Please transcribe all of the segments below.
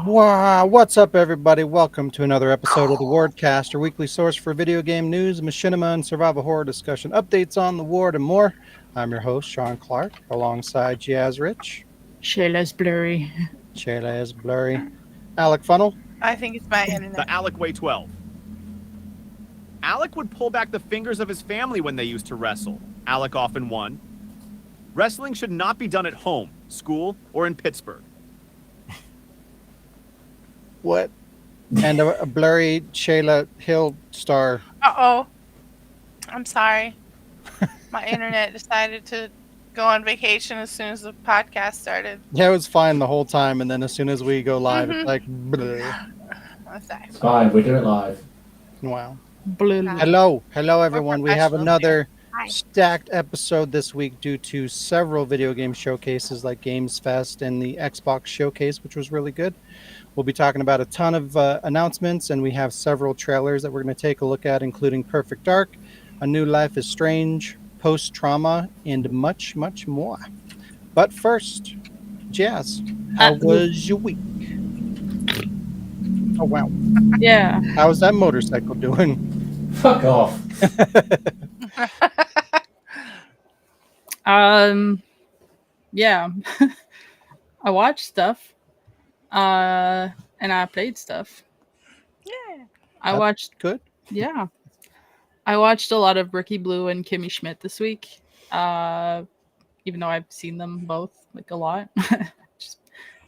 Wow, what's up, everybody? Welcome to another episode of the Wardcast, your weekly source for video game news, machinima, and survival horror discussion, updates on the ward, and more. I'm your host, Sean Clark, alongside Jazz Rich. Shayla's blurry. Shayla is blurry. Alec Funnel. I think it's my internet. The Alec Way 12. Alec would pull back the fingers of his family when they used to wrestle. Alec often won. Wrestling should not be done at home, school, or in Pittsburgh. What? And a blurry Shayla Hill star. Uh-oh. I'm sorry. My internet decided to go on vacation as soon as the podcast started. Yeah, it was fine the whole time, and then as soon as we go live, it's like, bleh. It's fine, we do it live. Wow. Blue. Hello, everyone. We have another Hi. stacked episode this week due to several video game showcases like Games Fest and the Xbox Showcase, which was really good. We'll be talking about a ton of announcements, and we have several trailers that we're going to take a look at, including Perfect Dark, A New Life is Strange, Post Trauma, and much, much more. But first, Jazz, how was your week? Oh, wow. Yeah. How's that motorcycle doing? Fuck off. Yeah. I watched stuff. And I played stuff. Yeah. I watched. Good. Yeah. I watched a lot of Ricky Blue and Kimmy Schmidt this week. Even though I've seen them both like a lot. Just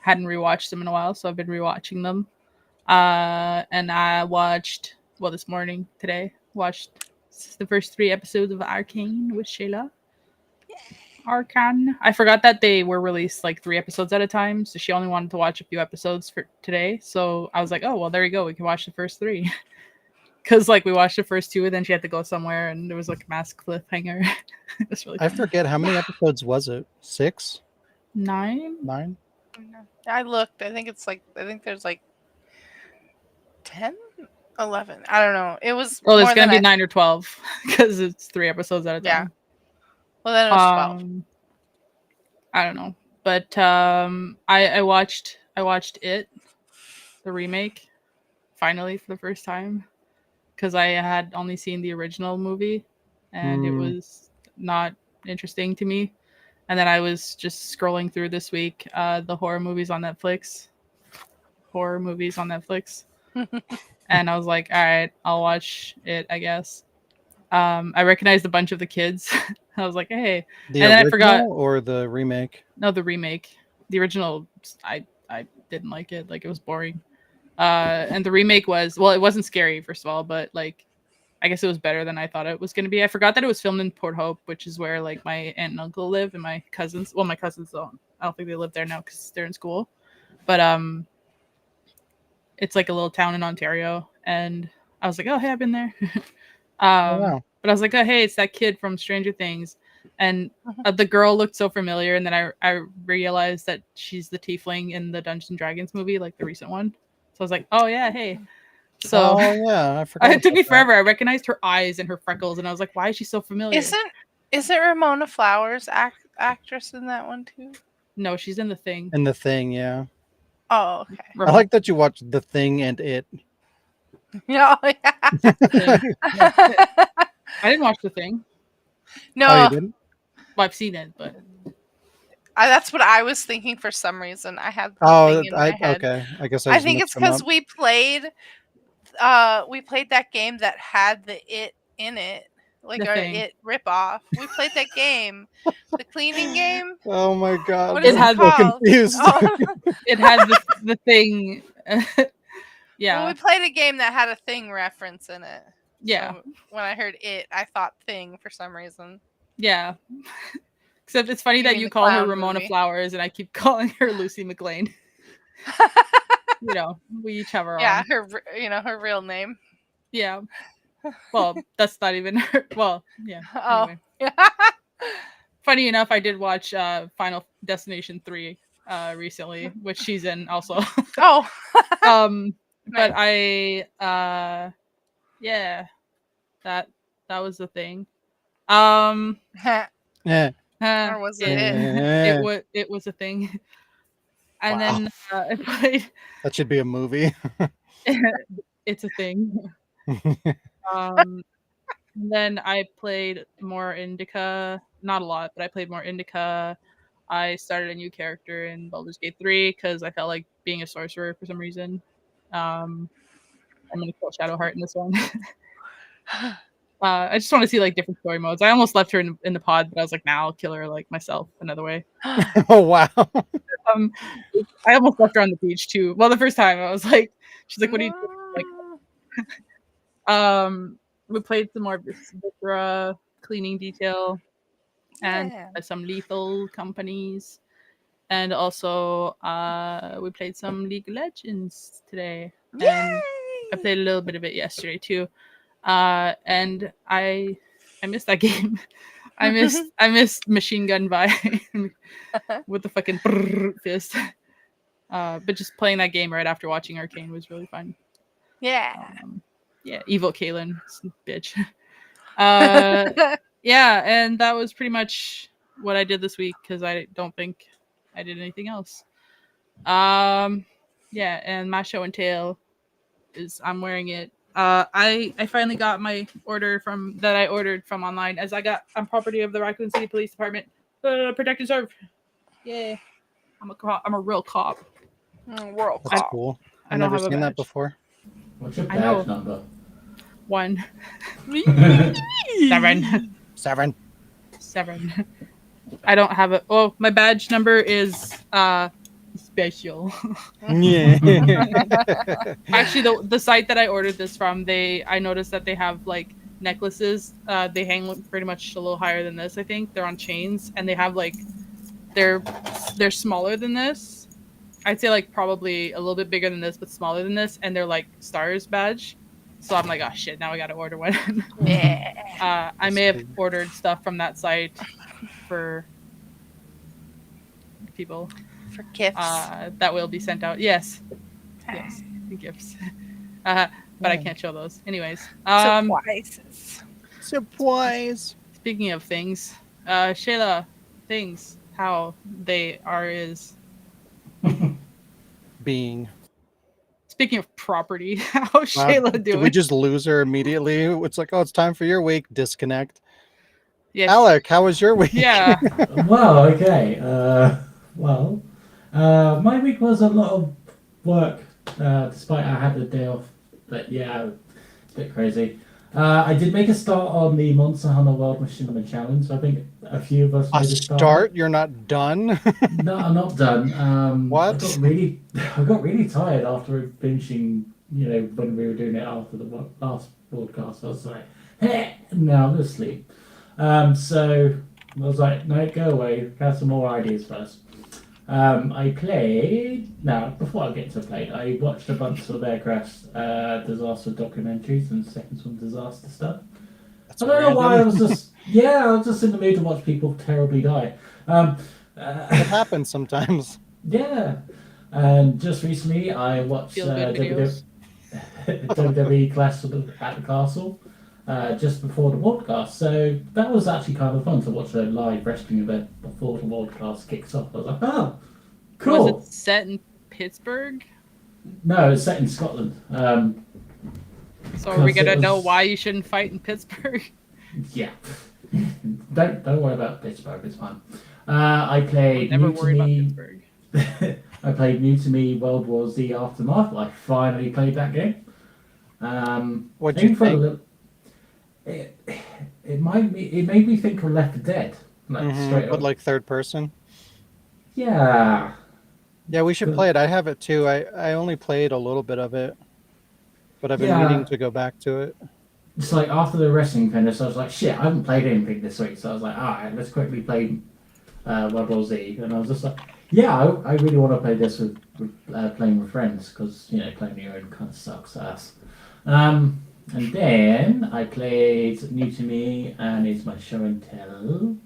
hadn't rewatched them in a while, so I've been rewatching them. And I watched today, watched the first 3 episodes of Arcane with Shayla. Arcane. I forgot that they were released like 3 episodes at a time, so she only wanted to watch a few episodes for today. So I was like, oh well, there you go, we can watch the first 3. Because like we watched the first 2 and then she had to go somewhere and there was like a mass cliffhanger. It was really I forget how many episodes was it? 6? 9? 9? I looked. I think there's like 10? 11. I don't know. It was Well, it's more gonna than be 9 or 12 because it's 3 episodes at a time. Yeah. Well, then it was 12. I don't know, but I watched it, the remake, finally for the first time, because I had only seen the original movie, and it was not interesting to me. And then I was just scrolling through this week the horror movies on Netflix, and I was like, all right, I'll watch it, I guess. I recognized a bunch of the kids. I was like, hey. The and then original I forgot. or the remake? No, the remake. The original, I didn't like it. Like, it was boring. And the remake was, well, it wasn't scary, first of all, but like, I guess it was better than I thought it was going to be. I forgot that it was filmed in Port Hope, which is where like my aunt and uncle live, and my cousins. Well, my cousins don't. I don't think they live there now because they're in school. But it's like a little town in Ontario, and I was like, oh hey, I've been there. Wow. But I was like, oh hey, it's that kid from Stranger Things, and the girl looked so familiar, and then I realized that she's the tiefling in the Dungeons and Dragons movie, like the recent one. So I was like, oh yeah, hey. So oh yeah, I forgot. it took me about forever. I recognized her eyes and her freckles, and I was like, why is she so familiar? Isn't Ramona Flowers actress in that one too? No, she's in The Thing. that. And The Thing, yeah. Oh, okay. I like that you watched The Thing and It. Yeah. I didn't watch The Thing. No, Oh, you didn't? Well, I've seen it, but that's what I was thinking for some reason. I had the Oh, thing in my head. okay. I guess I just think mixed it's them up. because we played that game that had the it in it. like The our Thing. It ripoff. We played that game, the cleaning game. Oh my god. What is It it had- I'm so called? confused. Oh. It had the thing. Yeah. Well, we played a game that had a thing reference in it. Yeah. So when I heard it, I thought thing for some reason. Yeah. Except it's funny You that mean you the call her clown Ramona movie. Flowers and I keep calling her Lucy McLean. You know, we each have our Yeah, own. her real name. Yeah. Well, that's not even her. Well, yeah. Oh. Anyway. Funny enough, I did watch Final Destination 3 recently, which she's in also. Oh. But yeah, that was the thing. Yeah. Or was it it? It was a thing. And Wow. then I played That should be a movie. It's a thing. Then I played more Indica. Not a lot, but I played more Indica. I started a new character in Baldur's Gate 3 because I felt like being a sorcerer for some reason. I'm gonna kill Shadowheart in this one. I just want to see like different story modes. I almost left her in the pod, but I was like, nah, I'll kill her like myself another way. Oh wow. I almost left her on the beach too. Well, the first time I was like, she's like, what are you doing? Like, we played some more Viscera cleaning detail and some lethal companies. And also we played some League of Legends today. And I played a little bit of it yesterday too. And I missed that game. I missed Machine Gun by with the fucking fist. But just playing that game right after watching Arcane was really fun. Yeah. Yeah, evil Kaylin, bitch. Yeah, and that was pretty much what I did this week because I don't think I did anything else. Yeah, and my show and tell is I'm wearing it. I finally got my order that I ordered from online as I'm property of the Raccoon City Police Department. Protect and serve. Yeah, I'm a real cop. World That's cop. cool. I I've don't never have a seen that badge. before. What's your I know. badge number? 1. 7. 7. I don't have it. Oh, my badge number is special. Yeah. Actually, the site that I ordered this from, I noticed that they have like necklaces. They hang pretty much a little higher than this. I think they're on chains, and they have like they're smaller than this. I'd say like probably a little bit bigger than this, but smaller than this, and they're like stars badge. So I'm like, oh shit, now I gotta order one. Yeah. I may have ordered stuff from that site for people. For gifts. That will be sent out. Yes, gifts. But I can't show those. Anyways, Surprises. Surprise. Speaking of things, Shayla, things how they are is. Being. Speaking of property, how's Shayla doing? Did we just lose her immediately? It's like, oh, it's time for your week. Disconnect. Yes. Alec, how was your week? Yeah. Well, okay. My week was a lot of work, despite I had the day off. But yeah, it's a bit crazy. I did make a start on the Monster Hunter World Machinima Challenge. So I think a few of us A made a start? You're not done? No, I'm not done. What? I got really tired after finishing. When we were doing it after the last broadcast, I was like, "Hey, now I'm gonna sleep." So I was like, "No, go away. Have some more ideas first." I played. Now, before I get to play, I watched a bunch of aircraft disaster documentaries and second one disaster stuff. That's I don't know why I random. was just in the mood to watch people terribly die. It happens sometimes. Yeah, and just recently I watched Feel-good videos. WWE Clash at the Castle just before the broadcast. So that was actually kind of fun to watch a live wrestling event before the broadcast kicks off. I was like, oh, cool. Was it set in Pittsburgh? No, it's set in Scotland. So are we Because it gonna know was- why you shouldn't fight in Pittsburgh? Yeah. Don't worry about Pittsburgh. It's fine. I played Never New to worry about Me. Pittsburgh. I played New to Me World War Z Aftermath. I finally played that game. What'd you think? it made me think of Left 4 Dead, like straight But up. like third person. Yeah, Yeah, we should play it. I have it too. I only played a little bit of it, but I've been meaning yeah. to go back to it. It's like after the wrestling finish, I was like, shit, I haven't played anything this week, so I was like, all right, let's quickly play World War Z, and I was just like, yeah, I really want to play this with playing with friends because playing on your own kind of sucks ass. And then I played new to me, and it's my show and tell,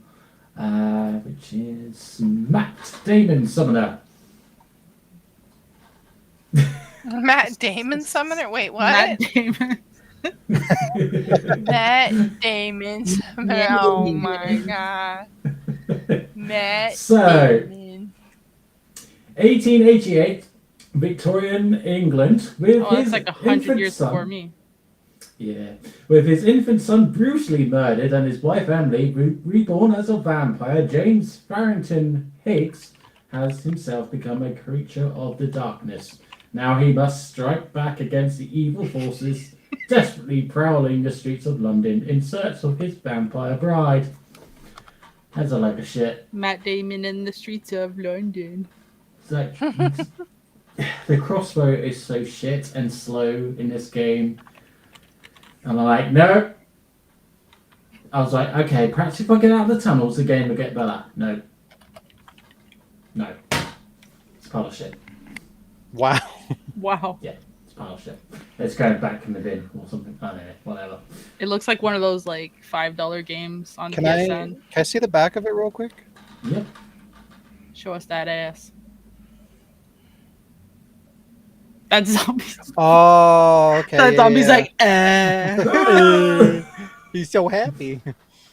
which is Matt Damon Summoner. Matt Damon Summoner? Wait, what? Matt Damon. Matt Damon Summoner. Oh my god. Matt So, Damon. 1888, Victorian England, with Oh, his that's like 100 infant years son. before me. Yeah, with his infant son brutally murdered and his wife Emily reborn as a vampire, James Farrington Higgs has himself become a creature of the darkness. Now he must strike back against the evil forces desperately prowling the streets of London in search of his vampire bride. That's a load of shit. Matt Damon in the streets of London. It's like, the crossbow is so shit and slow in this game. And I'm like, no. I was like, okay, perhaps if I get out of the tunnels, the game will get better. No. No. It's pile of shit. Wow. Wow. Yeah, it's pile of shit. It's going back in the bin or something. I don't know, whatever. It looks like one of those like $5 games on Can PSN. I see the back of it real quick? Yep. Show us that ass. That's zombies. Oh, okay. That zombie's yeah. like, He's so happy.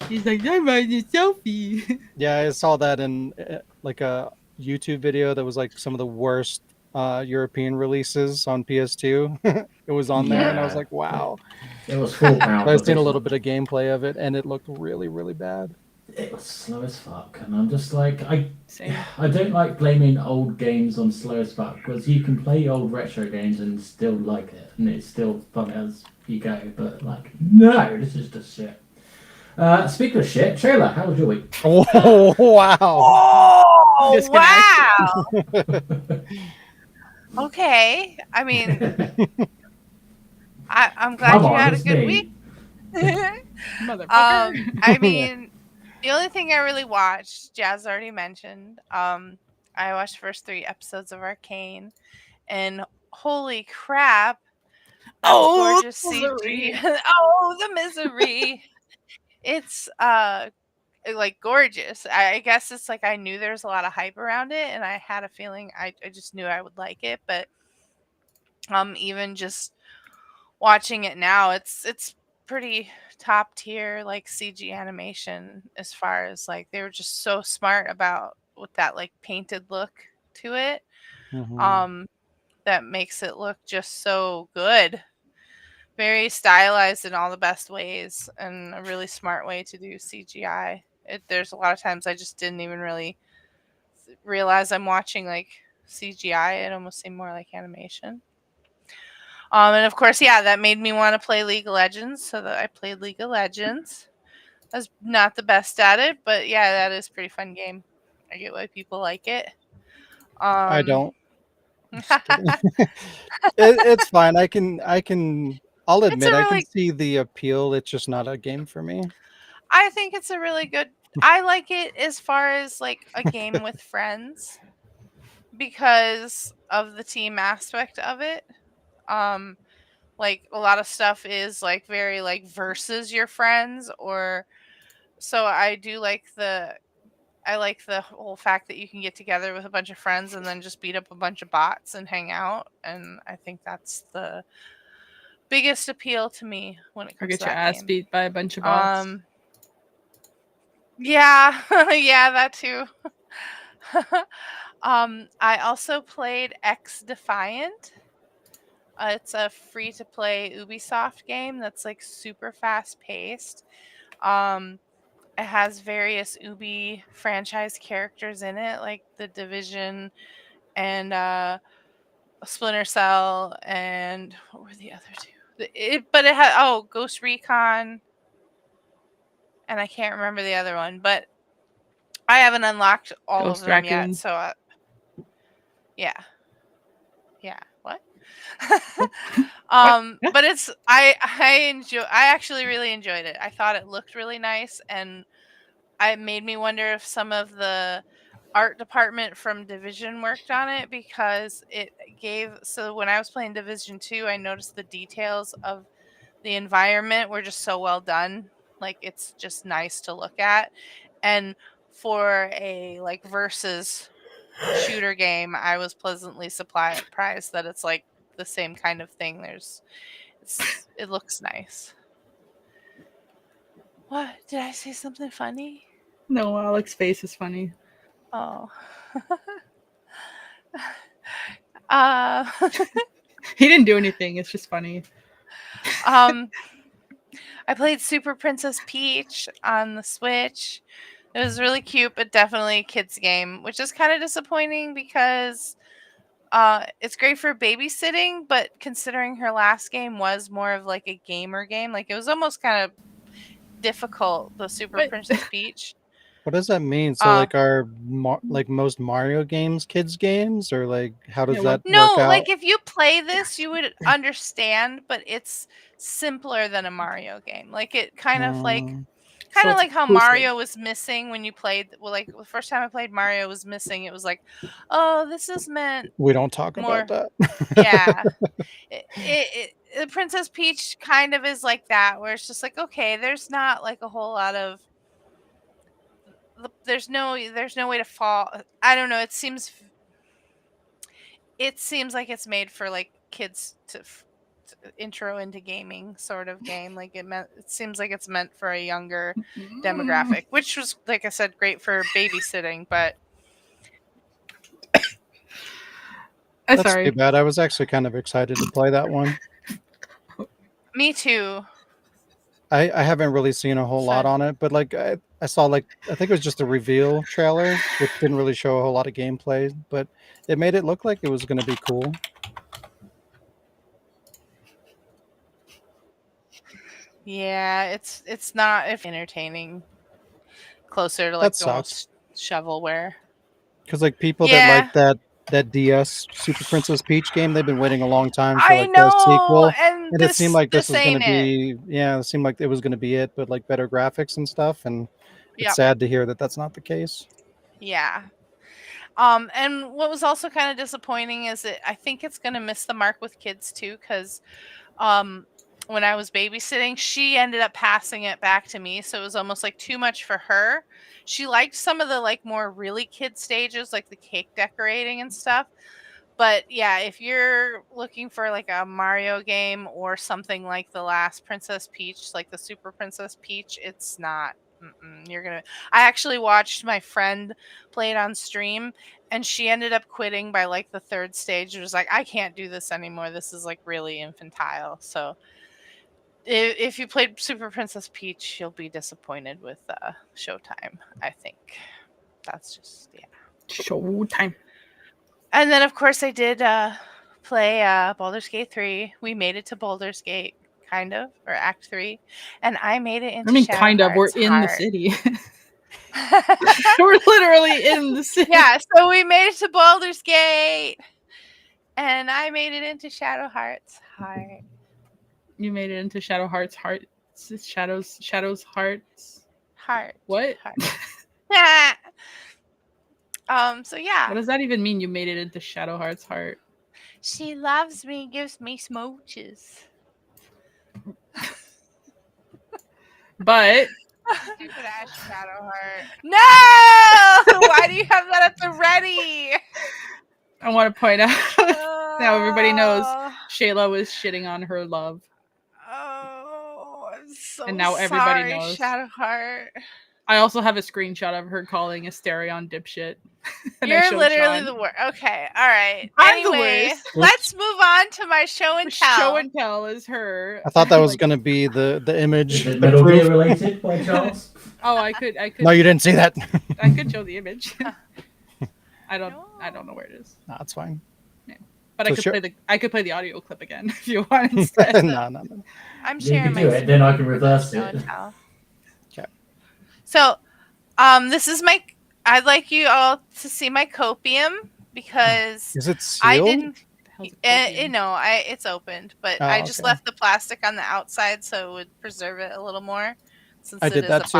He's like, I'm writing a selfie. Yeah, I saw that in like a YouTube video that was like some of the worst European releases on PS2. It was on there, and I was Yeah. like, wow. It was £4. I've seen a little bit of gameplay of it, and it looked really, really bad. It was slow as fuck, and I'm just like, I Same. don't like blaming old games on slow as fuck because you can play old retro games and still like it, and it's still fun as you go. But like, no, this is just shit. Speaking of shit, Trailer, how was your week? Oh, wow. Oh, Disconnect. wow. Okay. I mean, I'm glad Come you on, had a it's good me. week. Motherfucker. I mean, the only thing I really watched, Jazz already mentioned. I watched the first 3 episodes of Arcane, and holy crap, that's gorgeous misery. CG. Oh, the misery! It's like gorgeous. I guess it's like I knew there was a lot of hype around it, and I had a feeling I just knew I would like it. But even just watching it now, it's pretty top tier like CG animation as far as like they were just so smart about with that like painted look to it. Mhm. That makes it look just so good. Very stylized in all the best ways and a really smart way to do CGI. There's a lot of times I just didn't even really realize I'm watching like CGI. It almost seemed more like animation. And of course, yeah, that made me want to play League of Legends. So that I played League of Legends. I was not the best at it, but yeah, that is a pretty fun game. I get why people like it. I don't. Just kidding. It's fine. I'll It's admit a I can really see the appeal. It's just not a game for me. I think it's a really good I like it as far as like a game with friends because of the team aspect of it. Um like a lot of stuff is like very like versus your friends or so I like the whole fact that you can get together with a bunch of friends and then just beat up a bunch of bots and hang out and I think that's the biggest appeal to me when it Or comes to get your that ass game. beat by a bunch of bots. Yeah, yeah, that too. I also played X Defiant. It's a free to play Ubisoft game that's like super fast paced. Um, it has various Ubi franchise characters in it, like the Division and Splinter Cell, and what were the other two? But it had Ghost Recon. and I can't remember the other one, but I haven't unlocked all Ghost of them Raccoon. yet. So, yeah. What? Yeah. But I actually really enjoyed it. I thought it looked really nice, and it made me wonder if some of the art department from Division worked on it, because so when I was playing Division 2, I noticed the details of the environment were just so well done. Like, it's just nice to look at. And for a like versus shooter game, I was pleasantly surprised that it's like the same kind of thing. It looks nice. What? Did I say something funny? No, Alex's face is funny. Oh. uh He didn't do anything. It's just funny. I played Super Princess Peach on the Switch. It was really cute, but definitely a kid's game, which is kind of disappointing because it's great for babysitting, but considering her last game was more of like a gamer game, like it was almost kind of difficult, the Super But- Princess Peach. What does that mean? So, like, are like most Mario games kids games, or like how does Yeah, that No, work out? like if you play this, you would understand, but it's simpler than a Mario game. Like it kind of like Mm, So it's like how exclusive. Mario was missing when you played. Well, like the first time I played Mario was missing. It was like, oh, this is meant we don't talk more. about that. Yeah, the Princess Peach kind of is like that, where it's just like, okay, there's not like a whole lot of. There's no way to fall. I don't know. It seems like it's made for like kids to intro into gaming sort of game. Like it seems like it's meant for a younger demographic, which was, like I said, great for babysitting. But That's Sorry. too bad. I was actually kind of excited to play that one. me too. I haven't really seen a whole lot on it, but like I saw, like, I think it was just a reveal trailer, which didn't really show a whole lot of gameplay, but it made it look like it was going to be cool. Yeah, it's not entertaining. Closer to like That the old sucks. shovelware. Because like people Yeah. that like that DS Super Princess Peach game, they've been waiting a long time for I like the sequel, and and it seemed like this was going ain't to it. be, it seemed like it was going to be it, but like better graphics and stuff, and it's Yep. sad to hear that that's not the case. Yeah. And what was also kind of disappointing is that I think it's going to miss the mark with kids too, because when I was babysitting, she ended up passing it back to me, so it was almost like too much for her. She liked some of the like more really kid stages, like the cake decorating and stuff. But yeah, if you're looking for like a Mario game or something like the last Princess Peach, like the Super Princess Peach, it's not. I actually watched my friend play it on stream, and she ended up quitting by like the third stage. It was like, I can't do this anymore. This is like really infantile. So if you played Super Princess Peach, you'll be disappointed with Showtime, I think. That's just, yeah. Showtime. And then, of course, I did play Baldur's Gate 3. We made it to Baldur's Gate, kind of, or Act 3. And I made it into Shadow kind of. We're Heart's in the heart. city. We're literally in the city. Yeah, so we made it to Baldur's Gate. And I made it into Shadow Heart's heart. You made it into Shadow Heart's heart. Shadow's hearts. Heart. What? Heart. So yeah. What does that even mean? You made it into Shadow Heart's heart. She loves me, gives me smooches. But Stupid ass Shadowheart. No! Why do you have that at the ready? I want to point out now everybody knows Oh. Shayla was shitting on her love. Oh, I'm so And now everybody sorry, knows. Shadowheart. I also have a screenshot of her calling Asterion dipshit. And I You're showed literally Sean. the worst. Okay, all right. I'm the Anyway, worst. let's move on to my show and tell. Show and tell is her. I thought that was Like, going to be the image. Is it the Metal proof. Gear related by chance? Oh, I could. No, you didn't see that. I could show the image. I don't know where it is. No, it's fine. But So I could play the audio clip again if you want instead. no. I'm You sharing can my do it, then I can reverse show it. and tell. Okay. So, this is my. I'd like you all to see my copium because Is it I sealed? didn't. How's it copium? No, it's opened, but Oh, I just okay. left the plastic on the outside so it would preserve it a little more, since I it did is that a too.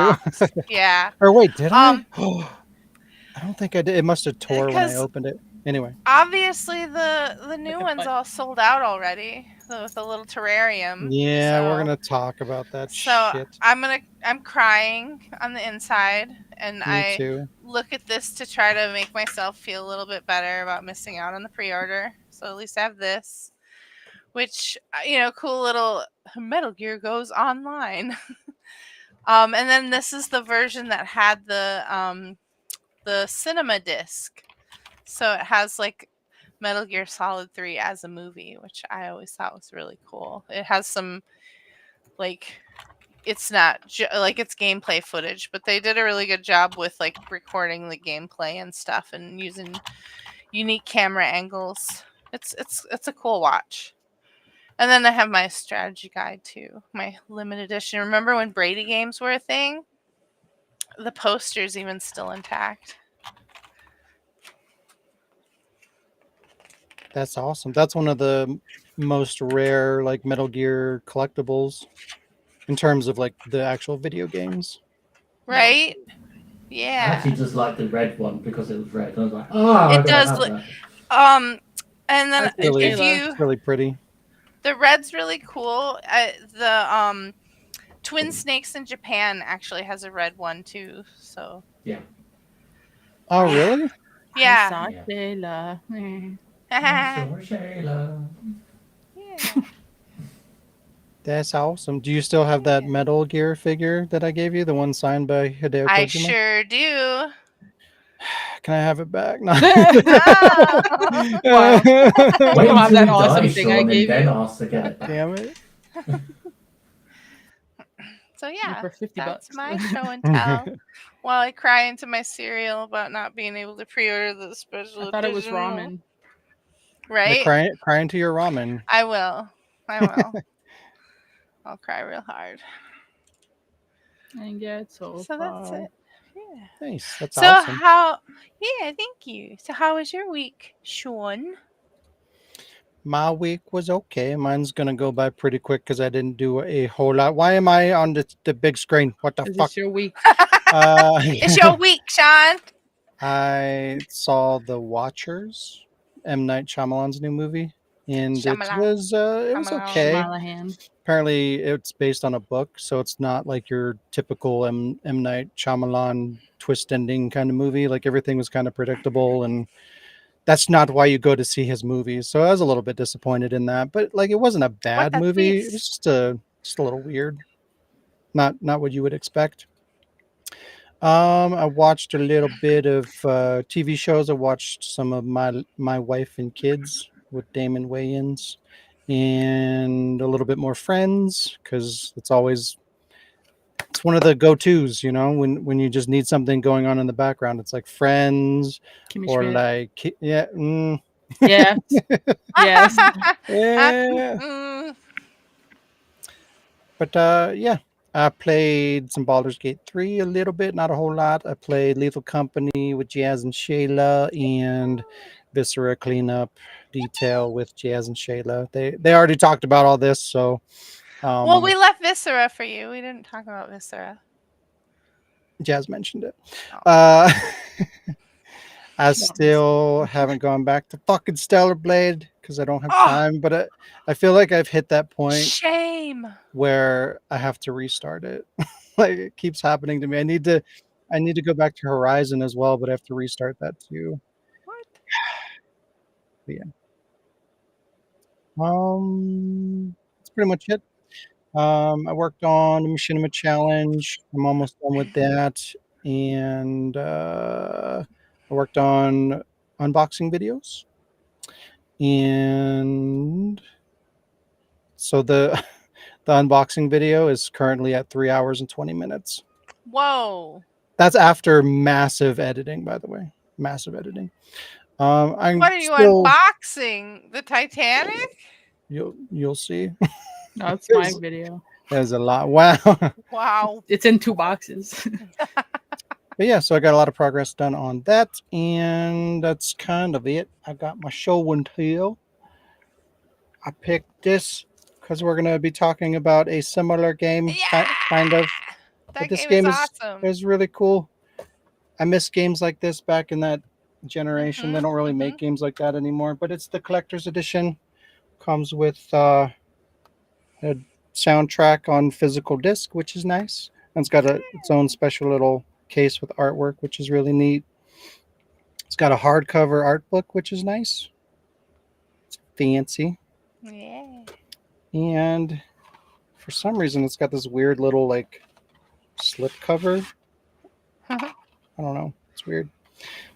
box. Yeah. Or wait, did I? Um, I don't think I did. It must have tore when I because opened it. Anyway, obviously the new Like a one's butt. all sold out already with a little terrarium. yeah, we're So gonna talk about that so shit. I'm crying on the inside, and Me I too. look at this to try to make myself feel a little bit better about missing out on the pre-order. So at least I have this, which cool little Metal Gear goes online. And then this is the version that had the cinema disc. So it has like Metal Gear Solid 3 as a movie, which I always thought was really cool. It has some like it's not like it's gameplay footage, but they did a really good job with like recording the gameplay and stuff and using unique camera angles. It's a cool watch. And then I have my strategy guide too, my limited edition. Remember when Brady games were a thing? The poster's even still intact. That's awesome. That's one of the most rare like Metal Gear collectibles in terms of like the actual video games. Right? I Yeah. actually just like the red one because it was red. I was like, oh, I It gotta does have look that. And then That's Really, if Jayla. you it's really pretty. the red's really cool. The Twin Snakes in Japan actually has a red one too. So Yeah. Oh, really? I yeah. saw Yeah. Jayla. I'm sure Shayla. Yeah. That's awesome. Do you still have that Metal Gear figure that I gave you, the one signed by Hideo I Kojima? sure do. Can I have it back? No. Wow. Wait You have until that he awesome dies, thing I Sean, and gave then you. ask to get it back. Damn it. So yeah, For 50 that's bucks. my show and tell. While I cry into my cereal about not being able to pre-order the special I thought it was edition. ramen. Right? Crying to your ramen. I will. I'll cry real hard. And get so So that's far. it. Yeah. Nice. That's So awesome. yeah, thank you. So how was your week, Sean? My week was okay. Mine's gonna go by pretty quick because I didn't do a whole lot. Why am I on the big screen? What the Is fuck? this your week? It's your week, Sean. I saw The Watchers, M. Night Shyamalan's new movie, and it Shyamalan. was okay. Malahan. Apparently, it's based on a book, so it's not like your typical M. Night Shyamalan twist ending kind of movie. Like everything was kind of predictable, and that's not why you go to see his movies. So I was a little bit disappointed in that, but like it wasn't a bad a movie. It twist. was just a little weird. Not what you would expect. I watched a little bit of TV shows. I watched some of my wife and kids with Damon Wayans, and a little bit more Friends because it's one of the go-tos, when you just need something going on in the background. It's like Friends Kimmy or Schmidt. like Yeah. Yes. yeah. Mm. But yeah, I played some Baldur's Gate 3 a little bit, not a whole lot. I played Lethal Company with Jazz and Shayla and Viscera Cleanup Detail with Jazz and Shayla. They already talked about all this, so Well, we left Viscera for you. We didn't talk about Viscera. Jazz mentioned it. Oh. I still haven't gone back to fucking Stellar Blade because I don't have time, but I feel like I've hit that point Shame. where I have to restart it. Like it keeps happening to me. I need to go back to Horizon as well, but I have to restart that too. What? But yeah. That's pretty much it. I worked on the Machinima Challenge. I'm almost done with that, and I worked on unboxing videos, and so the the unboxing video is currently at 3 hours and 20 minutes. Whoa. That's after massive editing, by the way. Massive editing. I'm What are you still, unboxing? The Titanic? you'll see. That's my video. There's a lot. Wow. But Wow. It's in 2 boxes. yeah, so I got a lot of progress done on that, and that's kind of it. I got my show and tell. I picked this because we're going to be talking about a similar game, kind Yeah! of. But That this game is game awesome. is really cool. I miss games like this back in that generation. They don't really make games like that anymore. But it's the collector's edition. Comes with a soundtrack on physical disc, which is nice. And it's got its own special little case with artwork, which is really neat. It's got a hardcover art book, which is nice. It's fancy. Yeah. And for some reason, it's got this weird little like slip cover. I don't know. It's weird.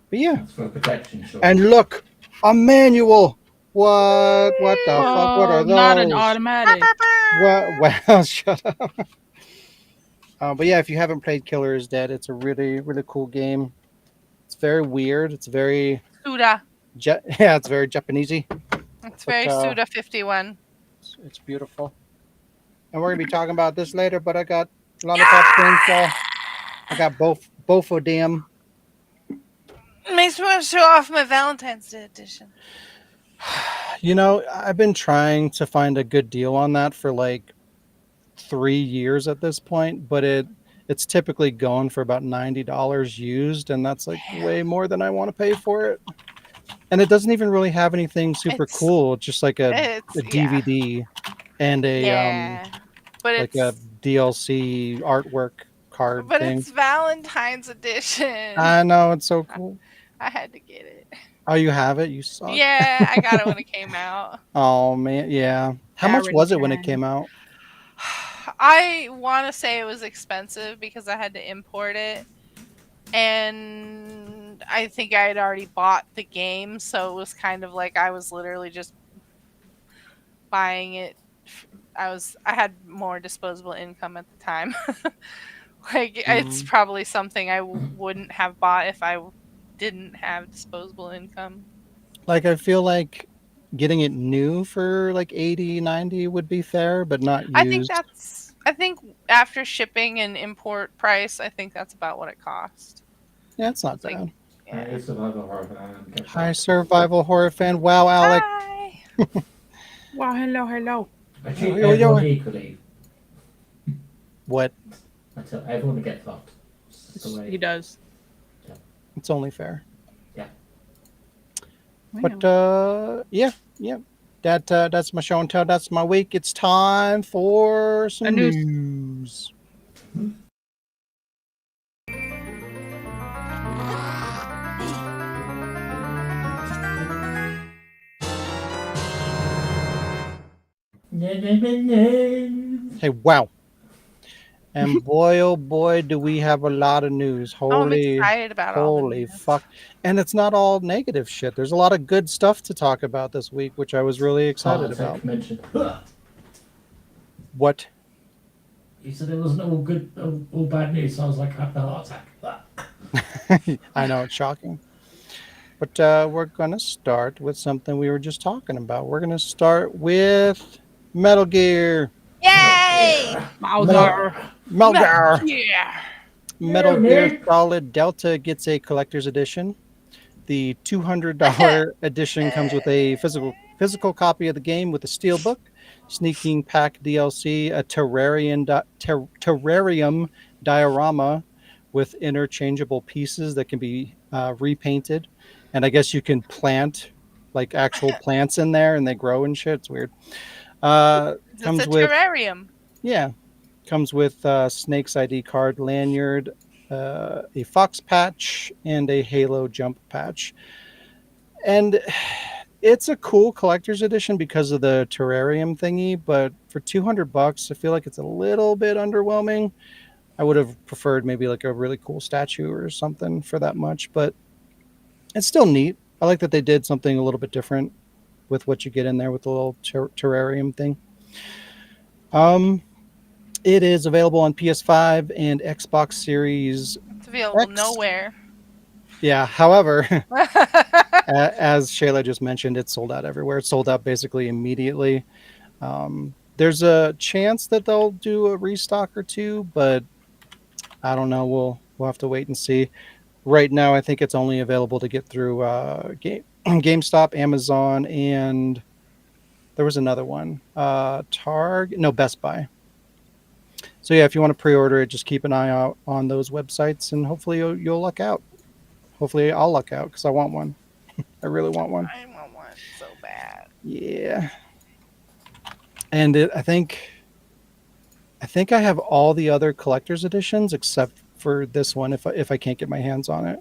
But yeah. That's for protection, sure. And look, a manual. What? What the fuck? What are those? Not an automatic. What? Well, shut up. But yeah, if you haven't played Killer is Dead, it's a really, really cool game. It's very weird. It's very Suda. yeah, it's very Japanesey. It's very Suda 51. It's beautiful. And we're gonna be talking about this later. But I got Lollipop Chainsaw. I got both of them. Makes me want to show off my Valentine's Day edition. You know, I've been trying to find a good deal on that for like 3 years at this point, but it's typically going for about $90 used, and that's like way more than I want to pay for it. And it doesn't even really have anything super cool. It's just like a DVD and a but like it's a DLC artwork card but thing. it's Valentine's edition. I know, it's so cool. I had to get it. Oh, you have it? You suck. Yeah, I got it when it came out. Oh man, yeah. How much was it when it came out? I want to say it was expensive because I had to import it. And I think I had already bought the game, so it was kind of like I was literally just buying it. I had more disposable income at the time. Like it's probably something I wouldn't have bought if I didn't have disposable income. Like I feel like getting it new for like 80, 90 would be fair, but not used. I think after shipping and import price, I think that's about what it cost. Yeah, it's not bad. Yeah. Hi, survival horror fan. Hi, survival horror fan. Wow, Alec. Hi. Wow, hello. I treat Yo, yo, yo. everyone equally. What? I tell everyone to get fucked. It's the way. He does. It's only fair. Yeah. But yeah. That's my show and tell. That's my week. It's time for some news. Hey, wow. And boy, oh boy, do we have a lot of news. I'm excited about all the holy news. fuck. And it's not all negative shit. There's a lot of good stuff to talk about this week, which I was really excited about. Mention. What? You said it wasn't all good, all bad news. So I was like, I have a heart attack. I know, it's shocking. But we're going to start with something we were just talking about. We're going to start with Metal Gear. Yay! Mauser. Yeah. Metal Gear Solid Delta gets a collector's edition. The $200 edition comes with a physical copy of the game with a steelbook, sneaking pack DLC, a terrarium diorama with interchangeable pieces that can be repainted. And I guess you can plant like actual plants in there and they grow and shit. It's weird. It's a terrarium. Yeah. Comes with Snake's ID card lanyard, a fox patch, and a Halo jump patch. And it's a cool collector's edition because of the terrarium thingy, but for $200, I feel like it's a little bit underwhelming. I would have preferred maybe like a really cool statue or something for that much, but it's still neat. I like that they did something a little bit different with what you get in there with the little terrarium thing. It is available on PS5 and Xbox Series. It's available nowhere. Yeah, however, as Shayla just mentioned, it's sold out everywhere. It's sold out basically immediately. There's a chance that they'll do a restock or two, but I don't know. We'll have to wait and see. Right now, I think it's only available to get through GameStop, Amazon, and there was another one. Best Buy. So yeah, if you want to pre-order it, just keep an eye out on those websites, and hopefully you'll luck out. Hopefully, I'll luck out because I want one. I really want one. I want one so bad. Yeah, and I think I have all the other collector's editions except for this one. If I can't get my hands on it,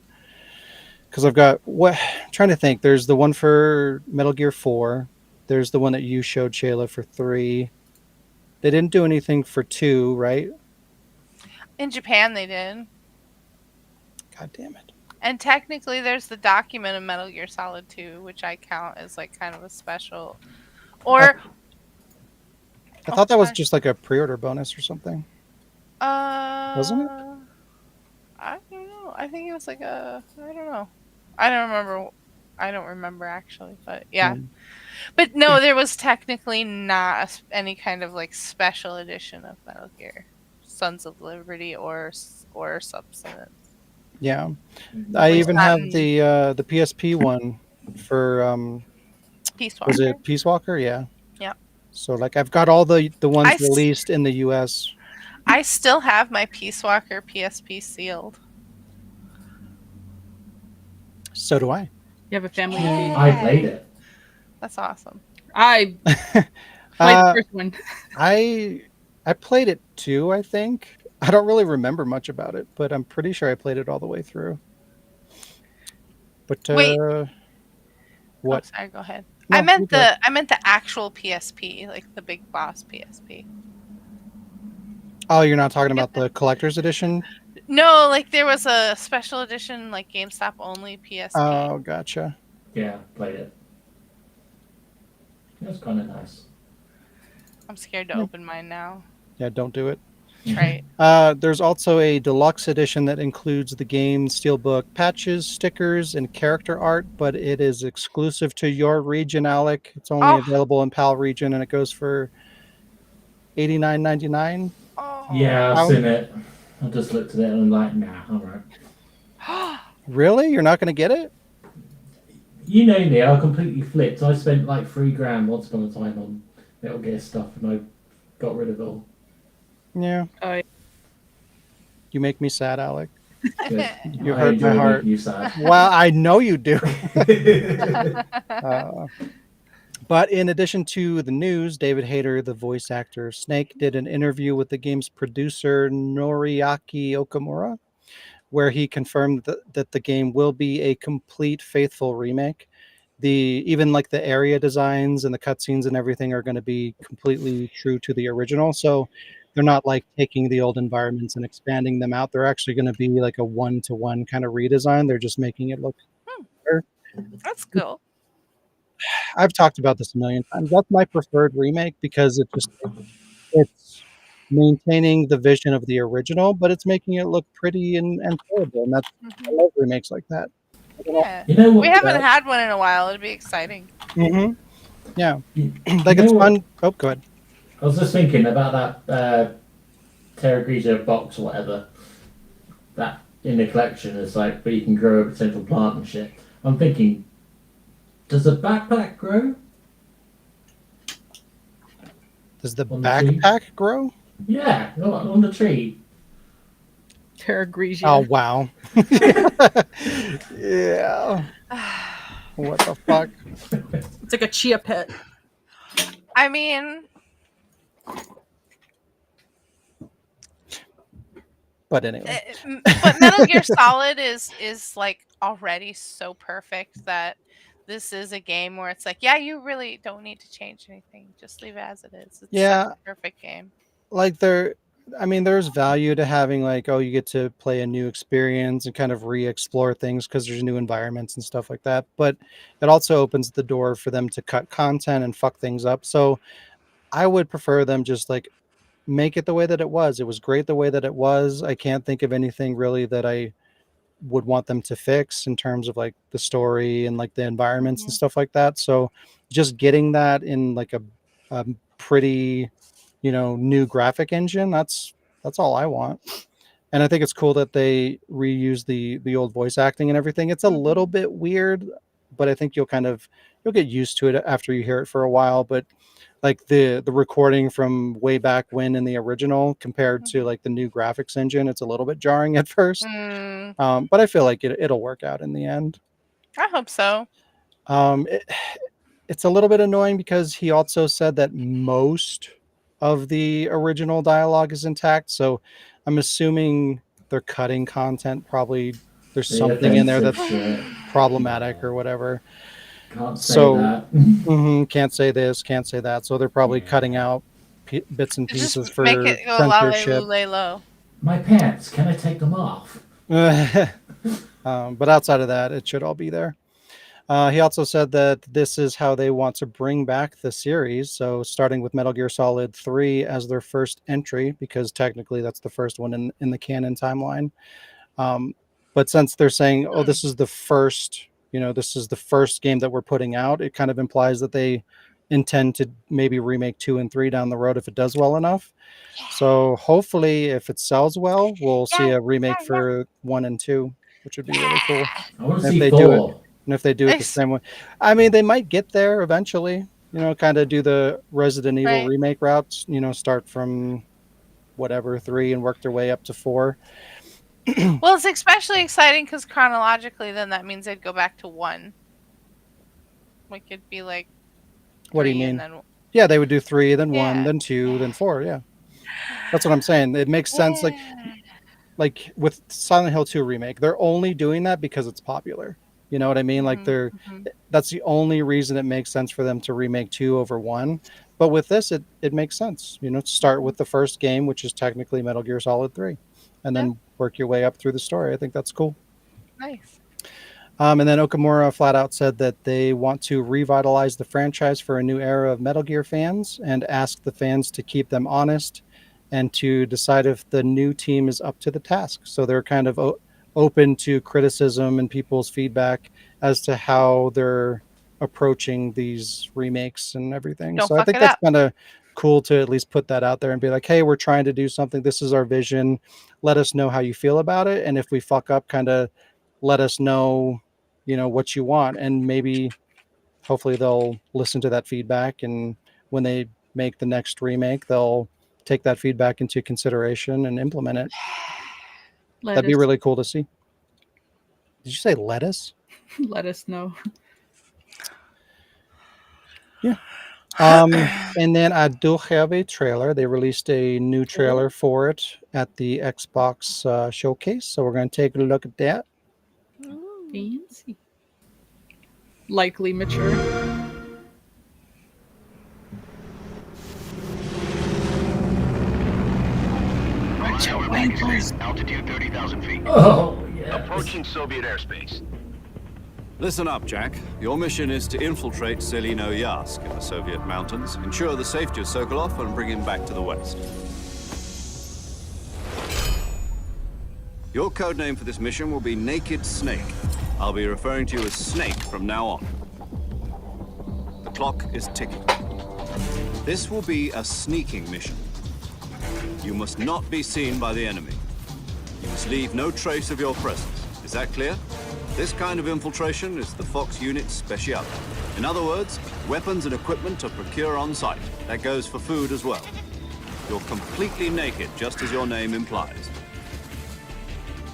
because I've got what I'm trying to think. There's the one for Metal Gear 4. There's the one that you showed, Shayla, for 3. They didn't do anything for 2, right? In Japan, they did. God damn it. And technically, there's the document of Metal Gear Solid 2, which I count as like kind of a special. Or I thought that was just like a pre-order bonus or something. Wasn't it? I don't know. I think it was like a. I don't know. I don't remember. I don't remember actually, but yeah. But no, there was technically not any kind of like special edition of Metal Gear, Sons of Liberty or Substance. Yeah, I least even not have in- the PSP one for Peace was Walker. it Peace Walker? Yeah. Yep. So like I've got all the ones I s- released in the US. I still have my Peace Walker PSP sealed. So do I. You have a family Yeah. feud. I played it. That's awesome. I played Uh, the first one. I played it too, I think. I don't really remember much about it, but I'm pretty sure I played it all the way through. But Wait. what? Oh, sorry, go ahead. No, I meant you go. the actual PSP, like the big boss PSP. Oh, you're not talking about the collector's edition? No, like there was a special edition, like GameStop only PSP. Oh, gotcha. Yeah, played it. It was kind of nice. I'm scared to Yeah. open mine now. Yeah, don't do it. Right. There's also a deluxe edition that includes the game steelbook patches, stickers, and character art, but it is exclusive to your region, Alec. It's only Oh. available in PAL region, and it goes for $89.99. Oh. Yeah, I've How- seen it. I just looked at it and I'm like, nah, I'm right. Really? You're not going to get it? You know me, I completely flipped. I spent like $3,000 once upon a time on Metal Gear stuff and I got rid of it all. Yeah. Oh, yeah. You make me sad, Alec. Good. You I hurt my enjoy heart. making you sad. Well, I know you do. But in addition to the news, David Hayter, the voice actor of Snake, did an interview with the game's producer, Noriaki Okamura, where he confirmed that the game will be a complete, faithful remake. Even like the area designs and the cutscenes and everything are going to be completely true to the original. So they're not like taking the old environments and expanding them out. They're actually going to be like a one-to-one kind of redesign. They're just making it look better. That's cool. I've talked about this a million times. That's my preferred remake because it's maintaining the vision of the original, but it's making it look pretty and terrible. And that's I Mhm. love remakes like that. Yeah. You know what? We haven't had one in a while. It'd be exciting. Mm-hmm. Yeah, you like know it's what? fun. Oh, go ahead. I was just thinking about that Terra Grigia box or whatever. That in the collection is like, but you can grow a potential plant and shit. I'm thinking, does the backpack grow? Does the On the tree? backpack grow? Yeah, on the tree. Terra Grigia. Oh wow. Yeah. What the fuck? It's like a chia pet. I mean, But anyway, but Metal Gear Solid is like already so perfect that this is a game where it's like, yeah, you really don't need to change anything. Just leave it as it is. It's Yeah. such a perfect game. like there's value to having like, oh, you get to play a new experience and kind of re-explore things because there's new environments and stuff like that. But it also opens the door for them to cut content and fuck things up. So I would prefer them just like make it the way that it was. It was great the way that it was. I can't think of anything really that I would want them to fix in terms of like the story and like the environments and Mhm. stuff like that. So just getting that in like a pretty new graphic engine. That's all I want. And I think it's cool that they reuse the old voice acting and everything. It's a little bit weird, but I think you'll get used to it after you hear it for a while. But like the recording from way back when in the original compared to like the new graphics engine, it's a little bit jarring at first. But I feel like it'll work out in the end. I hope so. It's a little bit annoying because he also said that most of the original dialogue is intact. So I'm assuming they're cutting content. Probably there's The something in there offensive that's shit. problematic or whatever. Can't say So that. can't say this, can't say that. So they're probably cutting out bits and Just pieces make for it go censorship. lay low. My pants, can I take them off? But outside of that, it should all be there. He also said that this is how they want to bring back the series. So starting with Metal Gear Solid 3 as their first entry, because technically that's the first one in the canon timeline. But since they're saying, oh, this is the first, this is the first game that we're putting out, it kind of implies that they intend to maybe remake 2 and 3 down the road if it does well enough. So hopefully if it sells well, we'll see a remake for 1 and 2, which would be really cool. I want to If see they do it. 4. And if they do it the same way, I mean, they might get there eventually, kind of do the Resident Evil remake routes, start from whatever 3 and work their way up to 4. Well, it's especially exciting because chronologically, then that means they'd go back to 1. Like it'd be like. What do you mean? Yeah, they would do 3, then 1, then 2, then 4. Yeah, that's what I'm saying. It makes sense. Like with Silent Hill 2 remake, they're only doing that because it's popular. You know what I mean? Like that's the only reason it makes sense for them to remake 2 over 1. But with this, it makes sense, start with the first game, which is technically Metal Gear Solid 3, and then work your way up through the story. I think that's cool. Nice. And then Okamura flat out said that they want to revitalize the franchise for a new era of Metal Gear fans and ask the fans to keep them honest and to decide if the new team is up to the task. So they're kind of open to criticism and people's feedback as to how they're approaching these remakes and everything. So I think that's kind of cool to at least put that out there and be like, hey, we're trying to do something. This is our vision. Let us know how you feel about it. And if we fuck up, kind of let us know, what you want. And maybe hopefully they'll listen to that feedback. And when they make the next remake, they'll take that feedback into consideration and implement it. That'd be really cool to see. Did you say lettuce? Let us know. Yeah. And then I do have a trailer. They released a new trailer for it at the Xbox showcase. So we're going to take a look at that. Fancy. Likely mature. Altitude 30,000 feet. Oh, yeah. Approaching Soviet airspace. Listen up, Jack. Your mission is to infiltrate Selino-Yarsk in the Soviet mountains, ensure the safety of Sokolov, and bring him back to the west. Your codename for this mission will be Naked Snake. I'll be referring to you as Snake from now on. The clock is ticking. This will be a sneaking mission. You must not be seen by the enemy. You must leave no trace of your presence. Is that clear? This kind of infiltration is the Fox unit's specialty. In other words, weapons and equipment to procure on site. That goes for food as well. You're completely naked, just as your name implies.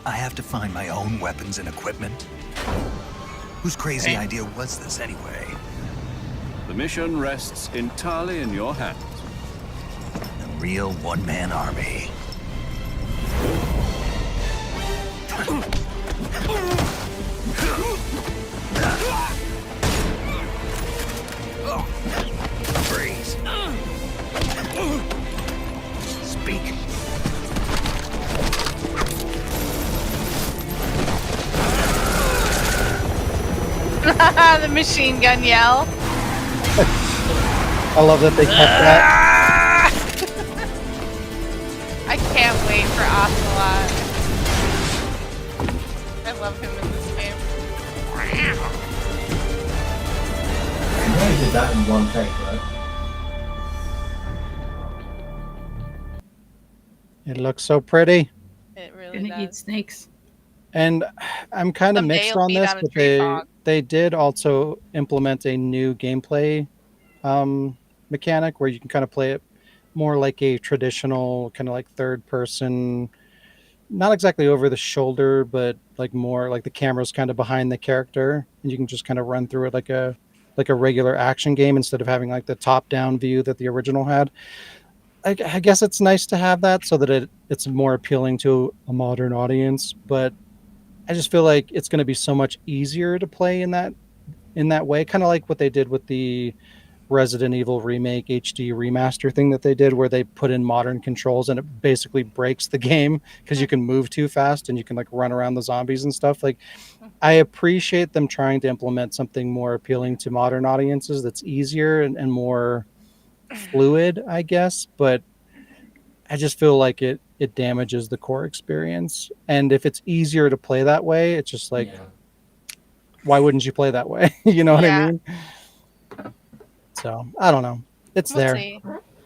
I have to find my own weapons and equipment? Whose crazy idea was this anyway? The mission rests entirely in your hands. A real one-man army. Freeze. Speak. The machine gun yell. I love that they kept that. I can't wait for Ocelot. I love him in this game. You only did that in one take, right? It looks so pretty. It really Gonna eat does. snakes. And I'm kind of Someday mixed you'll on feed this, on a but tree they frog. they did also implement a new gameplay um, mechanic where you can kind of play it more like a traditional kind of like third person, not exactly over the shoulder, but like more like the camera's kind of behind the character, and you can just kind of run through it like a regular action game instead of having like the top down view that the original had. I guess it's nice to have that so that it's more appealing to a modern audience, but I just feel like it's going to be so much easier to play in that way, kind of like what they did with the Resident Evil remake HD remaster thing that they did, where they put in modern controls and it basically breaks the game because you can move too fast and you can like run around the zombies and stuff. Like, I appreciate them trying to implement something more appealing to modern audiences that's easier and more fluid, I guess, but I just feel like it damages the core experience. And if it's easier to play that way, it's just like, Yeah. why wouldn't you play that way? You know what I Yeah, mean? So I don't know. It's we'll there. see.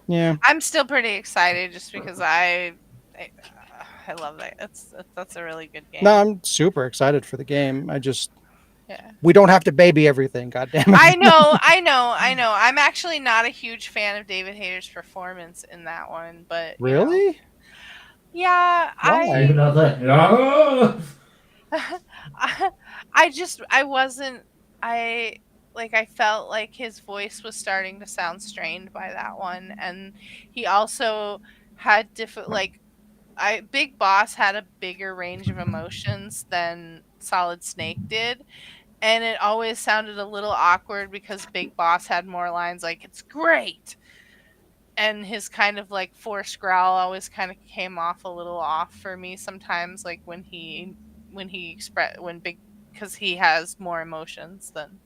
Yeah. I'm still pretty excited just because I, I love that. That's a really good game. No, I'm super excited for the game. Yeah. We don't have to baby everything. God damn it. I know. I'm actually not a huge fan of David Hayter's performance in that one, but Really? yeah, Why? Even though they, oh! I wasn't I like I felt like his voice was starting to sound strained by that one, and he also had different like I Big Boss had a bigger range of emotions than Solid Snake did, and it always sounded a little awkward because Big Boss had more lines like "It's great," and his kind of like forced growl always kind of came off a little off for me sometimes, like when Big because he has more emotions than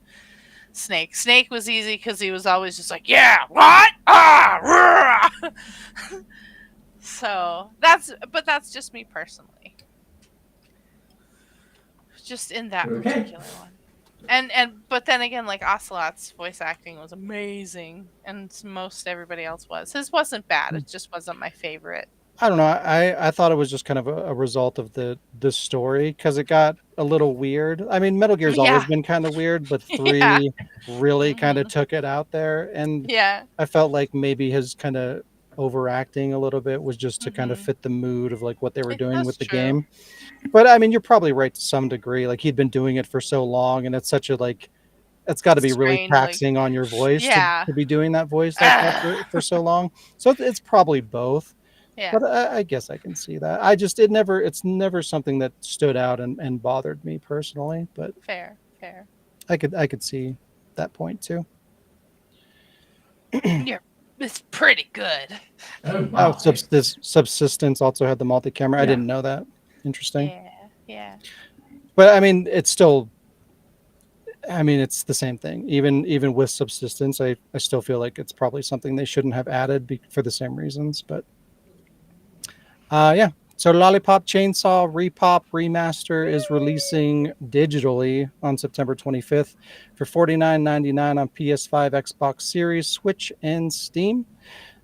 Snake. Snake was easy because he was always just like, "Yeah, what? Ah, rah!" So that's just me personally, just in that Okay. particular one. But then again, like Ocelot's voice acting was amazing, and most everybody else was. His wasn't bad. It just wasn't my favorite. I don't know. I thought it was just kind of a result of the story because it got a little weird. I mean, Metal Gear's always Yeah, been kind of weird, but yeah, 3 really kind of hmm took it out there. And yeah, I felt like maybe his kind of overacting a little bit was just to kind of hmm fit the mood of like what they were doing That's with the true. game. But I mean, you're probably right to some degree. Like, he'd been doing it for so long, and it's such a like it's got to be really Strained, like, taxing on your voice yeah, to be doing that voice like that for so long. So it's probably both. yeah. But I guess I can see that. It's never something that stood out and bothered me personally. But Fair, fair. I could see that point too. Yeah, it's pretty good. Oh Oh, my. Subsistence also had the multi-camera. I Yeah. didn't know that. Interesting. Yeah, yeah. But I mean, it's still. I mean, it's the same thing. Even with Subsistence, I still feel like it's probably something they shouldn't have added for the same reasons. But yeah. So Lollipop Chainsaw Repop Remaster is releasing digitally on September 25th for $49.99 on PS5, Xbox Series, Switch, and Steam.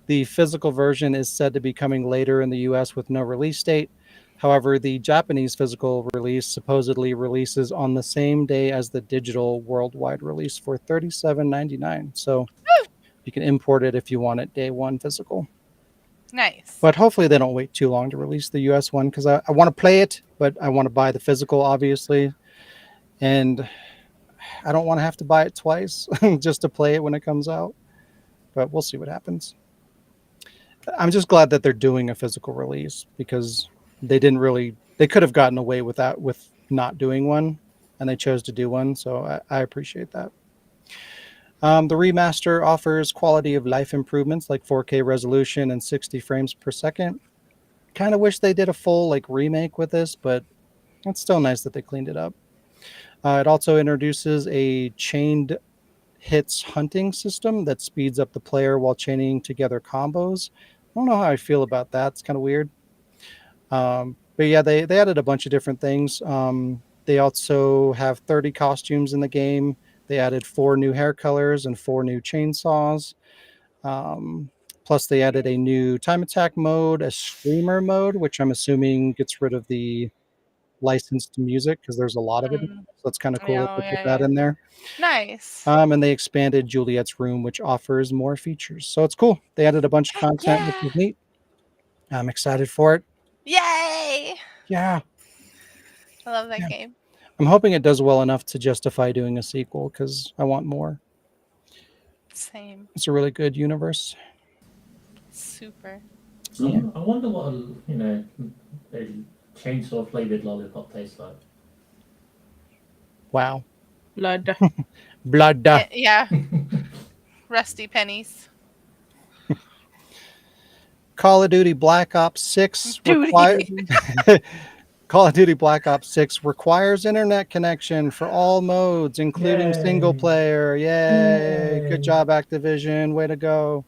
The physical version is said to be coming later in the US with no release date. However, the Japanese physical release supposedly releases on the same day as the digital worldwide release for $37.99. So you can import it if you want it day one physical. Nice. But hopefully they don't wait too long to release the US one because I want to play it, but I want to buy the physical, obviously. And I don't want to have to buy it twice just to play it when it comes out. But we'll see what happens. I'm just glad that they're doing a physical release because they could have gotten away with that with not doing one, and they chose to do one. So I appreciate that. The remaster offers quality of life improvements like 4K resolution and 60 frames per second. Kind of wish they did a full like remake with this, but it's still nice that they cleaned it up. It also introduces a chained hits hunting system that speeds up the player while chaining together combos. I don't know how I feel about that. It's kind of weird. But yeah, they added a bunch of different things. They also have 30 costumes in the game. They added 4 new hair colors and 4 new chainsaws. Um, Plus, they added a new time attack mode, a streamer mode, which I'm assuming gets rid of the licensed music because there's a lot of it. Mm. So it's kind of cool Yeah, that oh, they put yeah, that yeah. in there. Nice. And they expanded Juliet's room, which offers more features. So it's cool. They added a bunch of Heck content, which yeah. is neat. I'm excited for it. Yay! Yeah. I love that Yeah. game. I'm hoping it does well enough to justify doing a sequel because I want more. Same. It's a really good universe. Super. Yeah. I wonder what a chainsaw flavored lollipop tastes like. Wow. Blood. Blood. Yeah. Rusty pennies. Call of Duty Black Ops 6 Duty. Call of Duty Black Ops 6 requires internet connection for all modes, including single Yay. player. Yay. Yay. Good job, Activision. Way to go.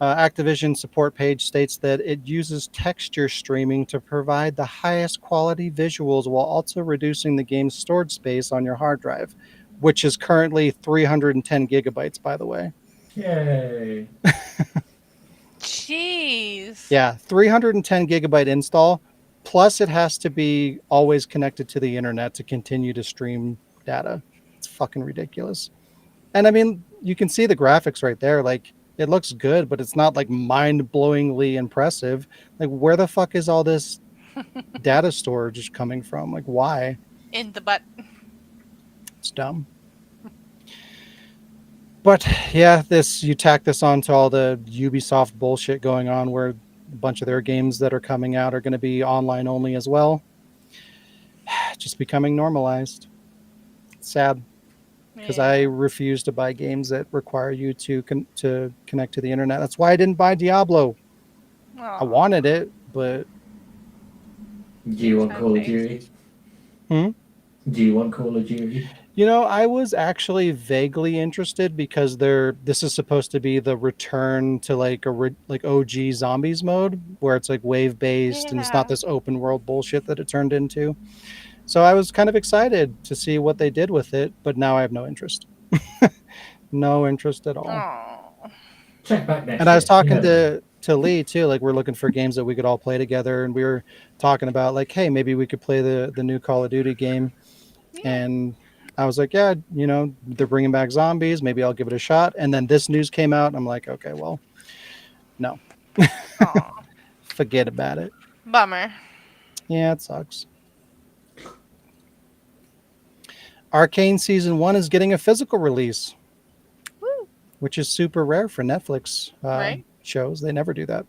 Activision support page states that it uses texture streaming to provide the highest quality visuals while also reducing the game's storage space on your hard drive, which is currently 310 gigabytes, by the way. Yay. Jeez. Yeah, 310 gigabyte install. Plus, it has to be always connected to the internet to continue to stream data. It's fucking ridiculous. And I mean, you can see the graphics right there. Like, it looks good, but it's not like mind-blowingly impressive. Like, where the fuck is all this data storage coming from? Like, why? In the butt. It's dumb. But yeah, you tack this onto all the Ubisoft bullshit going on where a bunch of their games that are coming out are going to be online only as well. Just becoming normalized. Sad. Because I refuse to buy games that require you to connect to the internet. That's why I didn't buy Diablo. I wanted it, but Do you want Call of Duty? Hmm? Do you want Call of Duty? You know, I was actually vaguely interested because this is supposed to be the return to like OG zombies mode where it's like wave based and it's not this open world bullshit that it turned into. So I was kind of excited to see what they did with it, but now I have no interest. No interest at all. Check back next And I was year. talking to Lee too, like we're looking for games that we could all play together, and we were talking about like, hey, maybe we could play the new Call of Duty game. And I was like, yeah, they're bringing back zombies. Maybe I'll give it a shot. And then this news came out. And I'm like, okay, well, no. Forget about it. Bummer. Yeah, it sucks. Arcane Season 1 is getting a physical release, which is super rare for Netflix shows. They never do that.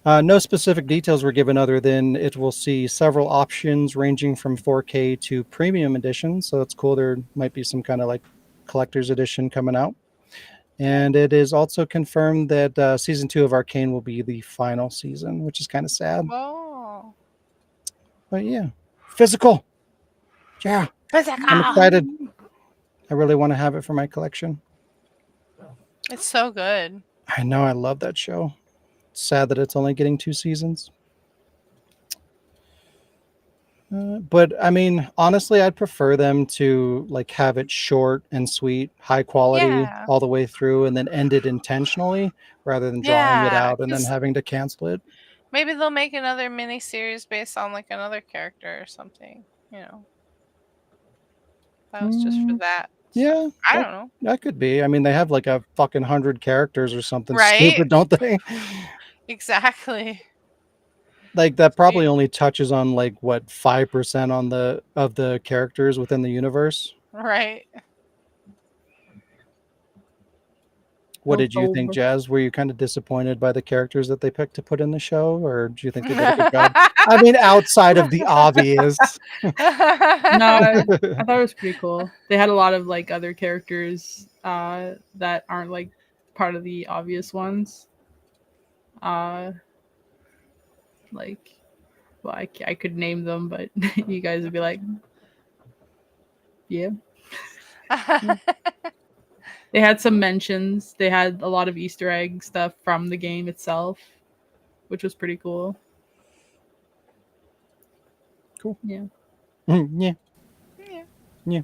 No specific details were given other than it will see several options ranging from 4K to premium edition. So that's cool. There might be some kind of like collector's edition coming out. And it is also confirmed that season 2 of Arcane will be the final season, which is kind of sad. Oh. But yeah, physical. Yeah. Physical. I'm excited. I really want to have it for my collection. It's so good. I know. I love that show. Sad that it's only getting 2 seasons. But I mean, honestly, I'd prefer them to like have it short and sweet, high quality all the way through, and then end it intentionally rather than drawing it out and then having to cancel it. Maybe they'll make another mini series based on like another character or something. That was just for that. Yeah, I don't know. That could be. I mean, they have like a fucking 100 characters or something Right? stupid, don't they? Exactly. Like that probably only touches on like what 5% of the characters within the universe. Right. What did you think, Jazz? Were you kind of disappointed by the characters that they picked to put in the show, or do you think they did a good job? I mean, outside of the obvious. No, I thought it was pretty cool. They had a lot of like other characters that aren't like part of the obvious ones. Like, well, I could name them, but you guys would be like, yeah. They had some mentions. They had a lot of Easter egg stuff from the game itself, which was pretty cool. Cool. Yeah. Yeah. Yeah.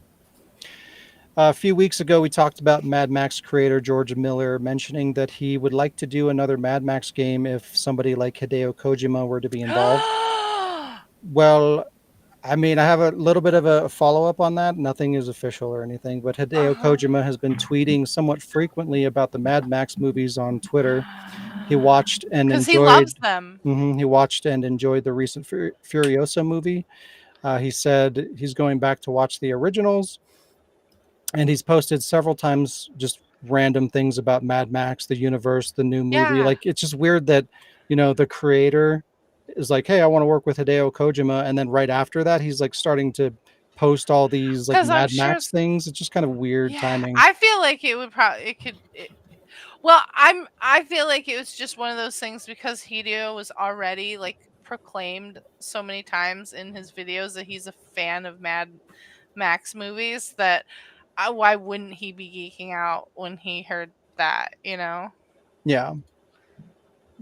A few weeks ago, we talked about Mad Max creator George Miller mentioning that he would like to do another Mad Max game if somebody like Hideo Kojima were to be involved. Well, I mean, I have a little bit of a follow-up on that. Nothing is official or anything, but Hideo Kojima has been tweeting somewhat frequently about the Mad Max movies on Twitter. He watched and Because he enjoyed. loves them. He watched and enjoyed the recent Furiosa movie. He said he's going back to watch the originals, and he's posted several times just random things about Mad Max, the universe, the new movie. Yeah. Like, it's just weird that, the creator is like, "Hey, I want to work with Hideo Kojima," and then right after that, he's like starting to post all these like 'Cause I'm Mad sure Max things. It's just kind of weird Yeah, timing. I feel like it would I feel like it was just one of those things because Hideo was already like proclaimed so many times in his videos that he's a fan of Mad Max movies that why wouldn't he be geeking out when he heard that, you know? Yeah.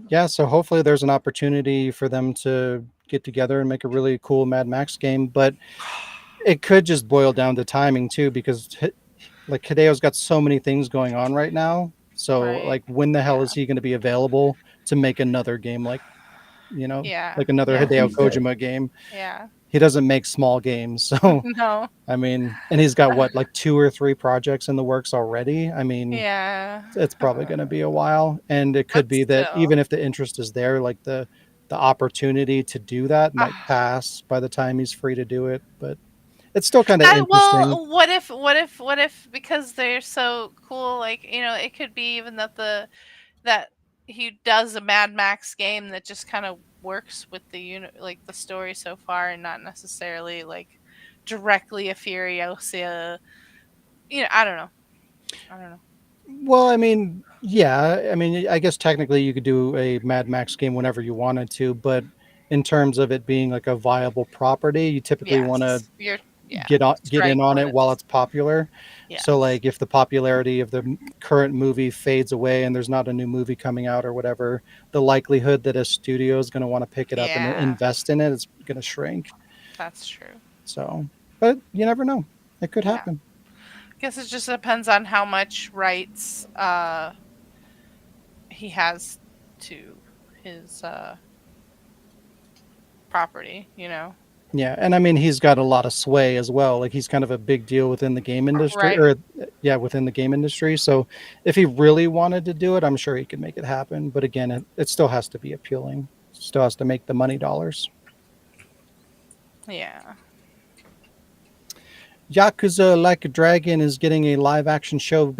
Yeah, so hopefully there's an opportunity for them to get together and make a really cool Mad Max game, but it could just boil down to timing too, because like Hideo's got so many things going on right now. So Right. like, when the hell Yeah. is he going to be available to make another game like, Yeah. like another Yeah. Hideo Kojima game? Yeah. He doesn't make small games. So No. I mean, and he's got what, like 2 or 3 projects in the works already. I mean, Yeah. it's probably going to be a while, and it could But be that still. even if the interest is there, like the opportunity to do that might Ah. pass by the time he's free to do it, but it's still kind of That interesting. well, what if because they're so cool, like, it could be even that he does a Mad Max game that just kind of works with like the story so far and not necessarily like directly a Furiosa. I don't know. I don't know. Well, I mean, yeah, I mean, I guess technically you could do a Mad Max game whenever you wanted to, but in terms of it being like a viable property, you typically want to Yes. You're yeah. get in Strike on when it while it's it's popular. So yes. like, if the popularity of the current movie fades away and there's not a new movie coming out or whatever, the likelihood that a studio is going to want to pick it up and Yeah, invest in it is going to shrink. that's true. So, but you never know. It could Yeah. happen. Guess it just depends on how much rights he has to his property, Yeah, and I mean, he's got a lot of sway as well. Like, he's kind of a big deal within the game industry, Right. or yeah, within the game industry. So if he really wanted to do it, I'm sure he could make it happen. But again, it still has to be appealing. Still has to make the money dollars. Yeah. Yakuza Like a Dragon is getting a live action show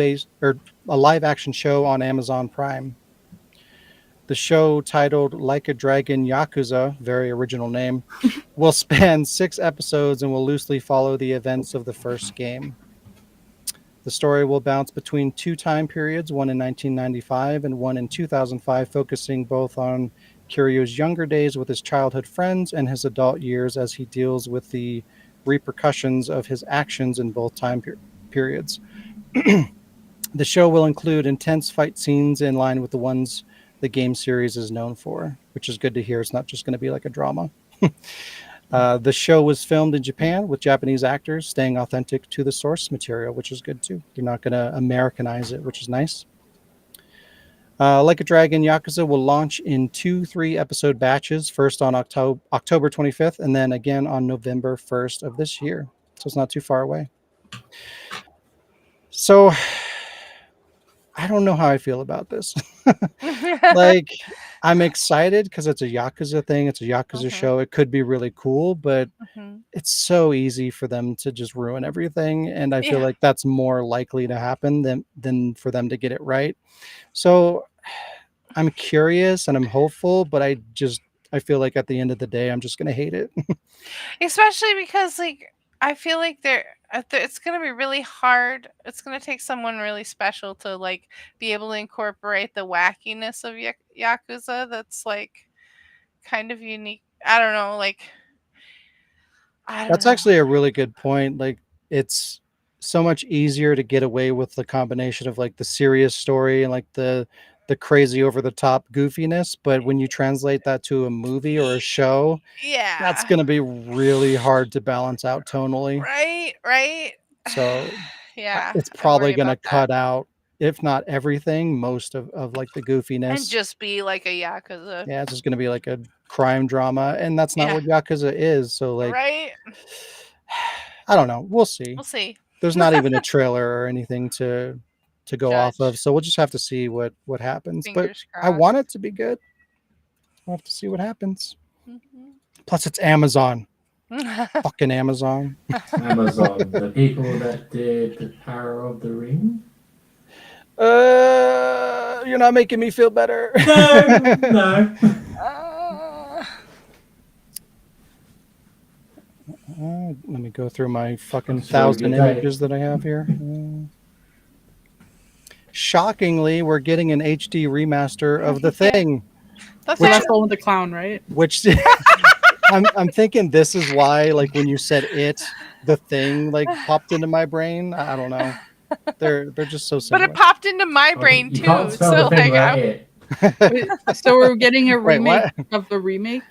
on Amazon Prime. The show, titled Like a Dragon Yakuza, very original name, will span 6 episodes and will loosely follow the events of the first game. The story will bounce between 2 time periods, one in 1995 and one in 2005, focusing both on Kiryu's younger days with his childhood friends and his adult years as he deals with the repercussions of his actions in both time periods. The show will include intense fight scenes in line with the ones the game series is known for, which is good to hear. It's not just going to be like a drama. The show was filmed in Japan with Japanese actors, staying authentic to the source material, which is good too. They're not going to Americanize it, which is nice. Like a Dragon Yakuza will launch in 2 3-episode batches, first on October 25th, and then again on November 1st of this year. So it's not too far away. So I don't know how I feel about this. Like, I'm excited because it's a Yakuza thing. It's a Yakuza show. It could be really cool, but it's so easy for them to just ruin everything. And I feel Yeah. like that's more likely to happen than for them to get it right. So I'm curious and I'm hopeful, but I feel like at the end of the day, I'm just going to hate it. Especially because like I feel like it's going to be really hard. It's going to take someone really special to like be able to incorporate the wackiness of Yakuza that's like kind of unique. I don't know, like I don't That's know. actually a really good point. Like, it's so much easier to get away with the combination of like the serious story and like the crazy over the top goofiness, but when you translate that to a movie or a show, that's Yeah. going to be really hard to balance out tonally. Right, right. So Yeah. It's I probably worry going to about that. cut out, if not everything, most of like the goofiness. And just be like a Yakuza. Yeah, it's just going to be like a crime drama, and that's not Yeah. what Yakuza is. So like, Right? I don't know. We'll see. We'll see. There's not even a trailer or anything to go off of, Judge. so we'll just have to see what happens. But Fingers I crossed. want it to be good. We'll have to see what happens. Mhm. Plus, it's Amazon. Fucking Amazon. Amazon, the people that did the Power of the Ring. You're not making me feel better. No. Let me go through my fucking That's really 1,000 good day. images that I have here. Shockingly, we're getting an HD remaster of The Thing, That's So it. that's the one with the clown, right? which I'm thinking this is why, like, when you said it, The Thing, like, popped into my brain. I don't know. They're just so But similar. it popped into my brain You too. can't spell So the thing like, without it. Wait, so we're getting a Wait, remake what? of the remake.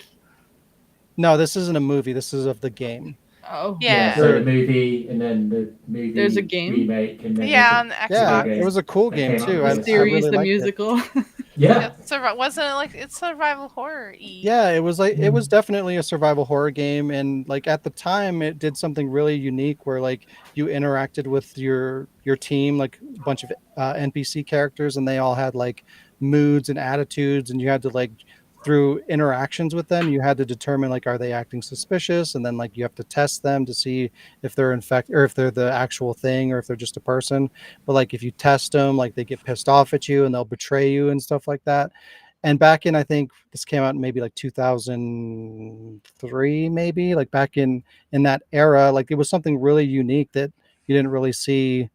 No, this isn't a movie. This is of the game. Oh, Yeah. So the movie, and then the movie There's a game? remake, and then yeah, on there's the a Yeah, Xbox. game. it was a cool That game came out too. on I PS4. series, really the liked it. musical. Yeah. Wasn't it like it's survival horror? Yeah, it was like it was definitely a survival horror game, and like at the time, it did something really unique where like you interacted with your team, like a bunch of NPC characters, and they all had like moods and attitudes, and you had to like through interactions with them, you had to determine like are they acting suspicious, and then like you have to test them to see if they're infected or if they're the actual thing or if they're just a person. But like if you test them, like they get pissed off at you and they'll betray you and stuff like that. And back in, I think this came out in maybe like 2003, maybe like back in that era, like it was something really unique that you didn't really see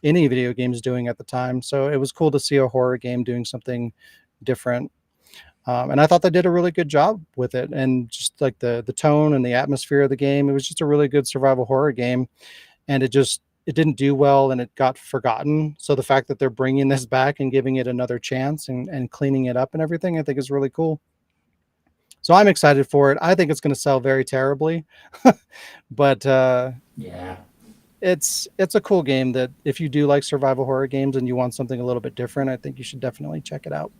any video games doing at the time. So it was cool to see a horror game doing something different. And I thought they did a really good job with it, and just like the tone and the atmosphere of the game, it was just a really good survival horror game. And it didn't do well, and it got forgotten. So the fact that they're bringing this back and giving it another chance and cleaning it up and everything, I think is really cool. So I'm excited for it. I think it's going to sell very terribly, but Yeah. it's a cool game that if you do like survival horror games and you want something a little bit different, I think you should definitely check it out.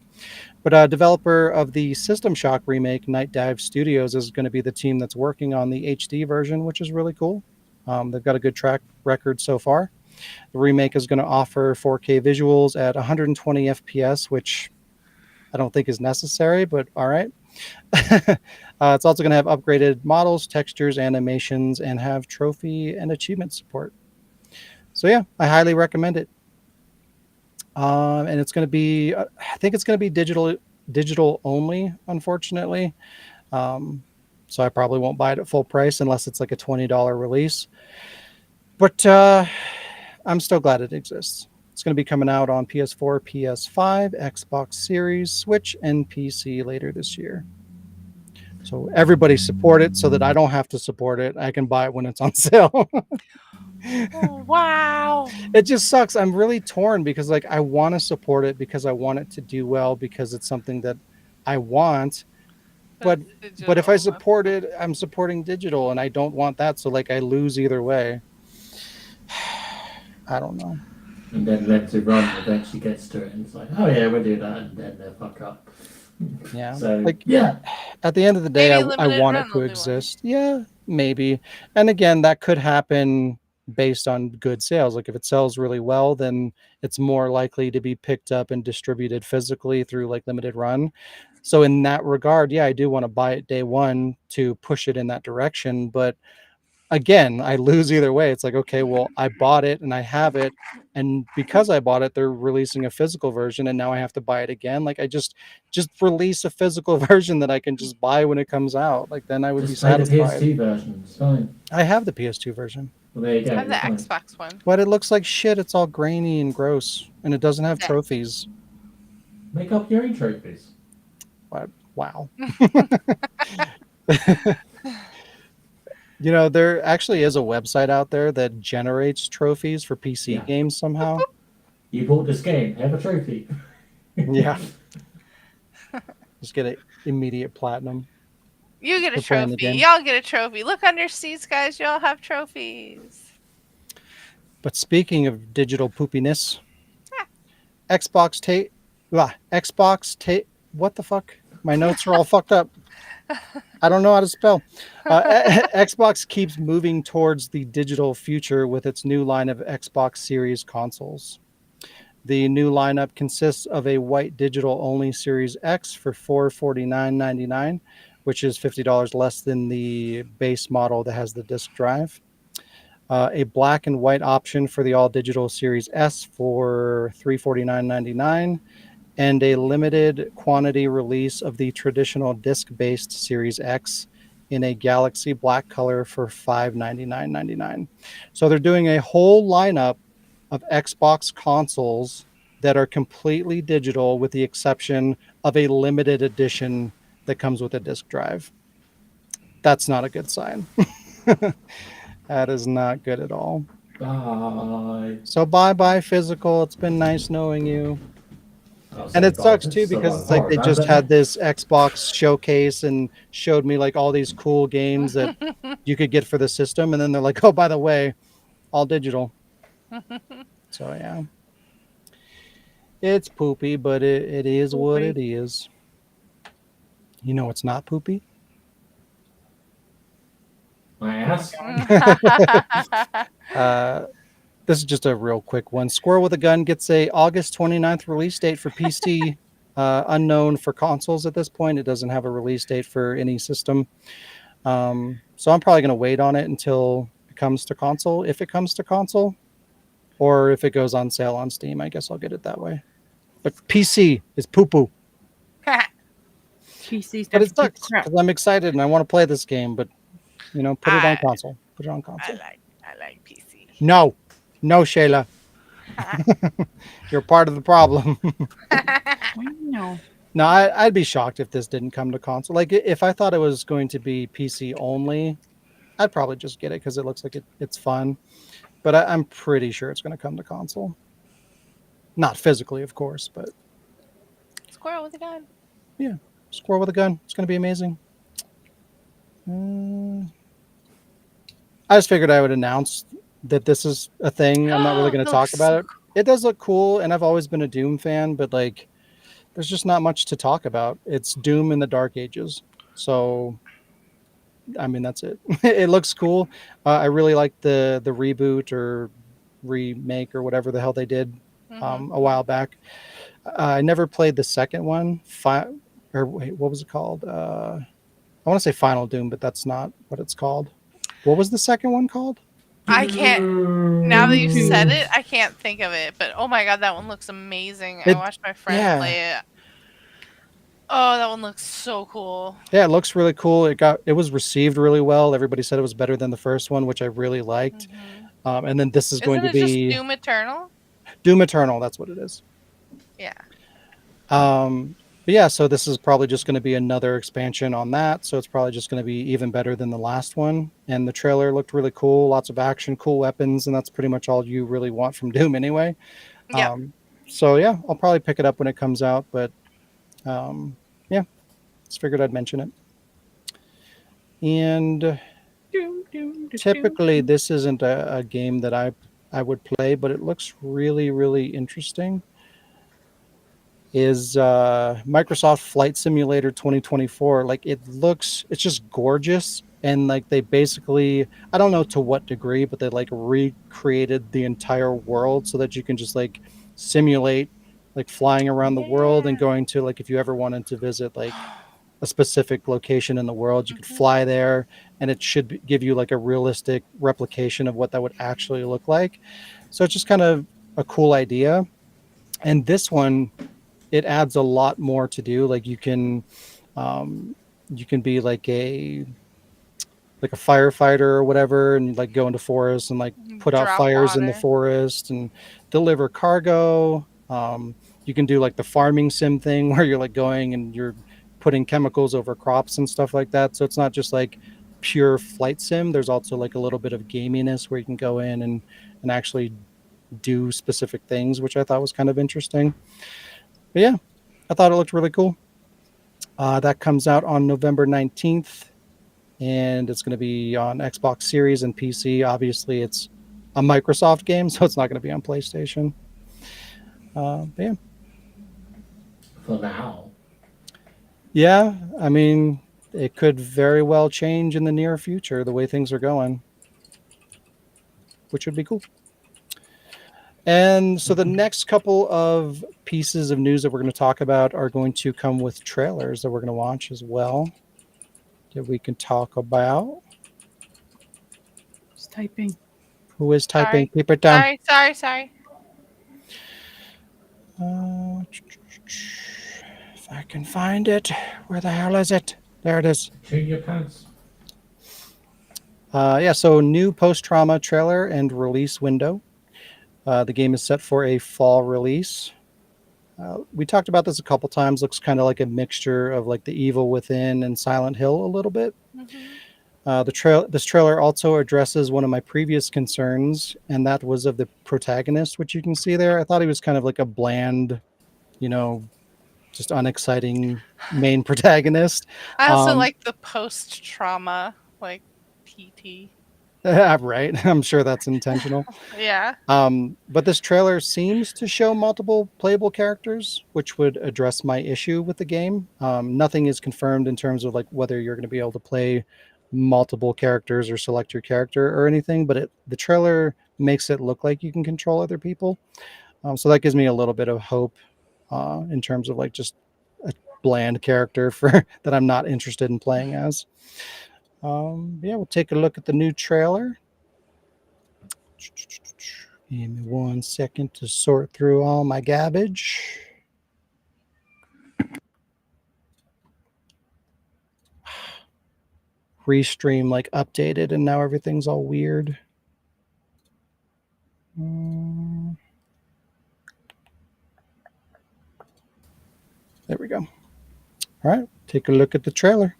But developer of the System Shock remake, Night Dive Studios, is going to be the team that's working on the HD version, which is really cool. They've got a good track record so far. The remake is going to offer 4K visuals at 120 FPS, which I don't think is necessary, but all right. It's also going to have upgraded models, textures, animations, and have trophy and achievement support. So yeah, I highly recommend it. And it's going to be, I think it's going to be digital only, unfortunately. So I probably won't buy it at full price unless it's like a $20 release. But I'm still glad it exists. It's going to be coming out on PS4, PS5, Xbox Series, Switch, and PC later this year. So everybody support it so that I don't have to support it. I can buy it when it's on sale. Oh, wow. It just sucks. I'm really torn because like I want to support it because I want it to do well because it's something that I want. But if I support it, I'm supporting digital, and I don't want that. So like I lose either way. I don't know. And then Let to Run eventually gets to it, and it's like, oh yeah, we'll do that, and then they fuck up. Yeah. So like yeah. At the end of the day, Maybe I Limited want it Run to will do one. exist. Yeah, maybe. And again, that could happen based on good sales. Like if it sells really well, then it's more likely to be picked up and distributed physically through like limited run. So in that regard, yeah, I do want to buy it day one to push it in that direction. But again, I lose either way. It's like, okay, well, I bought it and I have it. And because I bought it, they're releasing a physical version, and now I have to buy it again. Like I just release a physical version that I can just buy when it comes out. Like then I would Just be play the satisfied. PS2 version. It's fine. I have the PS2 version, Well, there you go. I have the it's fine. Xbox one. but it looks like shit. It's all grainy and gross, and it doesn't have Yeah. trophies. Make up your own trophies. Wow. You know, there actually is a website out there that generates trophies for PC Yeah. games somehow. You bought this game. Have a trophy. Yeah. Just get an immediate platinum. You get a For playing the trophy. game. Y'all get a trophy. Look under seats, guys. Y'all have trophies. But speaking of digital poopiness, Xbox tape, Xbox tape. What the fuck? My notes are all fucked up. I don't know how to spell. Xbox keeps moving towards the digital future with its new line of Xbox Series consoles. The new lineup consists of a white digital only Series X for $449.99, which is $50 less than the base model that has the disc drive. A black and white option for the all digital Series S for $349.99, and a limited quantity release of the traditional disc-based Series X in a galaxy black color for $599.99. So they're doing a whole lineup of Xbox consoles that are completely digital with the exception of a limited edition that comes with a disc drive. That's not a good sign. That is not good at all. Bye. So bye physical. It's been nice knowing you. And it sucks too because it's like they just had this Xbox showcase and showed me like all these cool games that you could get for the system, and then they're like, oh, by the way, all digital. So yeah, it's poopy, but it is what it is. You know it's not poopy? My ass. This is just a real quick one. Squirrel with a Gun gets a August 29th release date for PC. Unknown for consoles at this point. It doesn't have a release date for any system. So I'm probably going to wait on it until it comes to console. If it comes to console, or if it goes on sale on Steam, I guess I'll get it that way. But PC is poo-poo. PC But stuff it sucks because I'm excited and I want to play this game. But you know, put it on console. Put it on console. I like PC. No, Shayla. You're part of the problem. No. No, I'd be shocked if this didn't come to console. Like, if I thought it was going to be PC only, I'd probably just get it because it looks like it's fun. But I'm pretty sure it's going to come to console. Not physically, of course, but Squirrel with a gun. yeah, Squirrel with a Gun. It's going to be amazing. I just figured I would announce that this is a thing. I'm not really going to talk about it. It does look cool, and I've always been a Doom fan, but like, there's just not much to talk about. It's Doom in the Dark Ages. So, I mean, that's it. It looks cool. I really like the reboot or remake or whatever the hell they did a while back. I never played the second one. Or wait, what was it called? I want to say Final Doom, but that's not what it's called. What was the second one called? I can't. Now that you said it, I can't think of it. But oh my god, that one looks amazing. I watched my friend play it. Oh, that one looks so cool. Yeah, it looks really cool. It was received really well. Everybody said it was better than the first one, which I really liked. And then this is going to be just Doom Eternal. Doom Eternal. That's what it is. Yeah. But yeah, so this is probably just going to be another expansion on that. So it's probably just going to be even better than the last one. And the trailer looked really cool. Lots of action, cool weapons, and that's pretty much all you really want from Doom anyway. Yeah. So yeah, I'll probably pick it up when it comes out. But yeah, just figured I'd mention it. And typically this isn't a game that I would play, but it looks really, really interesting. Is Microsoft Flight Simulator 2024. Like, it's just gorgeous. And like, they basically, I don't know to what degree, but they like recreated the entire world so that you can just like simulate like flying around the world and going to, like, if you ever wanted to visit like a specific location in the world, you could fly there, and it should give you like a realistic replication of what that would actually look like. So it's just kind of a cool idea. And this one, it adds a lot more to do. Like, you can be like a firefighter or whatever, and like go into forests and like put out fires in the forest and deliver cargo. You can do like the farming sim thing where you're like going and you're putting chemicals over crops and stuff like that. So it's not just like pure flight sim. There's also like a little bit of gaminess where you can go in and actually do specific things, which I thought was kind of interesting. But yeah, I thought it looked really cool. That comes out on November 19th, and it's going to be on Xbox Series and PC. Obviously, it's a Microsoft game, so it's not going to be on PlayStation. But yeah. For now. Yeah, I mean, it could very well change in the near future the way things are going, which would be cool. And so the next couple of pieces of news that we're going to talk about are going to come with trailers that we're going to watch as well that we can talk about. Just typing. Who is typing? Sorry. Keep it down. Sorry. If I can find it. Where the hell is it? There it is. Check your pants. Yeah, so new post-trauma trailer and release window. The game is set for a fall release. We talked about this a couple times. Looks kind of like a mixture of like The Evil Within and Silent Hill a little bit. This trailer also addresses one of my previous concerns, and that was of the protagonist, which you can see there. I thought he was kind of like a bland, just unexciting main protagonist. I also like the post-trauma, like PT. Right. I'm sure that's intentional. Yeah. But this trailer seems to show multiple playable characters, which would address my issue with the game. Nothing is confirmed in terms of like whether you're going to be able to play multiple characters or select your character or anything, but the trailer makes it look like you can control other people. So that gives me a little bit of hope in terms of like just a bland character for that I'm not interested in playing as. Yeah, we'll take a look at the new trailer. Give me 1 second to sort through all my garbage. Restream like updated and now everything's all weird. There we go. All right, take a look at the trailer.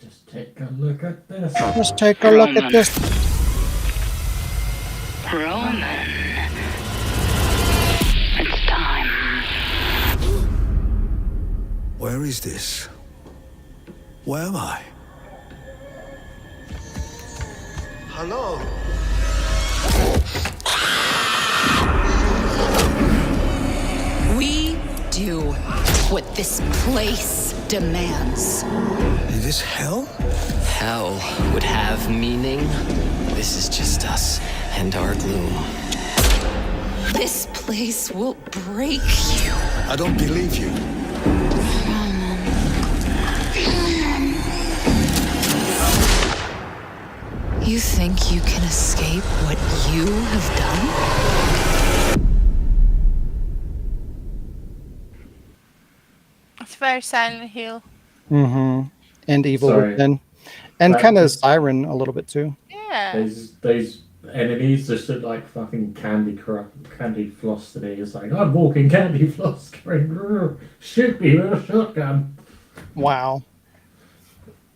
Just take a look at this. Just take a look at this. Roman. It's time. Where is this? Where am I? Hello? We do what this place demands. Is this hell? Hell would have meaning. This is just us and our gloom. This place will break you. I don't believe you. You think you can escape what you have done? It's very Silent Hill. Mm-hmm. And Evil Sorry. Within. And That kind of was- Siren a little bit too. Yeah. Those enemies just look like fucking candy floss to me. It's like, I'm walking candy floss going, "Grr, shoot me with a shotgun." Wow.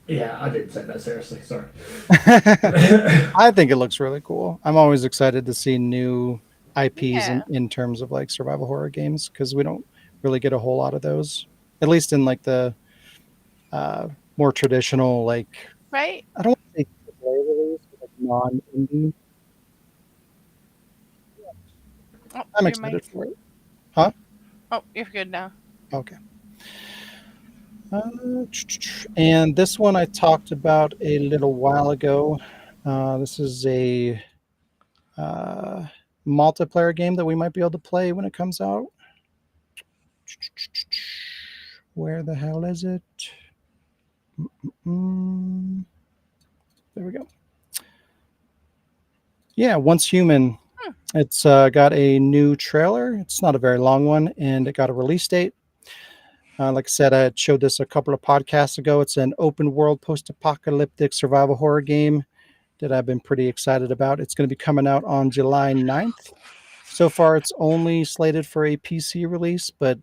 Yeah, I didn't take that seriously, sorry. I think it looks really cool. I'm always excited to see new IPs Yeah. in terms of like survival horror games because we don't really get a whole lot of those, at least in like the more traditional, like, Right? I don't want to say AAA release, but like non-indie. Oh, I'm your excited mic. for it. Huh? Oh, you're good now. Okay. And this one I talked about a little while ago. This is a multiplayer game that we might be able to play when it comes out. Where the hell is it? There we go. Yeah, Once Human. It's got a new trailer. It's not a very long one, and it got a release date. Like I said, I had showed this a couple of podcasts ago. It's an open world post-apocalyptic survival horror game that I've been pretty excited about. It's going to be coming out on July 9th. So far, it's only slated for a PC release, but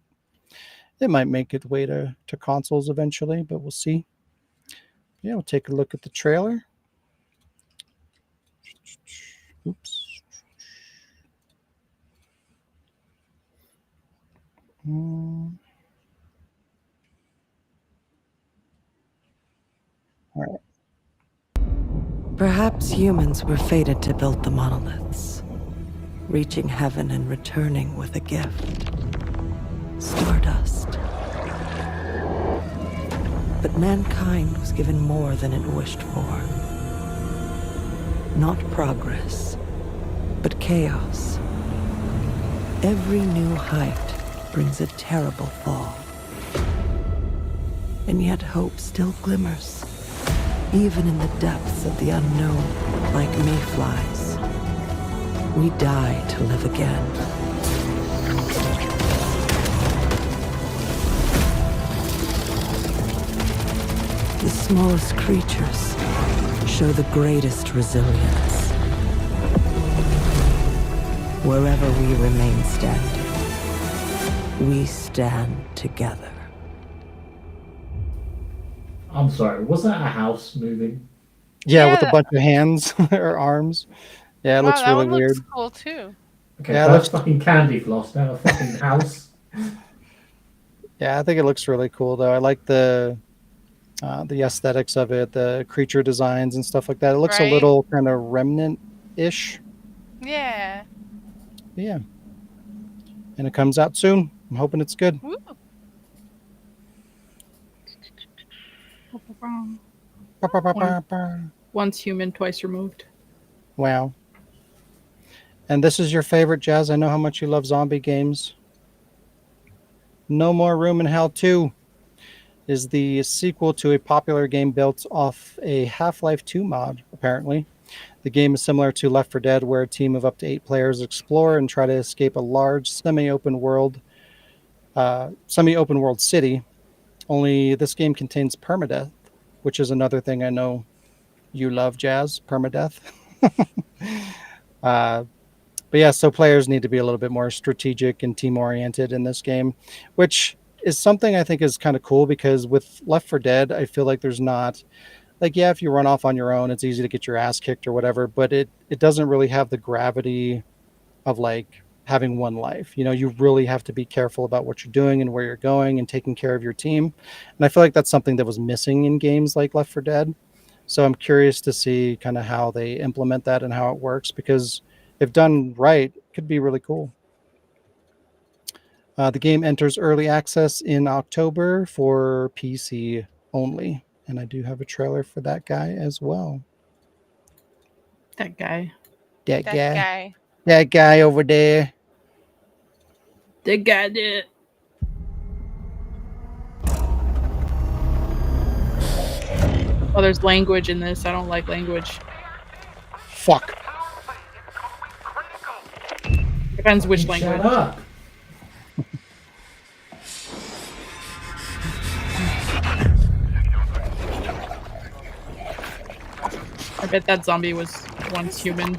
it might make its way to consoles eventually, but we'll see. Yeah, we'll take a look at the trailer. Oops. All right. Perhaps humans were fated to build the monoliths, reaching heaven and returning with a gift. Stardust. But mankind was given more than it wished for. Not progress, but chaos. Every new height brings a terrible fall. And yet hope still glimmers, even in the depths of the unknown, like mayflies. We die to live again. The smallest creatures show the greatest resilience. Wherever we remain standing, we stand together. I'm sorry, was that a house moving? Yeah, Yeah, with a that- bunch of hands or arms. Yeah, it Wow, looks that really one looks weird. cool too. Okay, Yeah, it that's looks- fucking candy floss, now a fucking house. Yeah, I think it looks really cool though. I like the aesthetics of it, the creature designs and stuff like that. It looks a Right? little kind of remnant-ish. Yeah. Yeah. And it comes out soon. I'm hoping it's good. Woo. Once human, twice removed. Wow. And this is your favorite, Jazz. I know how much you love zombie games. No More Room in Hell 2 is the sequel to a popular game built off a Half-Life 2 mod, apparently. The game is similar to Left 4 Dead, where a team of up to 8 players explore and try to escape a large semi-open world city. Only this game contains permadeath, which is another thing I know you love, Jazz, permadeath. But yeah, so players need to be a little bit more strategic and team oriented in this game, which is something I think is kind of cool because with Left 4 Dead, I feel like there's not like, yeah, if you run off on your own, it's easy to get your ass kicked or whatever, but it doesn't really have the gravity of like having one life. You know, you really have to be careful about what you're doing and where you're going and taking care of your team. And I feel like that's something that was missing in games like Left 4 Dead. So I'm curious to see kind of how they implement that and how it works because if done right, it could be really cool. The game enters early access in October for PC only. And I do have a trailer for that guy as well. That guy. That That guy. guy. That guy over there. That guy did. Oh, there's language in this. I don't like language. Fuck. Depends which Shut language. up. I bet that zombie was once human.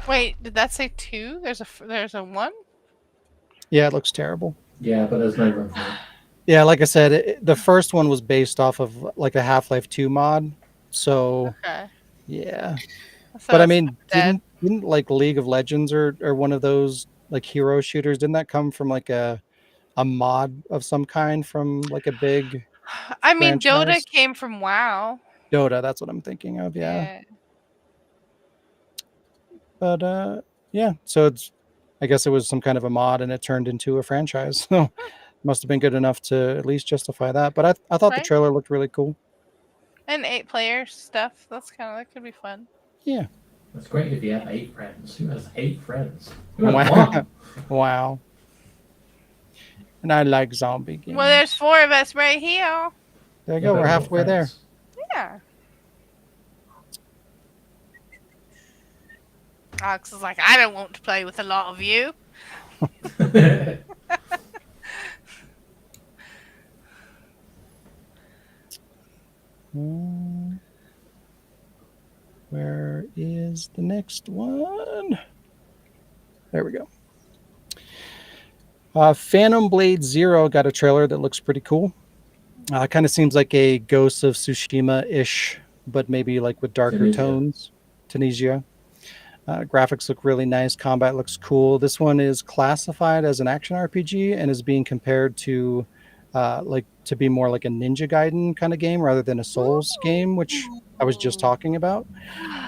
Wait, did that say 2? There's a 1? Yeah, it looks terrible. Yeah, but there's no room for it. Yeah, like I said, the first one was based off of like a Half-Life 2 mod. So, Okay. yeah. thought But I it was mean, Dead. didn't like League of Legends or one of those like hero shooters, didn't that come from like a mod of some kind from like a big I mean, Dota franchise? came from WoW. Dota, that's what I'm thinking of, yeah. But yeah, so it's I guess it was some kind of a mod and it turned into a franchise. So must have been good enough to at least justify that. But I thought the Right. trailer looked really cool. And 8-player stuff. That could be fun. Yeah. That's great if you have 8 friends. Who has 8 friends? Who has Wow. one? Wow. And I like zombie games. Well, there's 4 of us right here. There you go. We're halfway there. Yeah. Alex is like, I don't want to play with a lot of you. Where is the next one? There we go. Phantom Blade Zero got a trailer that looks pretty cool. Kind of seems like a Ghost of Tsushima-ish, but maybe like with darker tones. Tunisia. Graphics look really nice. Combat looks cool. This one is classified as an action RPG and is being compared to to be more like a Ninja Gaiden kind of game rather than a Souls game, which I was just talking about.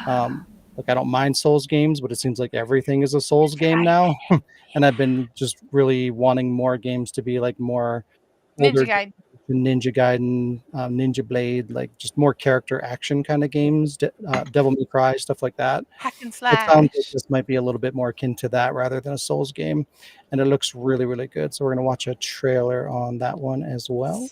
Like I don't mind Souls games, but it seems like everything is a Souls game now. And I've been just really wanting more games to be like more older Ninja Gaiden, Ninja Blade, like just more character action kind of games, Devil May Cry, stuff like that. Hack and It sounds slash. like this might be a little bit more akin to that rather than a Souls game. And it looks really, really good. So we're going to watch a trailer on that one as well.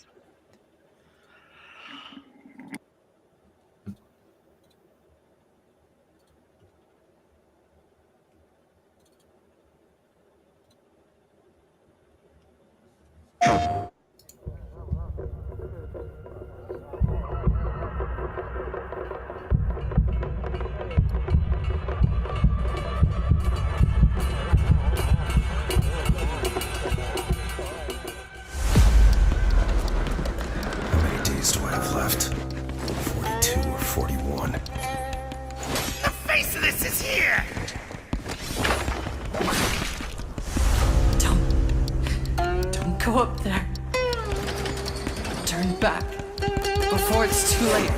How many days do I have left? 42 or 41? The face of this is here! Don't go up there. Turn back before it's too late.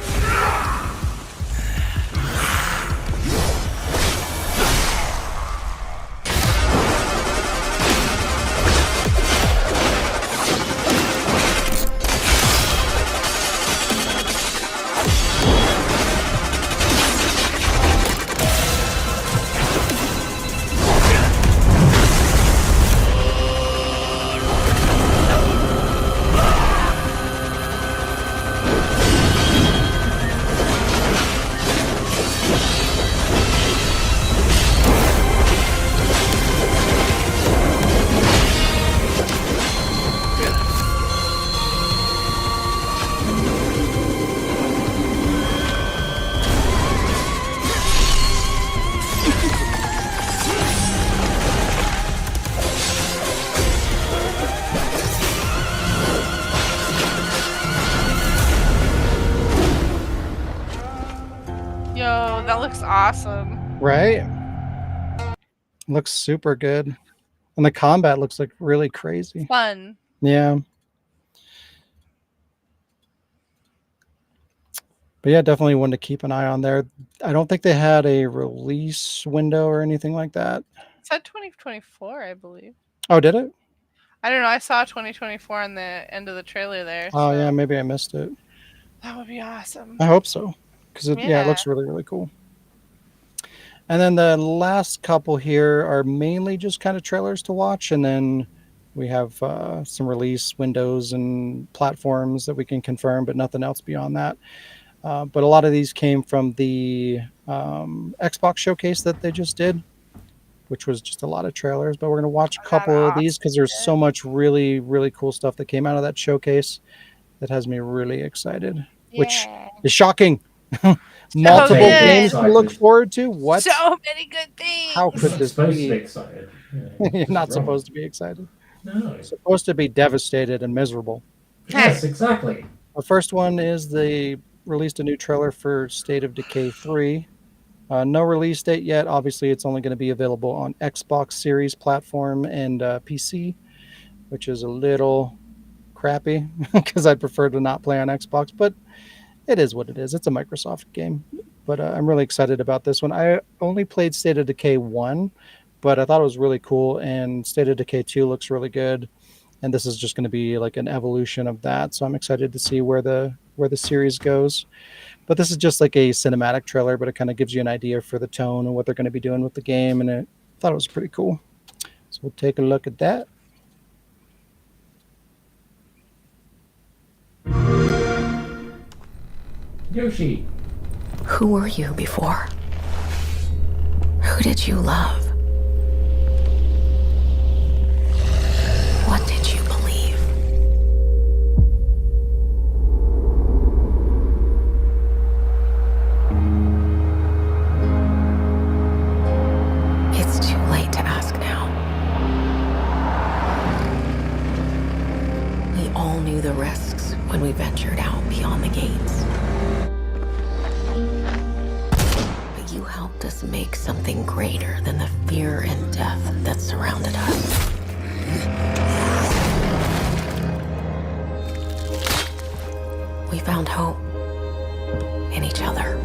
Yo, that looks awesome. Right? Looks super good. And the combat looks like really crazy. Fun. Yeah. But yeah, definitely one to keep an eye on there. I don't think they had a release window or anything like that. It said 2024, I believe. Oh, did it? I don't know. I saw 2024 on the end of the trailer there. Oh, so yeah, maybe I missed it. That would be awesome. I hope so. Because it looks really, really cool. And then the last couple here are mainly just kind of trailers to watch. And then we have some release windows and platforms that we can confirm, but nothing else beyond that. But a lot of these came from the Xbox showcase that they just did, which was just a lot of trailers. But we're going to watch a couple of these because there's so much really, really cool stuff that came out of that showcase that has me really excited, which is shocking. Multiple games to look forward to. What? So many good things. How could this supposed be? to be excited. You're not supposed to be excited. No. You're supposed to be devastated and miserable. Yes, exactly. The first one is they released a new trailer for State of Decay 3. No release date yet. Obviously, it's only going to be available on Xbox Series platform and PC, which is a little crappy because I'd prefer to not play on Xbox, but it is what it is. It's a Microsoft game, but I'm really excited about this one. I only played State of Decay 1, but I thought it was really cool, and State of Decay 2 looks really good. and this is just going to be like an evolution of that. So I'm excited to see where the series goes. But this is just like a cinematic trailer, but it kind of gives you an idea for the tone and what they're going to be doing with the game, and I thought it was pretty cool. So we'll take a look at that. Yoshi. Who were you before? Who did you love? What did you believe? It's too late to ask now. We all knew the risks when we ventured out beyond the gates. But you helped us make something greater than the fear and death that surrounded us. We found hope in each other.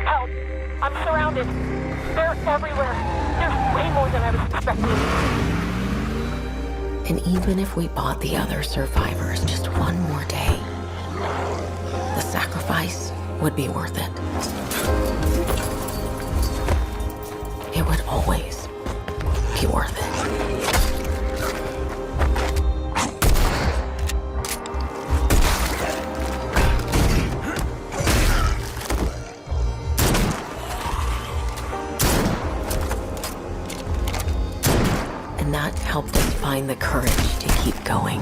Help! I'm surrounded. They're everywhere. There's way more than I was expecting. And even if we bought the other survivors just one more day, the sacrifice would be worth it. It would always be worth it. And that helped us find the courage to keep going,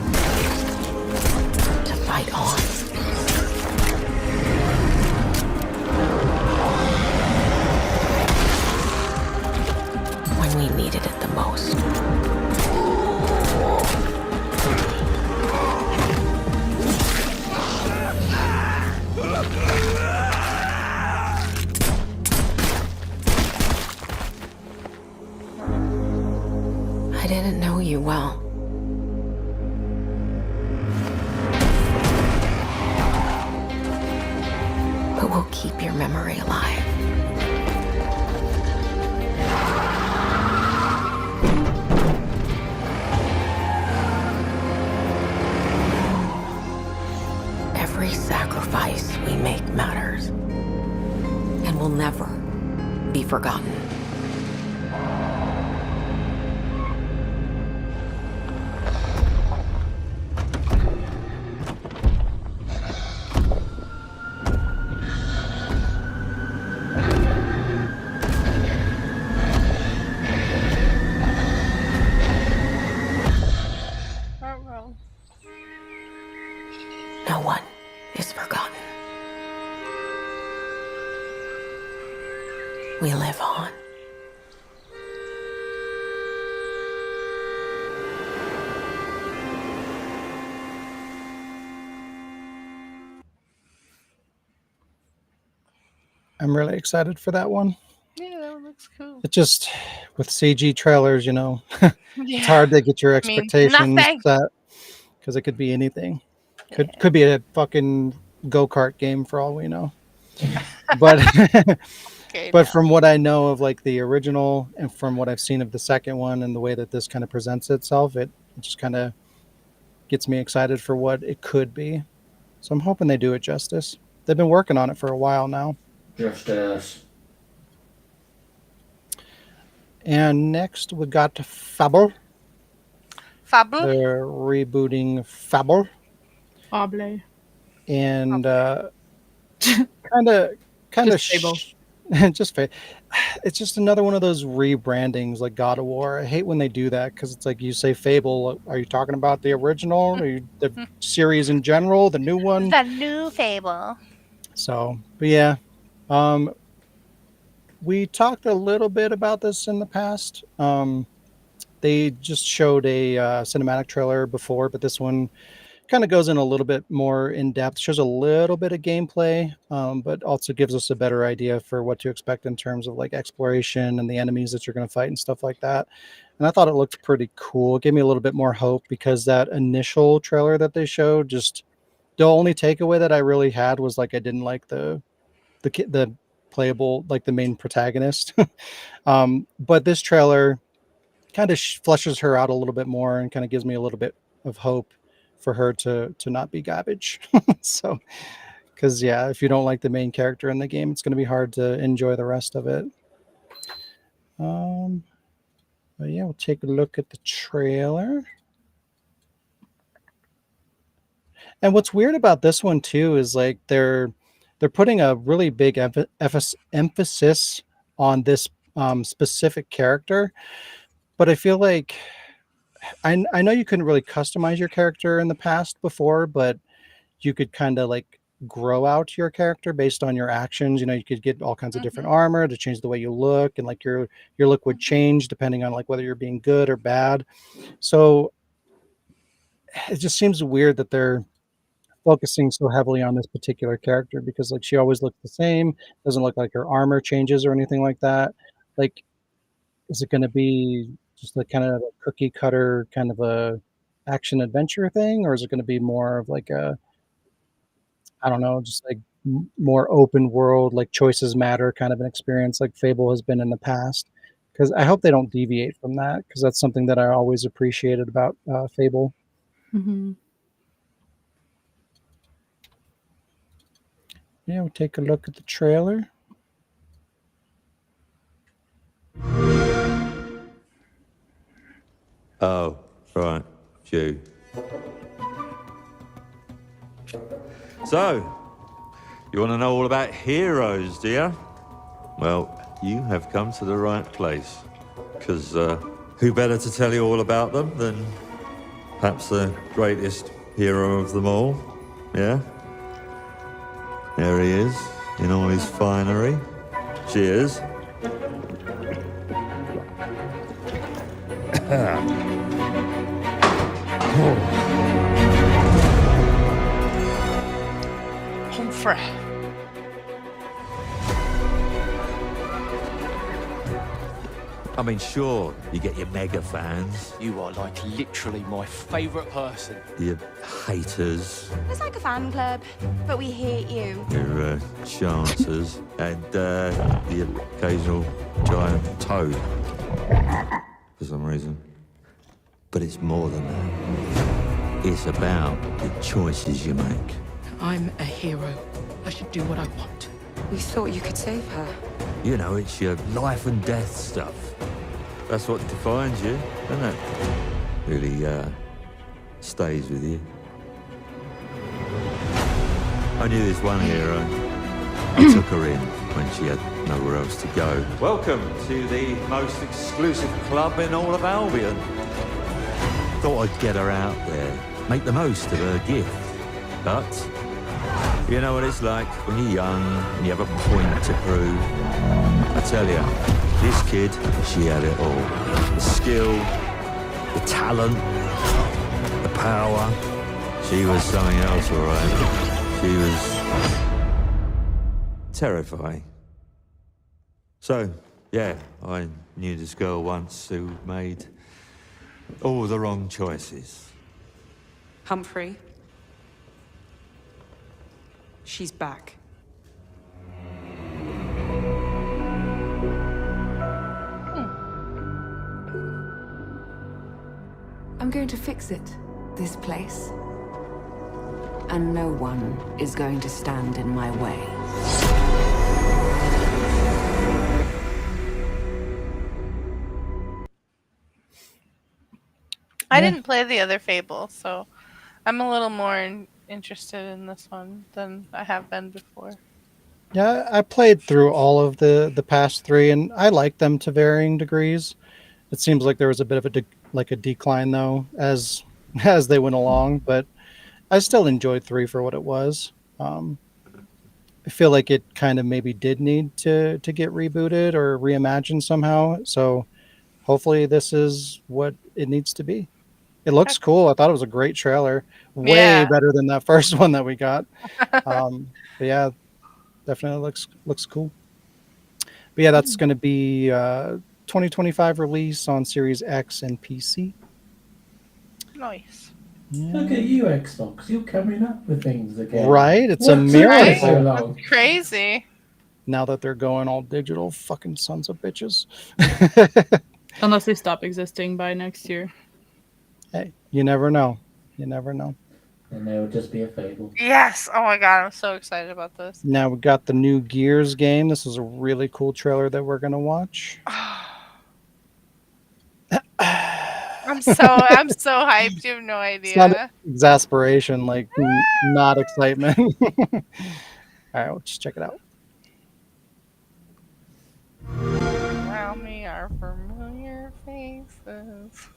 to fight on. When we needed it the most. I didn't know you well. But we'll keep your memory alive. Every sacrifice we make matters and will never be forgotten. No one is forgotten. We live on. I'm really excited for that one. Yeah, that one looks cool. It just, with CG trailers, you know, Yeah. it's hard to get your Means expectations nothing. set because it could be anything. Could be a fucking go-kart game for all we know. But Okay, but now. from what I know of like the original and from what I've seen of the second one and the way that this kind of presents itself, it just kind of gets me excited for what it could be. So I'm hoping they do it justice. They've been working on it for a while now. Justice. And next we got Fable. Fable? They're rebooting Fable. Fable. And kind of Just Fable. just it's just another one of those rebrandings like God of War. I hate when they do that because it's like you say Fable, are you talking about the original, or the series in general, the new one? The new Fable. So, but yeah, we talked a little bit about this in the past. They just showed a cinematic trailer before, but this one kind of goes in a little bit more in depth, shows a little bit of gameplay, but also gives us a better idea for what to expect in terms of like exploration and the enemies that you're going to fight and stuff like that. And I thought it looked pretty cool. It gave me a little bit more hope because that initial trailer that they showed, just the only takeaway that I really had was like I didn't like the playable, like the main protagonist. But this trailer kind of fleshes her out a little bit more and kind of gives me a little bit of hope for her to not be garbage. So, because yeah, if you don't like the main character in the game, it's going to be hard to enjoy the rest of it. But yeah, we'll take a look at the trailer. And what's weird about this one too is like they're putting a really big emphasis on this specific character, but I feel like I know you couldn't really customize your character in the past before, but you could kind of like grow out your character based on your actions. You know, you could get all kinds of different armor to change the way you look, and like your look would change depending on like whether you're being good or bad. So it just seems weird that they're focusing so heavily on this particular character, because like she always looks the same, doesn't look like her armor changes or anything like that. Like, is it going to be just like kind of a cookie cutter kind of a action adventure thing, or is it going to be more of like a, I don't know, just like more open world, like choices matter kind of an experience like Fable has been in the past? Because I hope they don't deviate from that, because that's something that I always appreciated about Fable. Mm-hmm. Yeah, we'll take a look at the trailer. Oh, right, you. So, you want to know all about heroes, do you? Well, you have come to the right place. Because who better to tell you all about them than perhaps the greatest hero of them all? Yeah? There he is, in all his finery. Cheers. Humphrey. I mean, sure, you get your mega fans, You are like literally my favourite person. your haters, It's like a fan club, but we hate you. your chancers, and the occasional giant toad, for some reason. But it's more than that. It's about the choices you make. I'm a hero. I should do what I want. We thought you could save her. You know, it's your life and death stuff. That's what defines you, doesn't it? Really, stays with you. I knew this one hero. I took her in when she had nowhere else to go. Welcome to the most exclusive club in all of Albion. Thought I'd get her out there, make the most of her gift. But you know what it's like when you're young and you have a point to prove. I tell you, this kid, she had it all. The skill, the talent, the power. She was something else, all right. She was terrifying. So, yeah, I knew this girl once who made all the wrong choices. Humphrey. She's back. I'm going to fix it, this place. And no one is going to stand in my way. I didn't play the other Fable, so I'm a little more interested in this one than I have been before. Yeah, I played through all of the past three, and I liked them to varying degrees. It seems like there was a bit of a decline though as as they went along, but I still enjoyed 3 for what it was. I feel like it kind of maybe did need to get rebooted or reimagined somehow. So hopefully this is what it needs to be. It looks cool. I thought it was a great trailer, way better than that first one that we got. But yeah, definitely looks cool. But yeah, that's going to be 2025 release on Series X and PC. Nice. Look at you, Xbox. You're coming up with things again. Right? It's What a took miracle. so long? That's crazy. Now that they're going all digital, fucking sons of bitches. Unless they stop existing by next year. Hey, you never know. You never know. And they would just be a fable. Yes. Oh my god, I'm so excited about this. Now we got the new Gears game. This is a really cool trailer that we're gonna watch. I'm so hyped. You have no It's not idea. exasperation, like not excitement. All right, we'll just check it out. Around me are familiar faces.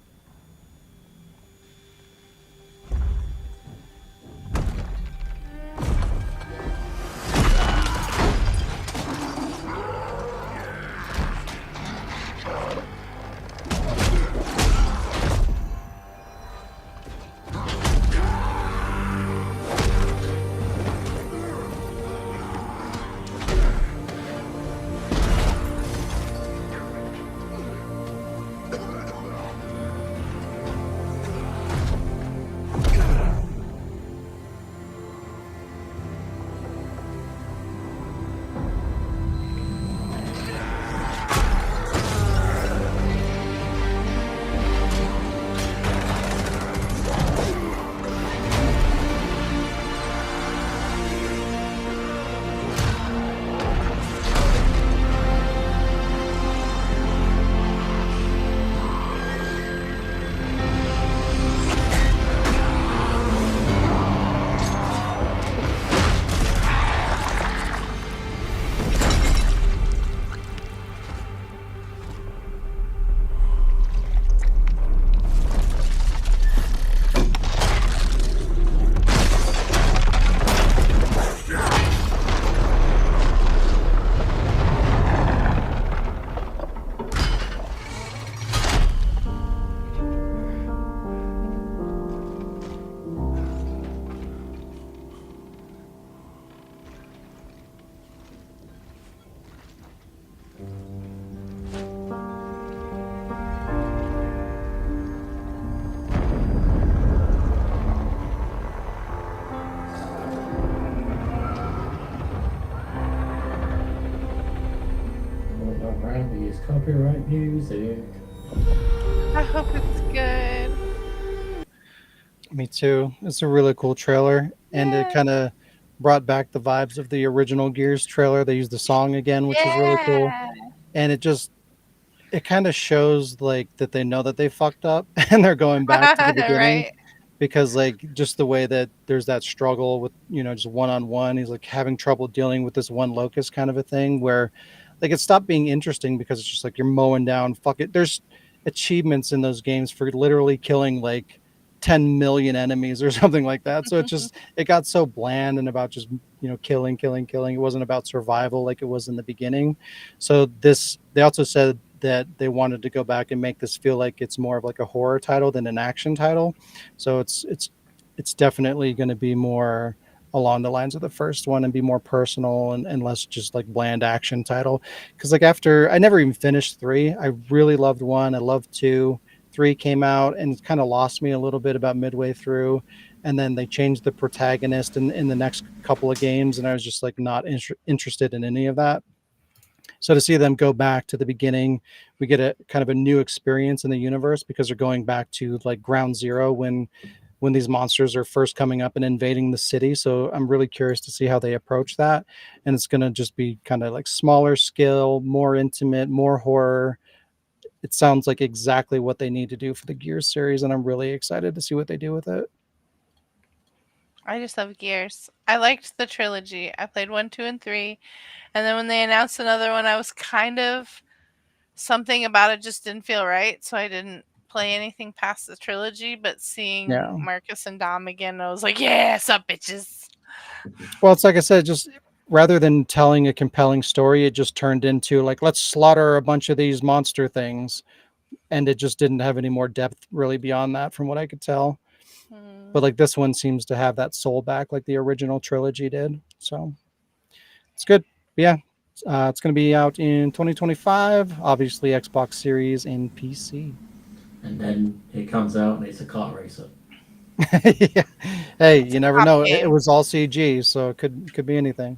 All right, we use copyright music. I hope it's good. Me too. It's a really cool trailer, and it kind of brought back the vibes of the original Gears trailer. They used the song again, which was really cool, Yeah. and it kind of shows like that they know that they fucked up and they're going back to the beginning Right. because like just the way that there's that struggle with just one on one. He's like having trouble dealing with this one locust kind of a thing where like it stopped being interesting because it's just like you're mowing down fuck it. There's achievements in those games for literally killing like 10 million enemies or something like that. So it got so bland and about just killing. It wasn't about survival like it was in the beginning. So they also said that they wanted to go back and make this feel like it's more of like a horror title than an action title. So it's definitely going to be more along the lines of the first one and be more personal and less just like bland action title. Because like after I never even finished three, I really loved one. I loved two. Three came out and kind of lost me a little bit about midway through. And then they changed the protagonist in the next couple of games, and I was just like not interested in any of that. So to see them go back to the beginning, we get a kind of a new experience in the universe because they're going back to like ground zero when these monsters are first coming up and invading the city. So I'm really curious to see how they approach that. And it's going to just be kind of like smaller scale, more intimate, more horror. It sounds like exactly what they need to do for the Gears series, and I'm really excited to see what they do with it. I just love Gears. I liked the trilogy. I played 1, 2, and 3. And then when they announced another one, I was kind of something about it just didn't feel right, so I didn't play anything past the trilogy, but seeing Yeah. Marcus and Dom again, I was like, "Yeah, sup bitches." Well, it's like I said, just rather than telling a compelling story, it just turned into like, let's slaughter a bunch of these monster things. And it just didn't have any more depth really beyond that from what I could tell. But like this one seems to have that soul back like the original trilogy did. So it's good. But yeah, it's going to be out in 2025, obviously Xbox Series and PC. And then it comes out and it's a kart racer. Yeah. Hey, you never Top know. It game. was all CG, so it could be anything.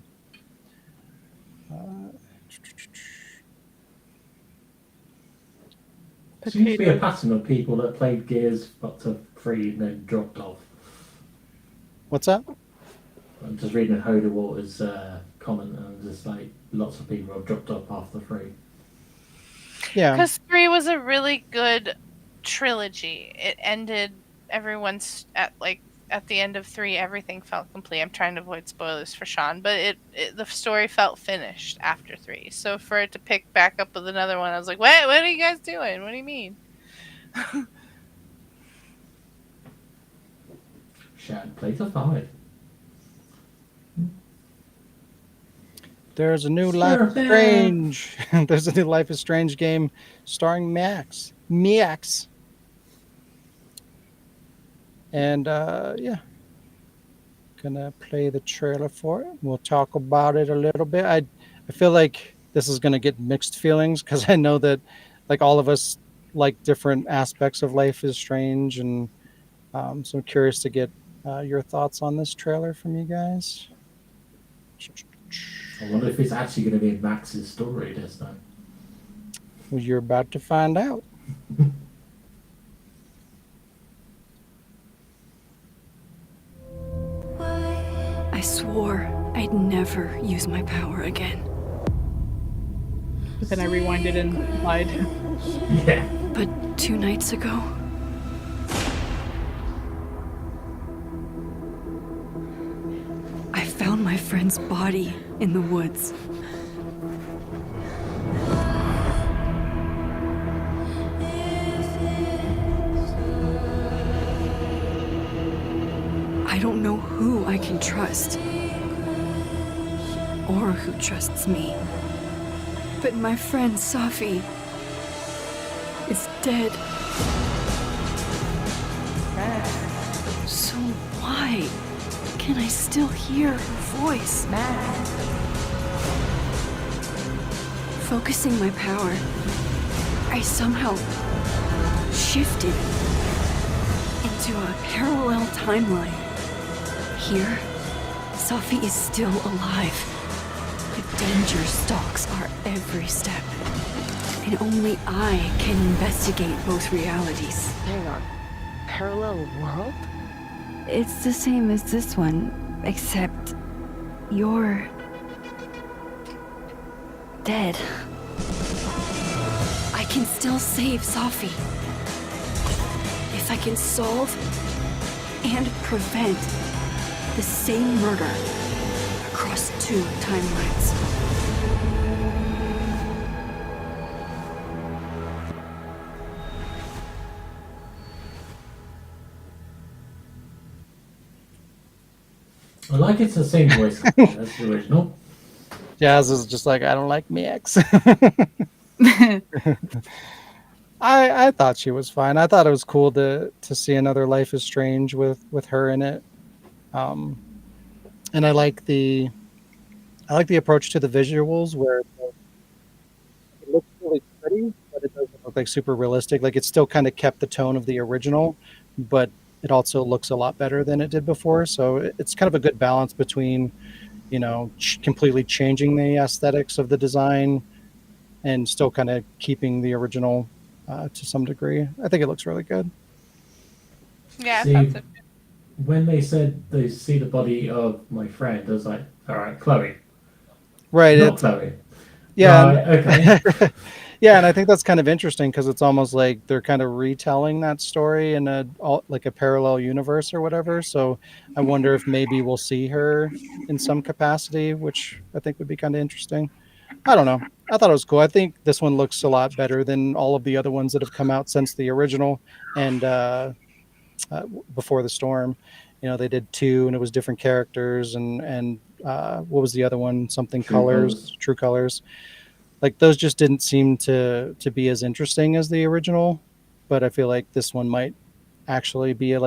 Seems to be a pattern of people that played Gears up to 3 and then dropped off. What's that? I'm just reading Holy Water's comment, and just like lots of people have dropped off after 3. Yeah. Because 3 was a really good trilogy. It ended everyone's at the end of 3, everything felt complete. I'm trying to avoid spoilers for Sean, but the story felt finished after 3. So for it to pick back up with another one, I was like, what are you guys doing? What do you mean? Shad played to 5. There's a new Life is Strange. There's a new Life is Strange game starring Max. And yeah, gonna play the trailer for it. We'll talk about it a little bit. I feel like this is gonna get mixed feelings because I know that like all of us like different aspects of Life is Strange, and so I'm curious to get your thoughts on this trailer from you guys. I wonder if it's actually going to be Max's story this time. Well, you're about to find out. I swore I'd never use my power again. But then I rewinded and lied. Yeah. But 2 nights ago, I found my friend's body in the woods. I don't know who I can trust, or who trusts me. But my friend Safi is dead. So why can I still hear her voice? Focusing my power, I somehow shifted into a parallel timeline. Here, Safi is still alive, but danger stalks our every step. And only I can investigate both realities. Hang on. Parallel world? It's the same as this one, except you're dead. I can still save Safi. If I can solve and prevent the same murder across 2 timelines. I like it's the same voice actor. That's the original. Jazz is just like, I don't like Mix. I thought she was fine. I thought it was cool to see another Life is Strange with her in it. And I like the approach to the visuals where it looks really pretty, but it doesn't look like super realistic. Like it still kind of kept the tone of the original, but it also looks a lot better than it did before. So it's kind of a good balance between, completely changing the aesthetics of the design and still kind of keeping the original to some degree. I think it looks really good. Yeah, See, I thought so. when they said they see the body of my friend, I was like, all right, Chloe. Right. Not Chloe. Yeah. Right, okay. Yeah, and I think that's kind of interesting because it's almost like they're kind of retelling that story in a parallel universe or whatever. So I wonder if maybe we'll see her in some capacity, which I think would be kind of interesting. I don't know. I thought it was cool. I think this one looks a lot better than all of the other ones that have come out since the original and Before the Storm. They did 2 and it was different characters and what was the other one? Something True Colors. Like those just didn't seem to be as interesting as the original, but I feel like this one might actually be a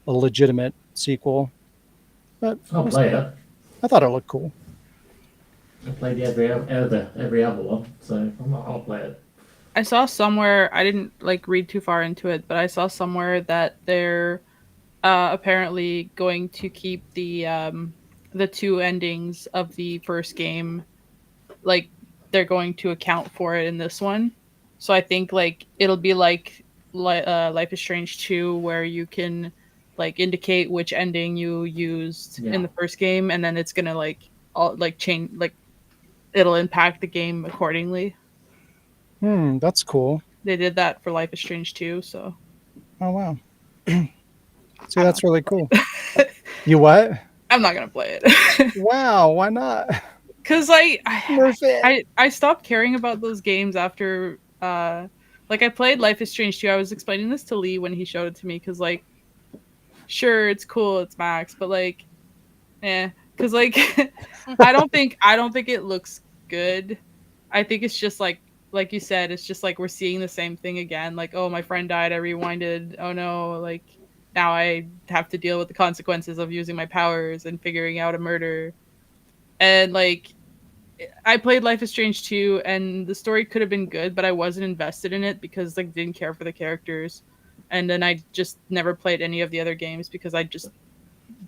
legitimate sequel. But I'll play it. I thought it looked cool. I played every other one, so I'll play it. I saw somewhere, I didn't read too far into it, but I saw somewhere that they're apparently going to keep the 2 endings of the first game, they're going to account for it in this one. So I think like it'll be like Life is Strange 2, where you can like indicate which ending you used in the first game, and then it's gonna like all like change, like it'll impact the game accordingly. That's cool. They did that for Life is Strange 2, so Oh wow. See, that's really cool. You what? I'm not gonna play it. Wow, why not? Because I stopped caring about those games after like I played Life is Strange 2. I was explaining this to Lee when he showed it to me, because like sure it's cool, it's Max, but like because like I don't think it looks good. I think it's just like you said, it's just like we're seeing the same thing again. Like, oh, my friend died, I rewinded. Oh no, like now I have to deal with the consequences of using my powers and figuring out a murder. And like I played Life is Strange 2, and the story could have been good, but I wasn't invested in it because like didn't care for the characters. And then I just never played any of the other games because I just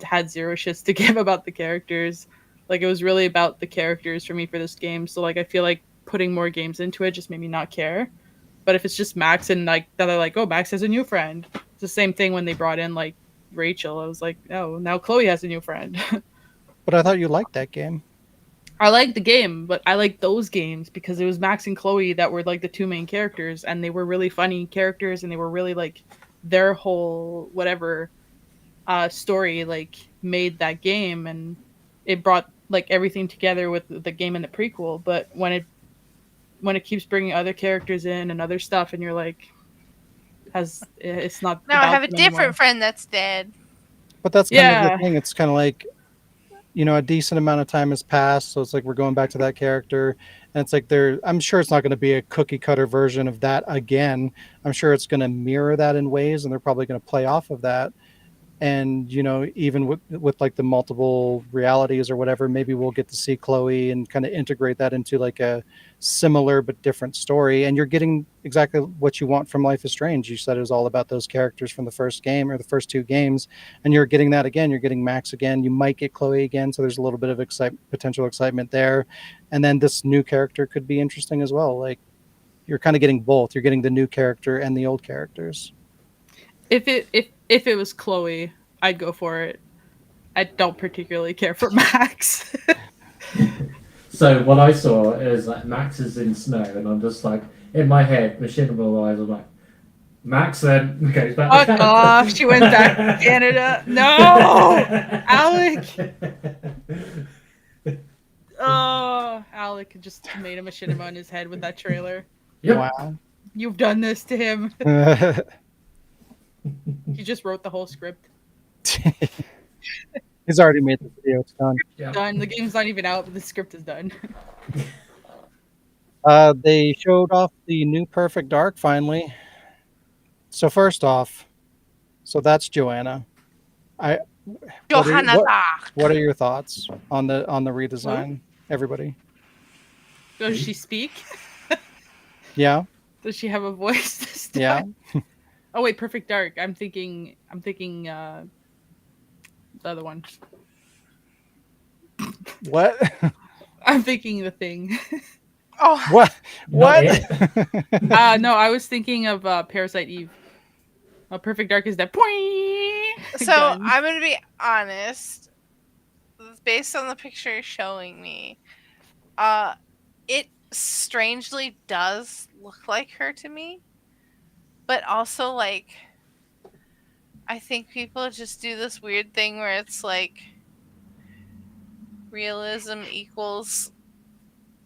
had zero shits to give about the characters. Like it was really about the characters for me for this game. So like I feel like putting more games into it just made me not care. But if it's just Max and like they're like, oh, Max has a new friend. It's the same thing when they brought in like Rachel. I was like, oh, now Chloe has a new friend. But I thought you liked that game. I like the game, but I like those games because it was Max and Chloe that were like the two main characters, and they were really funny characters, and they were really like their whole whatever story like made that game, and it brought like everything together with the game and the prequel. But when it keeps bringing other characters in and other stuff, and you're like, it's not. Now I about have a them different anymore. friend that's dead. But that's kind of Yeah. the thing. It's kind of like, you know, a decent amount of time has passed, so it's like we're going back to that character, and it's like I'm sure it's not going to be a cookie cutter version of that again. I'm sure it's going to mirror that in ways, and they're probably going to play off of that. And you know, even with like the multiple realities or whatever, maybe we'll get to see Chloe and kind of integrate that into like a similar but different story. And you're getting exactly what you want from Life is Strange. You said it was all about those characters from the first game or the first two games, and you're getting that again. You're getting Max again. You might get Chloe again, so there's a little bit of potential excitement there. And then this new character could be interesting as well. Like you're kind of getting both. You're getting the new character and the old characters. If it was Chloe, I'd go for it. I don't particularly care for Max. So what I saw is like Max is in snow, and I'm just like in my head, machinable eyes. I'm like, Max then goes back. Fuck to Canada. off! She went back to Canada. No, Alec. Oh, Alec just made a machinima in his head with that trailer. Yep. Wow. You've done this to him. He just wrote the whole script. He's already made the video. It's done. Done. The game's not even out, but the script is done. They showed off the new Perfect Dark finally. So first off, so that's Joanna. Johanna Dark. What are your thoughts on the redesign? Everybody. Does she speak? Yeah. Does she have a voice this time? Yeah. Oh wait, Perfect Dark. I'm thinking the other one. What? I'm thinking The Thing. Oh. What? What? No, I was thinking of Parasite Eve. Perfect Dark is that. So I'm gonna be honest. Based on the picture you're showing me, it strangely does look like her to me. But also, like, I think people just do this weird thing where it's like realism equals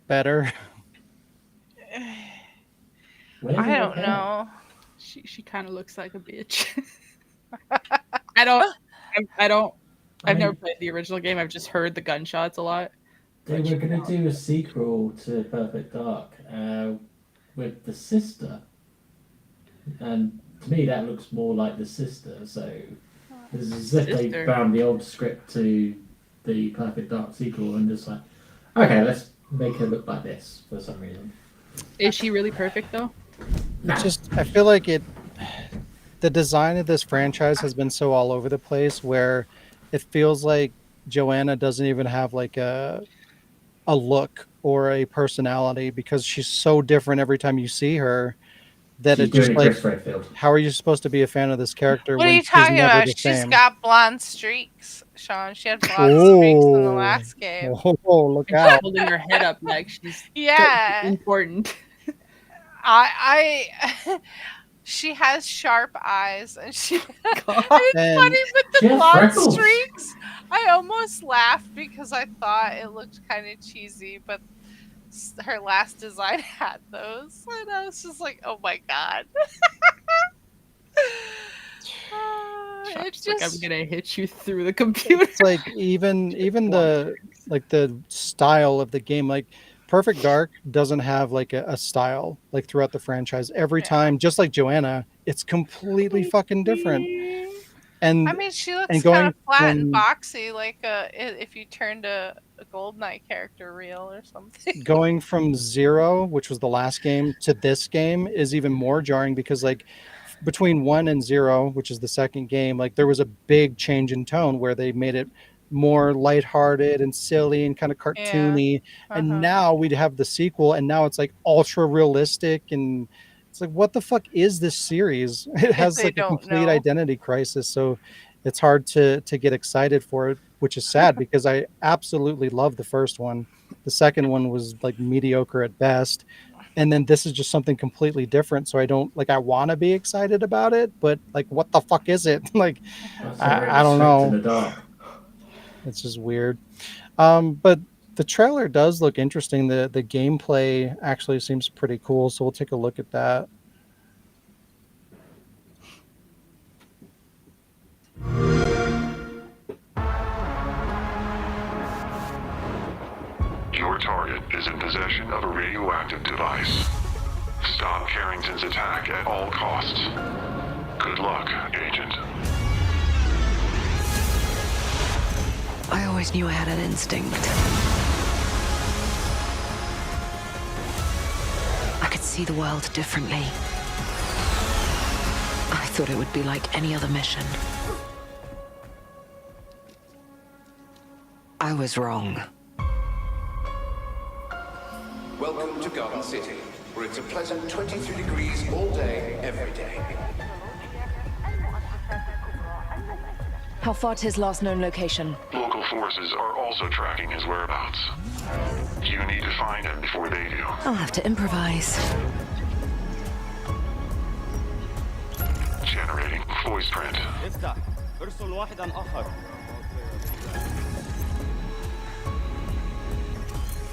better. I don't know. She kind of looks like a bitch. I've never played the original game. I've just heard the gunshots a lot. They were going to do a sequel to Perfect Dark with the sister. And to me, that looks more like the sister. So it's as if they found the old script to the Perfect Dark sequel and just like, okay, let's make her look like this for some reason. Is she really perfect though? I feel like the design of this franchise has been so all over the place where it feels like Joanna doesn't even have like a look or a personality because she's so different every time you see her that She's it just doing like, Chris Redfield. how are you supposed to be a fan of this character What are when you she's talking never about? the She's same? got blonde streaks, Sean. She had blonde streaks in the Oh, last game. look And she's out! holding her head up like she's Yeah. important. I she has sharp eyes, and she. It's And funny with she the has blonde freckles. streaks. I almost laughed because I thought it looked kind of cheesy, but her last design had those, and I was just like, "Oh my god!" It's like I'm gonna hit you through the computer. It's like even the like the style of the game, like Perfect Dark doesn't have like a style like throughout the franchise. Every time, just like Joanna, it's completely fucking different. And I mean, she looks kind going of flat and from boxy, like if you turned a Gold Knight character real or something. going from 0, which was the last game, to this game is even more jarring because like between 1 and 0, which is the second game, like there was a big change in tone where they made it more lighthearted and silly and kind of cartoony. And now we'd have the sequel, and now it's like ultra realistic, and it's like, what the fuck is this series? It has They like a don't complete know. identity crisis, so it's hard to get excited for it, which is sad because I absolutely love the first one. The second one was like mediocre at best, and then this is just something completely different, so I don't like, I want to be excited about it, but like, what the fuck is it? Like, That's I don't strict in know. the dark. It's just weird. But the trailer does look interesting. The gameplay actually seems pretty cool, so we'll take a look at that. Your target is in possession of a radioactive device. Stop Carrington's attack at all costs. Good luck, Agent. I always knew I had an instinct. I could see the world differently. I thought it would be like any other mission. I was wrong. Welcome to Garden City, where it's a pleasant 23 degrees all day, every day. How far to his last known location? Local forces are also tracking his whereabouts. You need to find him before they do. I'll have to improvise. Generating voice print. افتح ارسل واحدا آخر.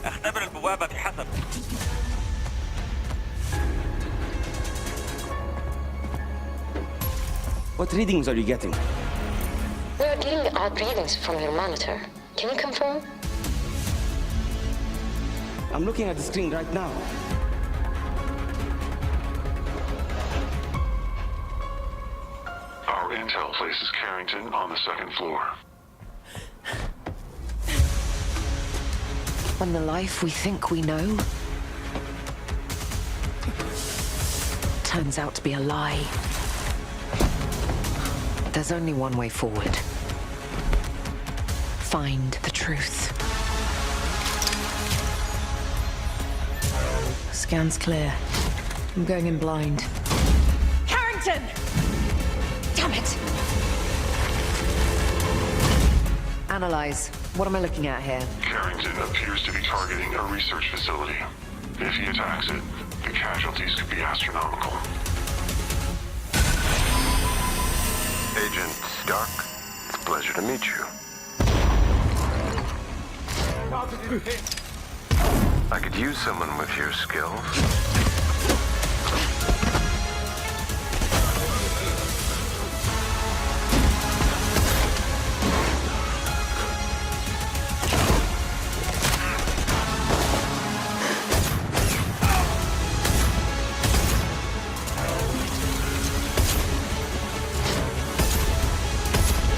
اختبر البوابة بحذر. What readings are you getting? We are getting odd readings from your monitor. Can you confirm? I'm looking at the screen right now. Our intel places Carrington on the second floor. When the life we think we know turns out to be a lie. There's only one way forward. Find the truth. Scan's clear. I'm going in blind. Carrington! Damn it! Analyze. What am I looking at here? Carrington appears to be targeting a research facility. If he attacks it, the casualties could be astronomical. Agent Stark, it's a pleasure to meet you. I could use someone with your skills.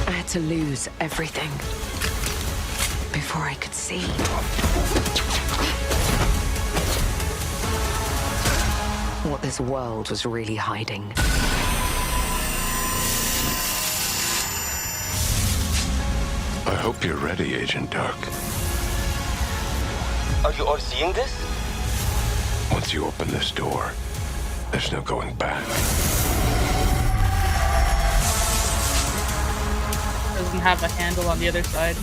I had to lose everything before I could see. What this world was really hiding. I hope you're ready, Agent Dark. Are you all seeing this? Once you open this door, there's no going back. Doesn't have a handle on the other side.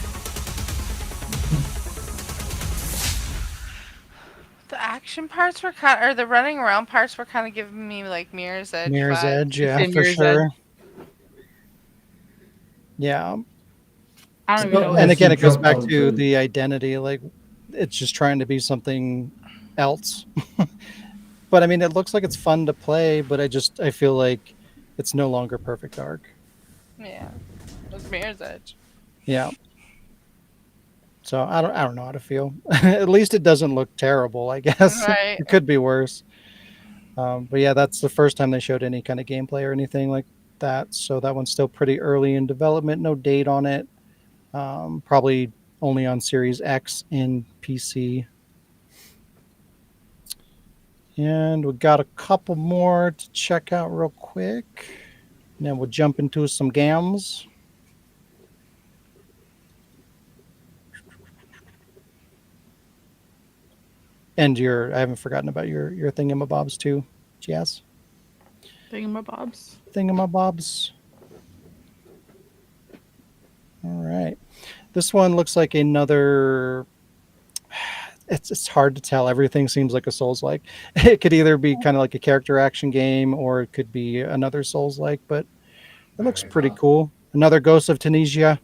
The action parts were or the running around parts were kind of giving me like Mirror's Edge Mirror's vibes. Edge, yeah, Say for Mirror's sure. Edge. Yeah. I don't even know. And what again, he it goes dropped back onto- to the identity. Like, it's just trying to be something else. But I mean, it looks like it's fun to play, but I feel like it's no longer Perfect Dark. Yeah, it was Mirror's Edge. Yeah. So I don't know how to feel. At least it doesn't look terrible, I guess. Right. It could be worse. But yeah, that's the first time they showed any kind of gameplay or anything like that. So that one's still pretty early in development. No date on it. Probably only on Series X and PC. And we got a couple more to check out real quick. And then we'll jump into some games. And I haven't forgotten about your thingamabobs too, Jazz. Thingamabobs. Thingamabobs. All right. This one looks like another. It's hard to tell. Everything seems like a Souls-like. It could either be kind of like a character action game, or it could be another Souls-like. But it looks pretty cool. Another Ghost of Tunisia.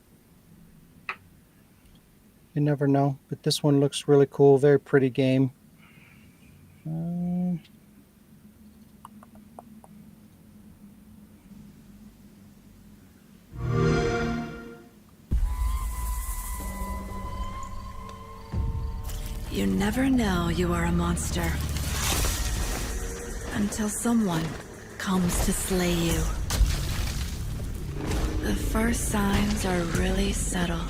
You never know. But this one looks really cool. Very pretty game. You never know you are a monster until someone comes to slay you. The first signs are really subtle,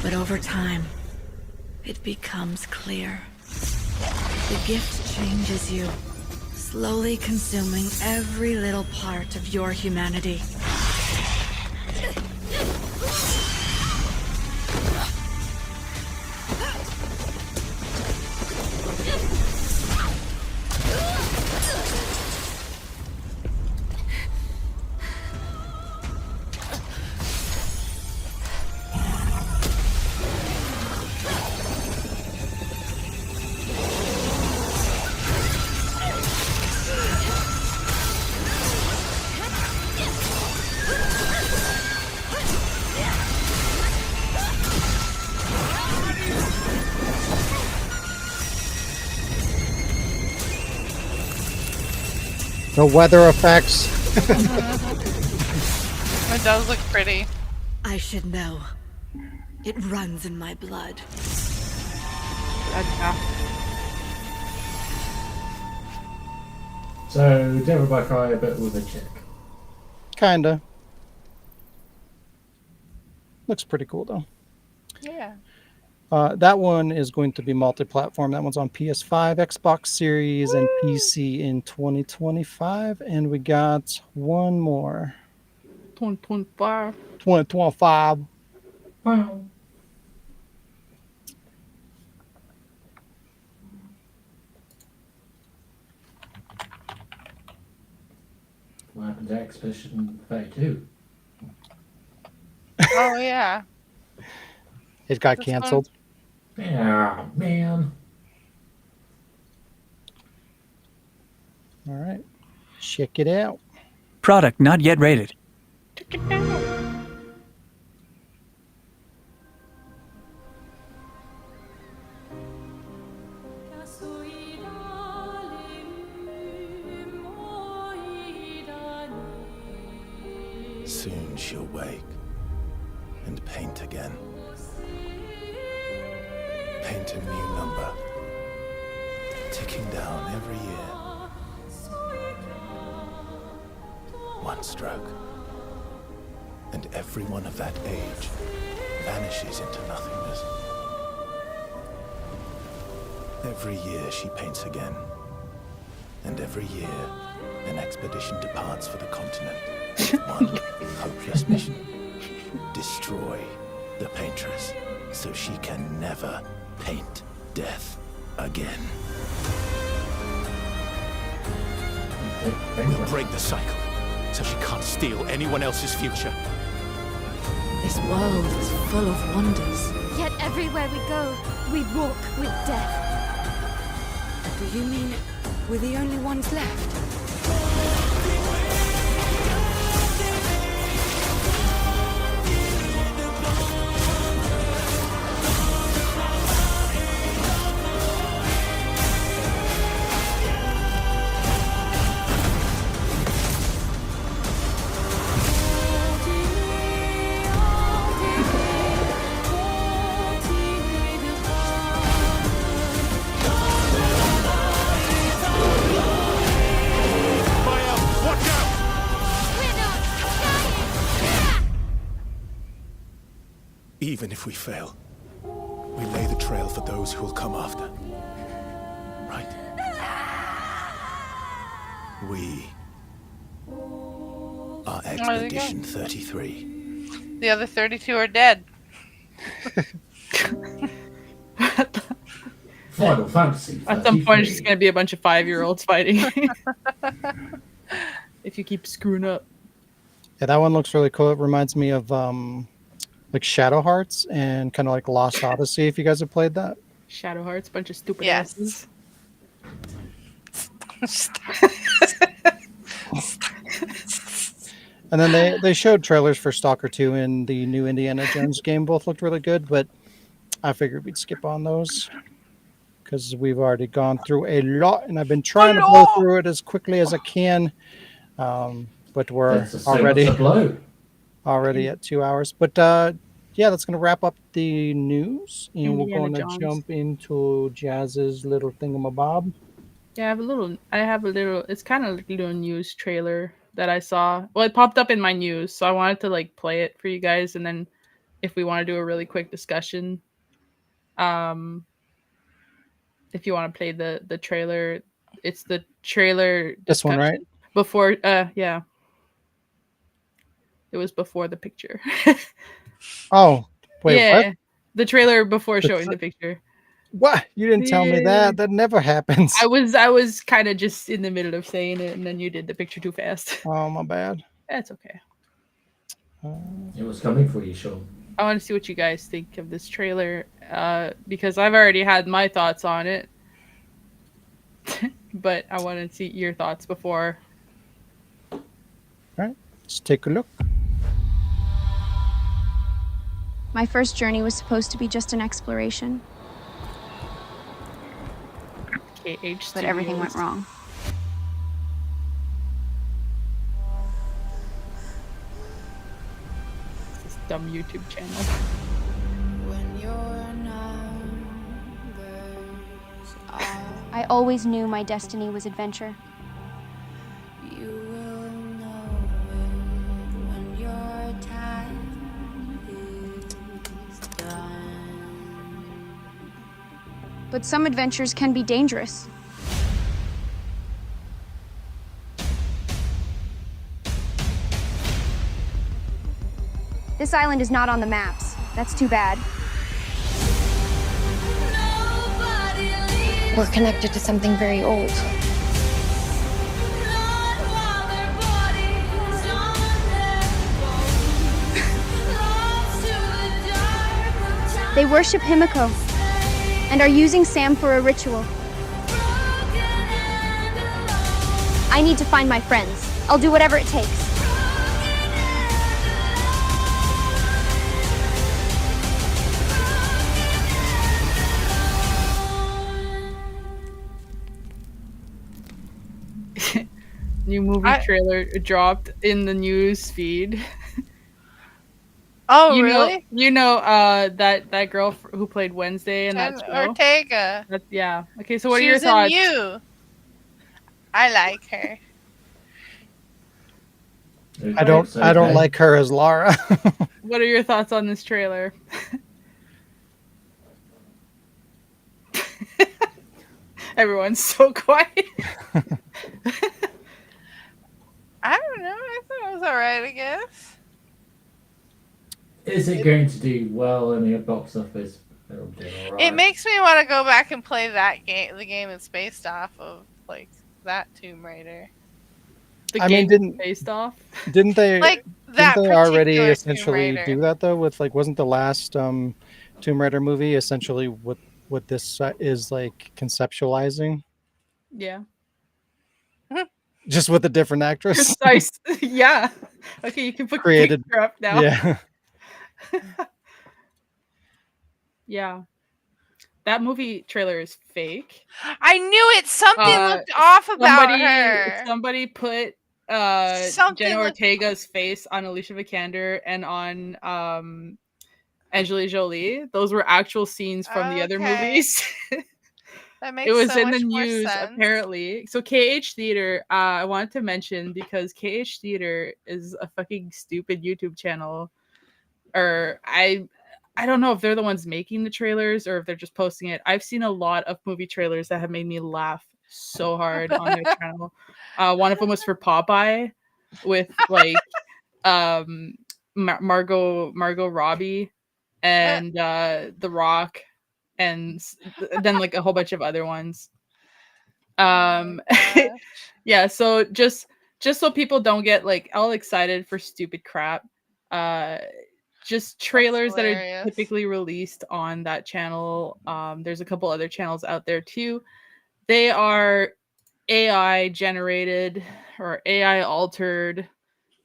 but over time, it becomes clear. The gift changes you, slowly consuming every little part of your humanity. The weather effects. It does look pretty. I should know. It runs in my blood. So, Devil May Cry, but with a chick. Kinda. Looks pretty cool though. Yeah. That one is going to be multi-platform. That one's on PS5, Xbox Series, and PC in 2025. And we got one more. 2025. 2025. Wow. What happened to Expedition 32? Oh yeah. It got This canceled. Yeah, man. All right. Check it out. Product not yet rated. Check it out. Soon she'll wake and paint again. Paint a new number, ticking down every year. One stroke, and everyone of that age vanishes into nothingness. Every year she paints again, and every year an expedition departs for the continent with one hopeless mission: destroy the paintress so she can never paint death again. We'll break the cycle, so she can't steal anyone else's future. This world is full of wonders. Yet everywhere we go, we walk with death. Do you mean we're the only ones left? Even if we fail, we lay the trail for those who will come after. Right? We are Expedition 33. The other 32 are dead. Final Fantasy. At some point, it's just going to be a bunch of 5-year-olds fighting. If you keep screwing up. Yeah, that one looks really cool. It reminds me of like Shadow Hearts and kind of like Lost Odyssey, if you guys have played that. Shadow Hearts, bunch of stupid Yes. asses. And then they showed trailers for Stalker 2 and the new Indiana Jones game. Both looked really good, but I figured we'd skip on those because we've already gone through a lot, and I've been trying to blow through it as quickly as I can. But we're That's so much to blow. already at 2 hours. But yeah, that's going to wrap up the news, and we're Indiana going to Jones. jump into Jazz's little thingamabob. Yeah, I have a little, it's kind of like a little news trailer that I saw. Well, it popped up in my news, so I wanted to like play it for you guys, and then if we want to do a really quick discussion, if you want to play the trailer, it's the trailer This one, discussion right? before, yeah. It was before the picture. Oh, wait, yeah, what? the trailer before The showing tra- the picture. What? You didn't tell me that. That never happens. I was kind of just in the middle of saying it, and then you did the picture too fast. Oh, my bad. That's okay. It was coming for you, Sean. I want to see what you guys think of this trailer, because I've already had my thoughts on it, but I want to see your thoughts before. All right, let's take a look. My first journey was supposed to be just an exploration, KH but everything went Studios. wrong. This dumb YouTube channel. I always knew my destiny was adventure. But some adventures can be dangerous. This island is not on the maps. That's too bad. We're connected to something very old. They worship Himiko and are using Sam for a ritual. I need to find my friends. I'll do whatever it takes. New movie trailer dropped in the news feed. Oh, you really? That girl who played Wednesday in that Jen show. Ortega. Yeah. Okay, so what She are your was thoughts? in You. I like her. I don't like her as Lara. What are your thoughts on this trailer? Everyone's so quiet. I don't know. I thought it was alright, I guess. Is it going to do well in the box office? They're all doing all It right. makes me want to go back and play that game, the game it's based off of, like that Tomb Raider. The I game mean, based off. didn't they Like didn't that they already particular Tomb essentially Raider. do that though? With like, wasn't the last Tomb Raider movie essentially what this is like conceptualizing, Yeah. just with a different actress Precise. Yeah. Okay, you can put the created? picture up now. Yeah. Yeah. That movie trailer is fake. I knew it. Something looked off about her. Somebody put Something Jenna looked- Ortega's face on Alicia Vikander and on Angelina Jolie. Those were actual scenes from the other Okay. movies. That makes It was so in the much more news sense. apparently. So KH Theater, I wanted to mention because KH Theater is a fucking stupid YouTube channel. Or I don't know if they're the ones making the trailers or if they're just posting it. I've seen a lot of movie trailers that have made me laugh so hard on their channel. One of them was for Popeye with like Margot Robbie and The Rock and then like a whole bunch of other ones. Yeah, so just so people don't get like all excited for stupid crap. Just trailers that are hilarious. typically released on that channel. There's a couple other channels out there too. They are AI generated or AI altered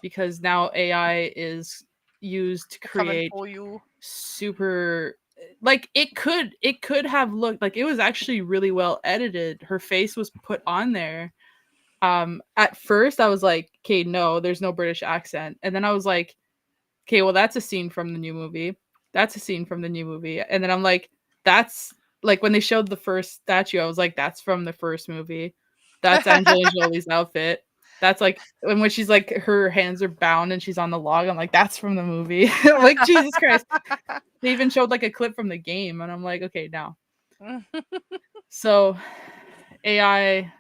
because now AI is used to Coming create for you. super like it could have looked like it was actually really well edited. Her face was put on there. At first I was like, okay, no, there's no British accent. And then I was like, okay, well, that's a scene from the new movie. That's a scene from the new movie. And then I'm like, that's like when they showed the first statue, I was like, that's from the first movie. That's Angelina Jolie's outfit. That's like when she's like her hands are bound and she's on the log. I'm like, that's from the movie. I'm like, Jesus Christ. They even showed like a clip from the game, and I'm like, okay, now. So AI,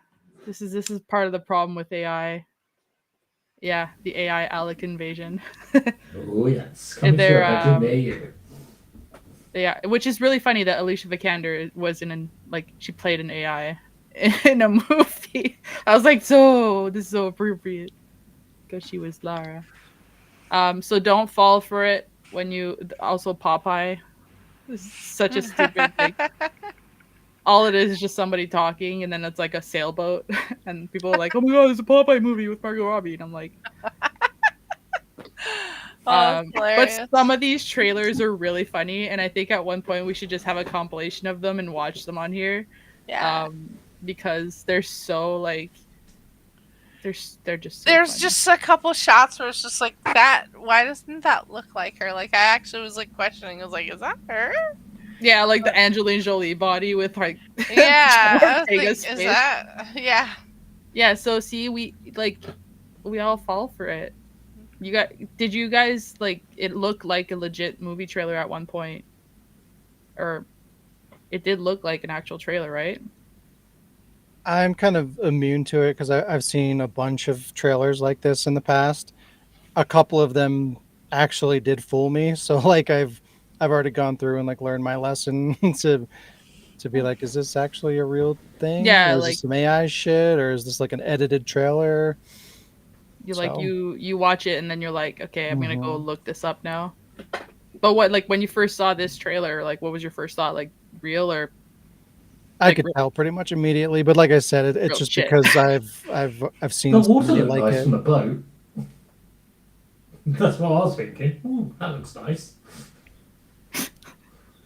this is part of the problem with AI. Yeah, the AI Alec invasion. Oh yes, coming to They're, a bedroom near you. Yeah, which is really funny that Alicia Vikander was like she played an AI in a movie. I was like, so this is so appropriate because she was Lara. So don't fall for it when you also Popeye. This is such a stupid thing. All it is just somebody talking, and then it's like a sailboat, and people are like, "Oh my god, there's a Popeye movie with Margot Robbie," and I'm like, that's but hilarious. some of these trailers are really funny, and I think at one point we should just have a compilation of them and watch them on here. Yeah. Because they're so like they're just so There's funny. just a couple shots where it's just like that. Why doesn't that look like her? Like I actually was like questioning. I was like, is that her? Yeah, like the Angelina Jolie body with like Yeah. Jenna I was like, Ortega's is face. that? Yeah. Yeah, so see, we all fall for it. Did you guys like it looked like a legit movie trailer at one point? Or it did look like an actual trailer, right? I'm kind of immune to it because I've seen a bunch of trailers like this in the past. A couple of them actually did fool me, so like I've already gone through and like learned my lesson to be like, is this actually a real thing, Yeah, or is like this some AI shit, or is this like an edited trailer? you watch it and then you're like, okay, I'm gonna go Mhm. look this up now. But what, like, when you first saw this trailer, like, what was your first thought? Like, real or I like, could tell pretty much immediately, but like I said, it's real just shit? because I've seen The water somebody looked like nice it. from the boat. That's what I was thinking. Ooh, that looks nice.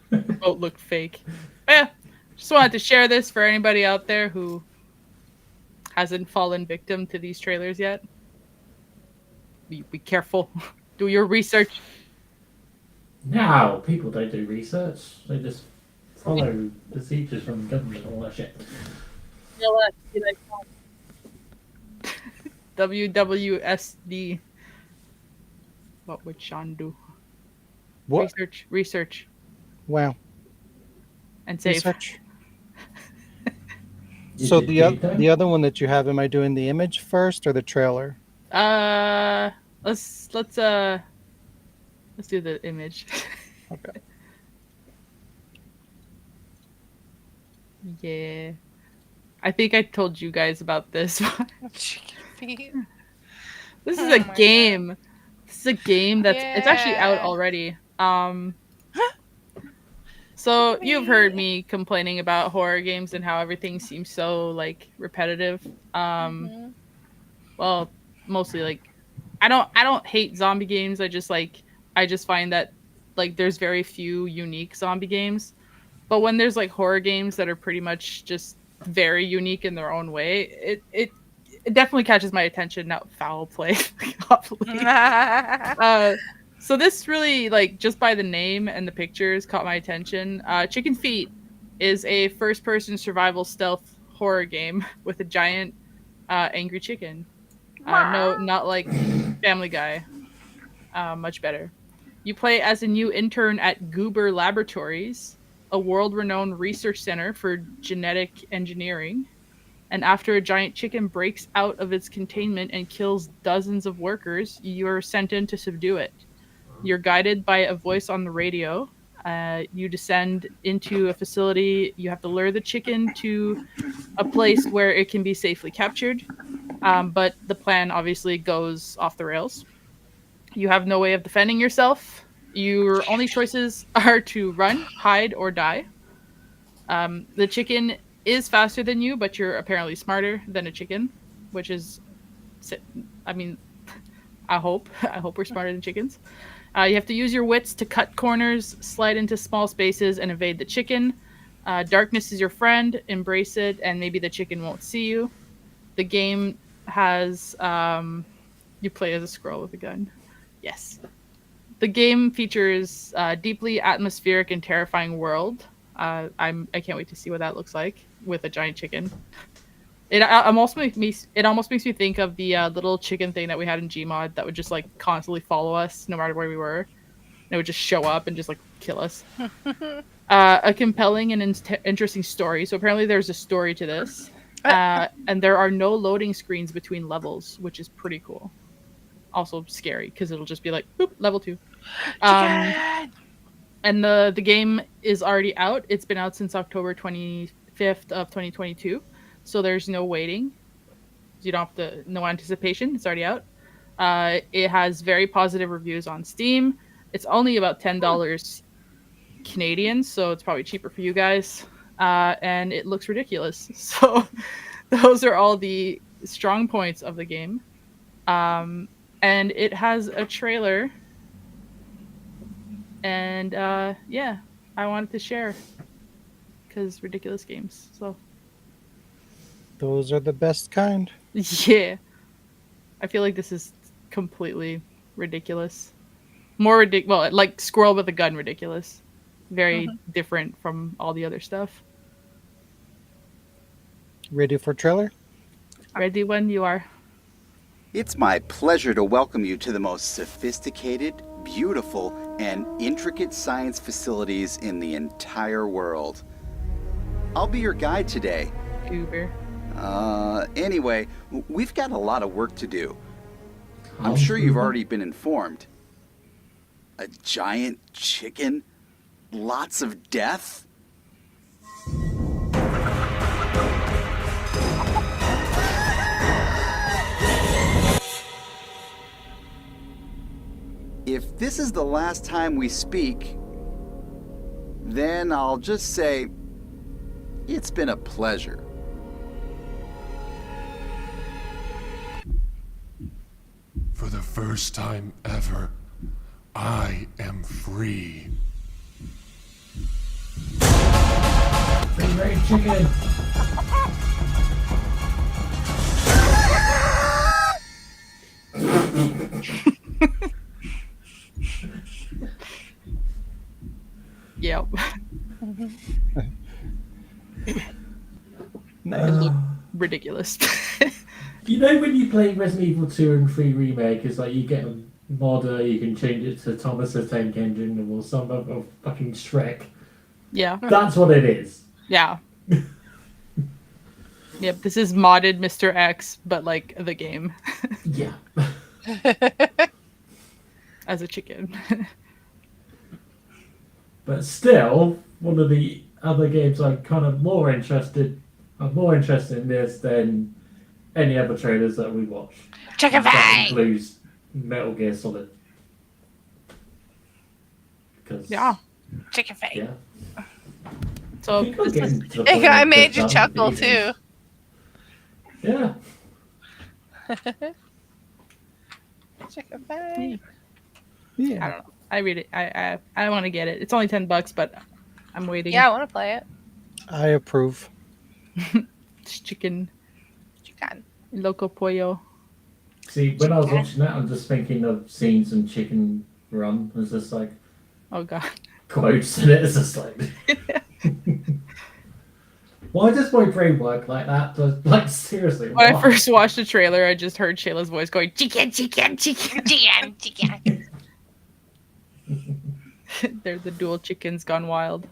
The boat looked fake. But yeah, just wanted to share this for anybody out there who hasn't fallen victim to these trailers yet. Be careful. Do your research. Now, people don't do research. They just follow procedures from the government and all that shit. WWSD. What would Sean do? What? Research. Wow. And save. Research. So the other one that you have, am I doing the image first or the trailer? Let's do the image. Okay. Yeah. I think I told you guys about this. Chicken feet. This is Oh a my game. This is a game that's it's actually out Yeah. already. So you've heard me complaining about horror games and how everything seems so like repetitive. Mhm. Well, mostly like I don't hate zombie games. I just find that like there's very few unique zombie games. But when there's like horror games that are pretty much just very unique in their own way, it definitely catches my attention. Not foul play, hopefully. So this really like just by the name and the pictures caught my attention. Chicken Feet is a first-person survival stealth horror game with a giant angry chicken. No, not like Family Guy. Much better. You play as a new intern at Goober Laboratories, a world-renowned research center for genetic engineering. And after a giant chicken breaks out of its containment and kills dozens of workers, you're sent in to subdue it. You're guided by a voice on the radio. You descend into a facility. You have to lure the chicken to a place where it can be safely captured. But the plan obviously goes off the rails. You have no way of defending yourself. Your only choices are to run, hide, or die. The chicken is faster than you, but you're apparently smarter than a chicken, which is, I mean, I hope. I hope we're smarter than chickens. You have to use your wits to cut corners, slide into small spaces, and evade the chicken. Darkness is your friend. Embrace it, and maybe the chicken won't see you. The game has you play as a squirrel with a gun. Yes. The game features a deeply atmospheric and terrifying world. I can't wait to see what that looks like with a giant chicken. It almost makes me think of the little chicken thing that we had in Gmod that would just like constantly follow us no matter where we were. And it would just show up and just like kill us. A compelling and interesting story. So apparently there's a story to this, and there are no loading screens between levels, which is pretty cool. Also scary because it'll just be like boop, level 2. And the game is already out. It's been out since October 25th of 2022. So there's no waiting. You don't have to, no anticipation. It's already out. It has very positive reviews on Steam. It's only about $10 Canadian, so it's probably cheaper for you guys. And it looks ridiculous. So those are all the strong points of the game. And it has a trailer. And yeah, I wanted to share because ridiculous games. So those are the best kind. Yeah, I feel like this is completely ridiculous. More ridiculous. Well, like Squirrel with a Gun, ridiculous. Very different from all the other stuff. Ready for trailer? Ready when you are. It's my pleasure to welcome you to the most sophisticated, beautiful, and intricate science facilities in the entire world. I'll be your guide today. Goober. Anyway, we've got a lot of work to do. I'm sure you've already been informed. A giant chicken? Lots of death? If this is the last time we speak, then I'll just say, it's been a pleasure. For the first time ever, I am free. Free range chicken. Yep. It looked ridiculous. You know when you play Resident Evil 2 and 3 Remake, it's like you get a modder, you can change it to Thomas the Tank Engine or some other fucking Shrek. Yeah. That's what it is. Yeah. Yep, this is modded Mr. X, but like the game. Yeah. As a chicken. But still, one of the other games, I'm kind of more interested. I'm more interested in this than any other trailers that we watch. Chicken That fight! includes Metal Gear Solid. Because Chicken fight. Yeah. So this is, I made you chuckle too. Yeah. Chicken fight. I don't know. I read it. I want to get it. It's only $10, but I'm waiting. Yeah, I want to play it. I approve. It's chicken. Chicken. Loco pollo. See, when I was watching that, I'm just thinking of scenes in Chicken Run. There's just like Oh god. quotes in it. It's just like, why does my brain work like that? Like seriously, When I why? first watched the trailer, I just heard Shayla's voice going, chicken, chicken, chicken. Chicken, chicken. They're the dual chickens gone wild.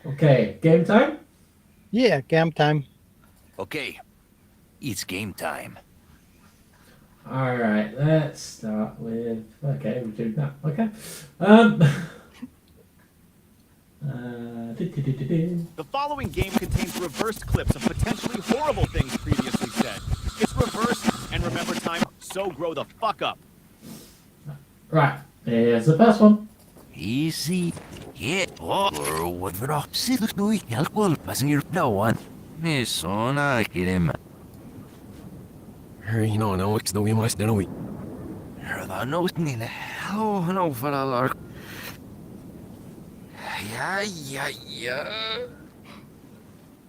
Okay, game time. Yeah, game time. Okay, it's game time. All right, let's start with. Okay, we're doing that. Okay. The following game contains reversed clips of potentially horrible things previously said. It's reversed, and remember time, so grow the fuck up. Right, here's the first one. Easy. Yeah. Or what for opposite do we alcohol passing your no one. Miss on I get him. You know, it's the way my we. Herda no in hello, no for a lark. Yeah.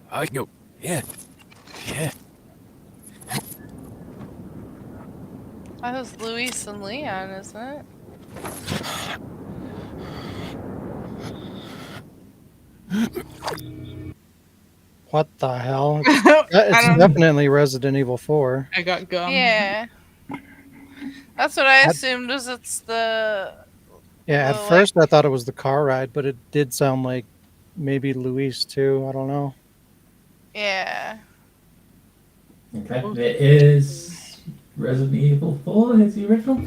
I go. Yeah. That was Luis and Leon, isn't it? What the hell? It's definitely Resident Evil 4. I got gum. Yeah. That's what I assumed was it's the... Yeah, at first I thought it was the car ride, but it did sound like maybe Luis too. I don't know. Yeah. Okay, it is Resident Evil 4. Is the original.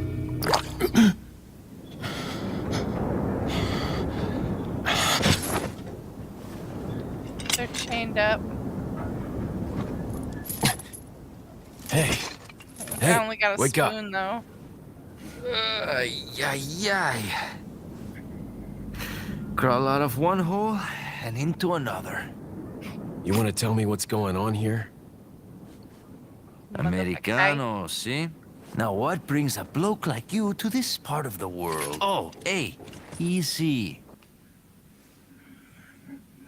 They're chained up. Hey. I only got a wake up. spoon though. Crawl out of one hole and into another. You want to tell me what's going on here? Americano, see? Now what brings a bloke like you to this part of the world? Oh, hey, easy.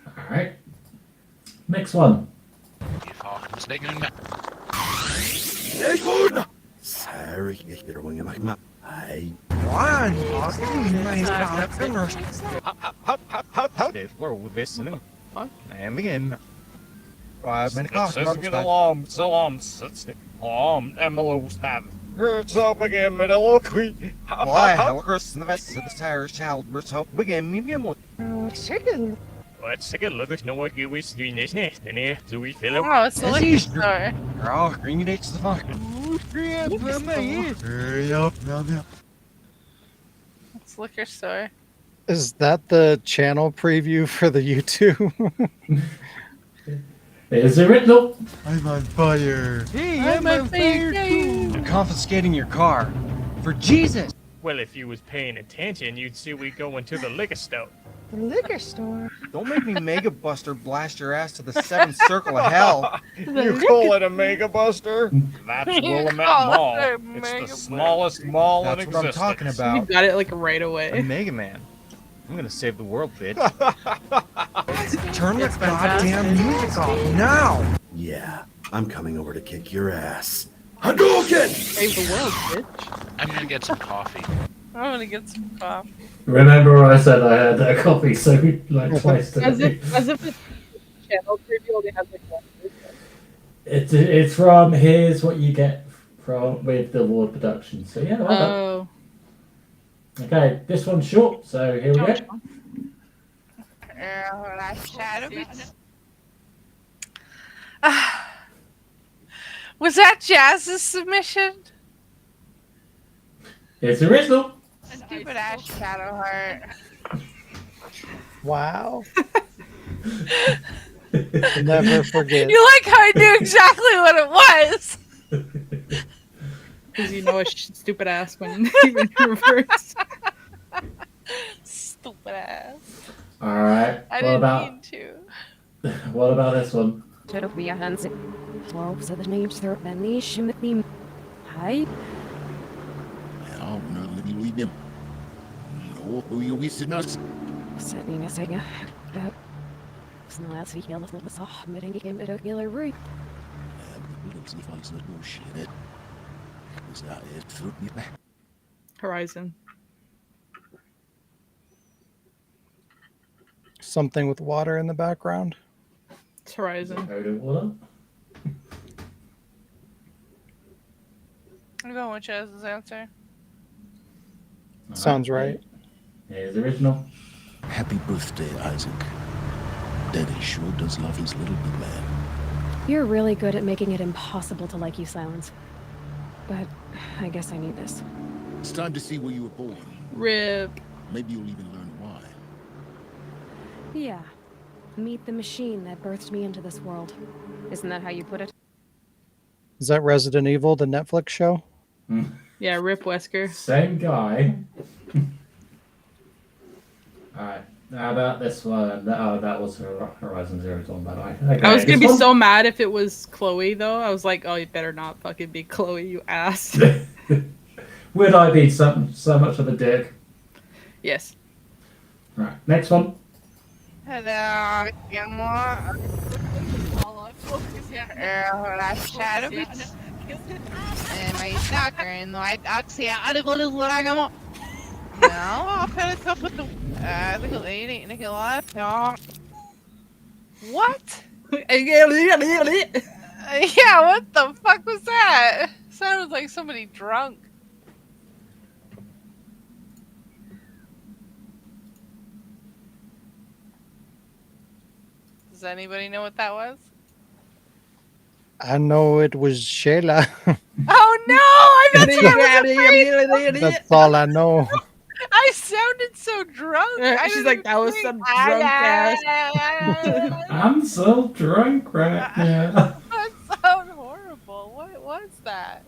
All right. Next one. Sorry, you're winging like my. Hey. And again. 5 minutes. Alarm, envelopes have. It's up again, middle of why? How across the rest of the tires child, we're so begin me. Chicken. Let's take a look at what you wish doing this next, and here, do we fill up? Oh, it's a liquor store. Oh, green dates the fucking. Hurry up, now. It's a liquor store. Is that the channel preview for the YouTube? Is the original. I'm on fire. Hey, I'm on fire too. They're confiscating your car. For Jesus! Well, if you was paying attention, you'd see we go into the liquor store. The liquor store. Don't make me Mega Buster blast your ass to the 7th circle of hell. You call it a Mega Buster? That's Willamette Mall. It's the smallest mall in existence. That's what I'm talking about. You got it like right away. A Mega Man. I'm gonna save the world, bitch. Turn the goddamn music off now! Yeah, I'm coming over to kick your ass. Hadouken! Save the world, bitch. I'm gonna get some coffee. I'm gonna get some coffee. Remember I said I had a copy, so like twice today. As if the channel preview only has like one person. It's from here's what you get from with the Ward production. So yeah, well done. Oh. Okay, this one's short, so here we go. Was that Jazz's submission? It's original. Stupid ass Shadowheart. Wow. Never forget. You like how I knew exactly what it was. Because you know a stupid ass when even reverse. Stupid ass. All right. I What didn't about mean to. what about this one? Hi. Ja, nu vill vi dem. Och vi visste något. Setting a second. Snart vi hela tiden så med en gäng med regular root. Vi vill se ifall så nu shit. Så är det frukt ni. Horizon. Something with water in the background. It's Horizon. I'm going with Chaz's answer. Sounds right. Here's the original. Happy birthday, Isaac. Daddy sure does love his little big man. You're really good at making it impossible to like you, Silence. But I guess I need this. It's time to see where you were born. Rip. Maybe you'll even learn why. Yeah. Meet the machine that birthed me into this world. Isn't that how you put it? Is that Resident Evil, the Netflix show? Yeah, Rip Wesker. Same guy. Alright. How about this one? Oh, that was Horizon Zero Dawn, by the way. Okay, I was gonna this be one? so mad if it was Chloe, though. I was like, oh, you better not fucking be Chloe, you ass. Would I be so much of a dick? Yes. Right, next one. Hello, gamma. My stalker and I actually I don't know what I got. No, I'll put a cup with the lady Nicola. What? Yeah, what the fuck was that? Sounded like somebody drunk. Does anybody know what that was? I know it was Shayla. Oh no! I thought I was afraid. That's all I know. I sounded so drunk. She's like, that was some drunk ass. I'm so drunk right now. That sounded horrible. What was that?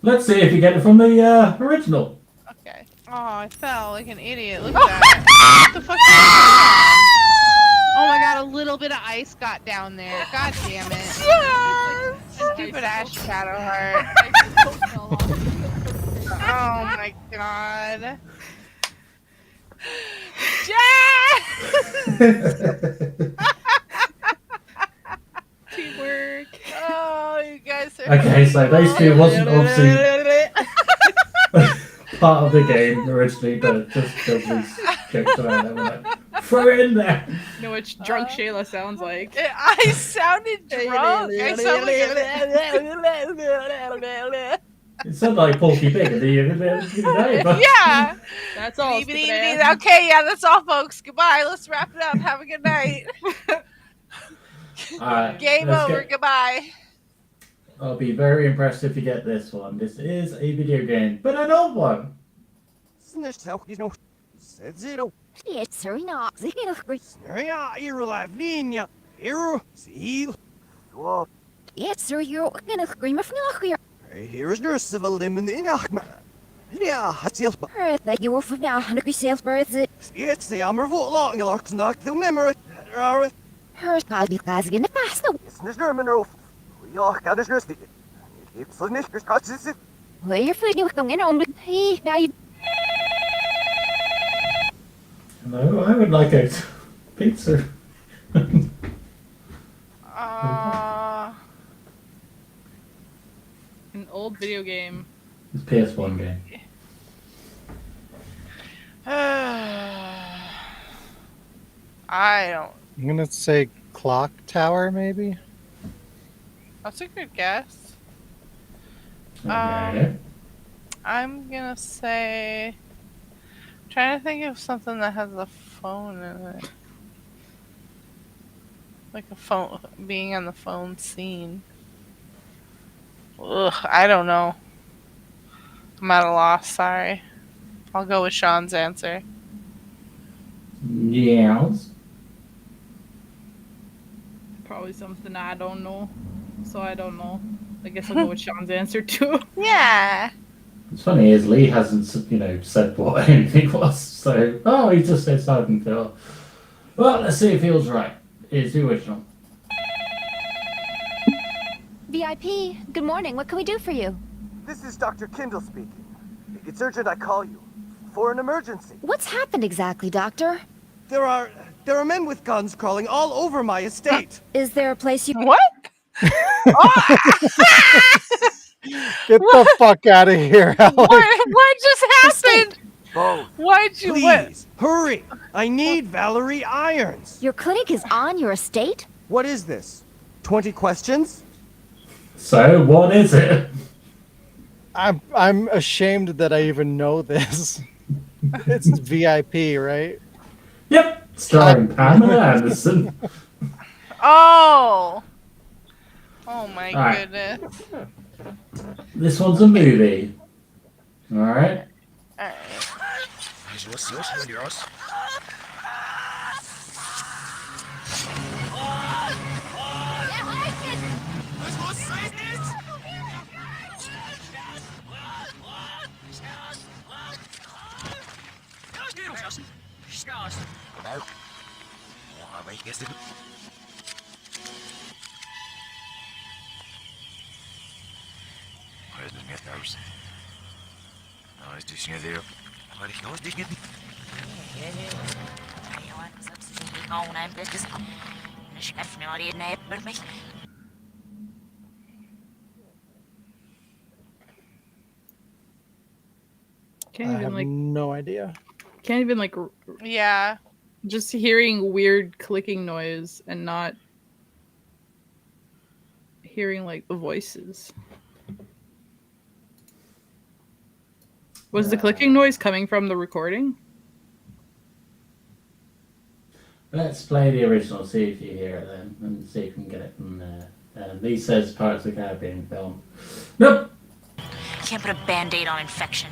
Let's see if you get it from the original. Okay. Oh, I fell like an idiot. Look at that. What the fuck is that? Oh my god, a little bit of ice got down there. God damn it. Yes! Stupid ass shadow heart. Oh my god. Jack! Teamwork. Oh, you guys are Okay, so those two wasn't obviously part of the game originally, but just because we checked it out, they were like, throw it in there. You know what drunk Shayla sounds like? I sounded drunk. I sounded like It sounded like Porky Pig at the day, but yeah. That's all. Okay, yeah, that's all, folks. Goodbye. Let's wrap it up. Have a good night. Alright, Game let's over. Goodbye. I'll be very impressed if you get this one. This is a video game, but an old one. It's very not. It's very you're gonna scream if you're here. Here's your civil limit in Achma. Yeah, that's it. That you were from now, 100 self births it. It's the Amber Vote Long, you'll knock the memory. Hers cause because in the past. It's the German roof. Ja, got his rusty. It's the Nickers, got this. Well, you're feeling going on, but hey, now you. No, I would like a pizza. An old video game. It's PS1 game. I don't. I'm gonna say Clock Tower, maybe. That's a good guess. Okay. I'm gonna say. I'm trying to think of something that has a phone in it. Like a phone, being on the phone scene. Ugh, I don't know. I'm at a loss, sorry. I'll go with Sean's answer. Yes. Probably something I don't know. So I don't know. I guess I'll go with Sean's answer too. Yeah. What's funny is Lee hasn't, said what anything was. So, he just said Silent Hill. Well, let's see if he was right. Here's the original. VIP, good morning. What can we do for you? This is Dr. Kindle speaking. It's urgent I call you. For an emergency. What's happened exactly, Doctor? There are men with guns crawling all over my estate. Is there a place you... What? Get the fuck out of here, Alex. What just happened? Both. Why'd you... Please, hurry. I need Valerie Irons. Your clinic is on your estate? What is this? 20 questions? So, what is it? I'm ashamed that I even know this. It's VIP, right? Yep. Starring Pamela Anderson. Oh my Alright. goodness. This one's a movie. Alright. Alright. Can't I even have like no idea. can't even like Yeah. just hearing weird clicking noise and not hearing like the voices. Was the clicking noise coming from the recording? Let's play the original, see if you hear it then, and see if we can get it from there. Lee says Pirates of the Caribbean film. Nope! Can't put a band-aid on infection.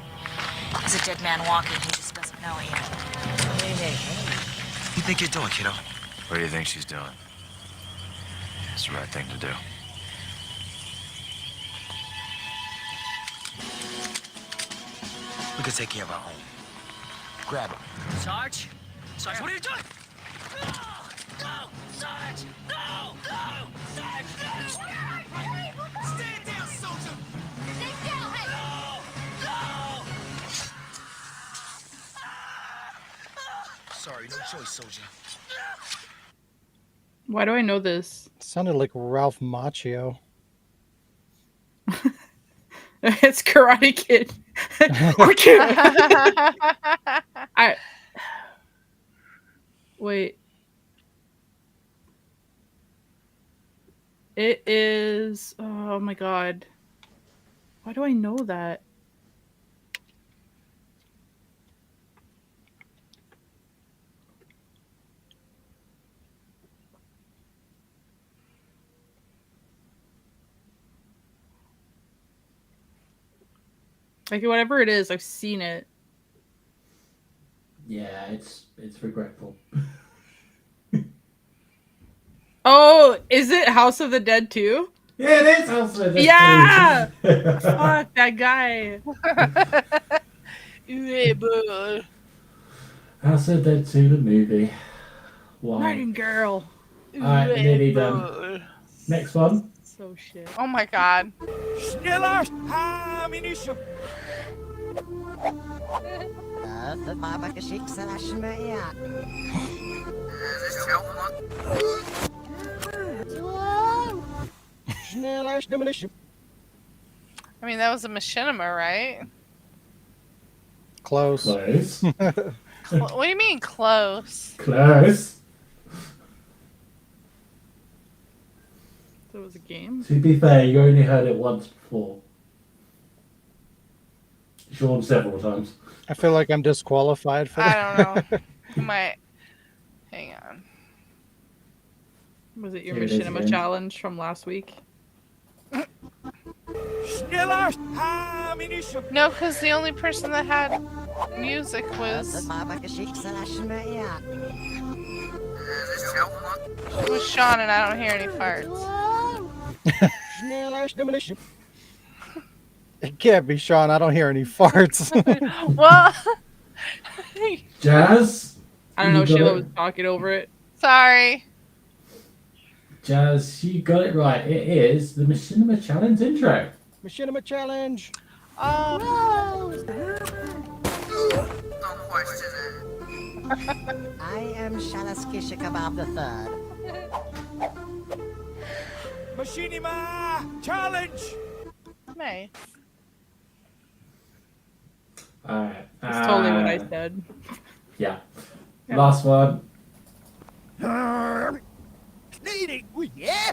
As a dead man walking, he just doesn't know it yet. Hey. What do you think you're doing, kiddo? What do you think she's doing? It's the right thing to do. We can take care of our own. Grab her. Sarge? Sarge, what are you doing? No! No! Sarge! No! No! Sarge! No! Stand down, soldier! Stay still! Hey! No! No! Sorry, no choice, soldier. Why do I know this? It sounded like Ralph Macchio. It's Karate Kid. I wait. It is. Oh my god. Why do I know that? Like whatever it is, I've seen it. Yeah, it's regretful. Oh, is it House of the Dead too? Yeah, it is House of the Dead. Yeah! Fuck that guy. House of the Dead 2, the movie. Why? Nightingale. Alright, nearly done. Next one. So shit. Oh my god. Schneller! Ammunition! I mean, that was a machinima, right? Close. Close. What do you mean close? Close. So it was a game? To be fair, you only heard it once before. Sean several times. I feel like I'm disqualified for that. I don't know. You might. Hang on. Was it your Here it is machinima again. challenge from last week? Schneller! Ammunition! No, because the only person that had music was. It was Sean, and I don't hear any farts. It can't be Sean. I don't hear any farts. Well, Jazz? I don't know. You got Sheila it. was talking over it. sorry. Jazz, she got it right. It is the Machinima Challenge intro. Machinima Challenge. Oh. I am Shalaskisha Kebab the Third. Machinima challenge. Nice. Alright. That's totally what I said. Yeah. Last one. Sneaking, yeah.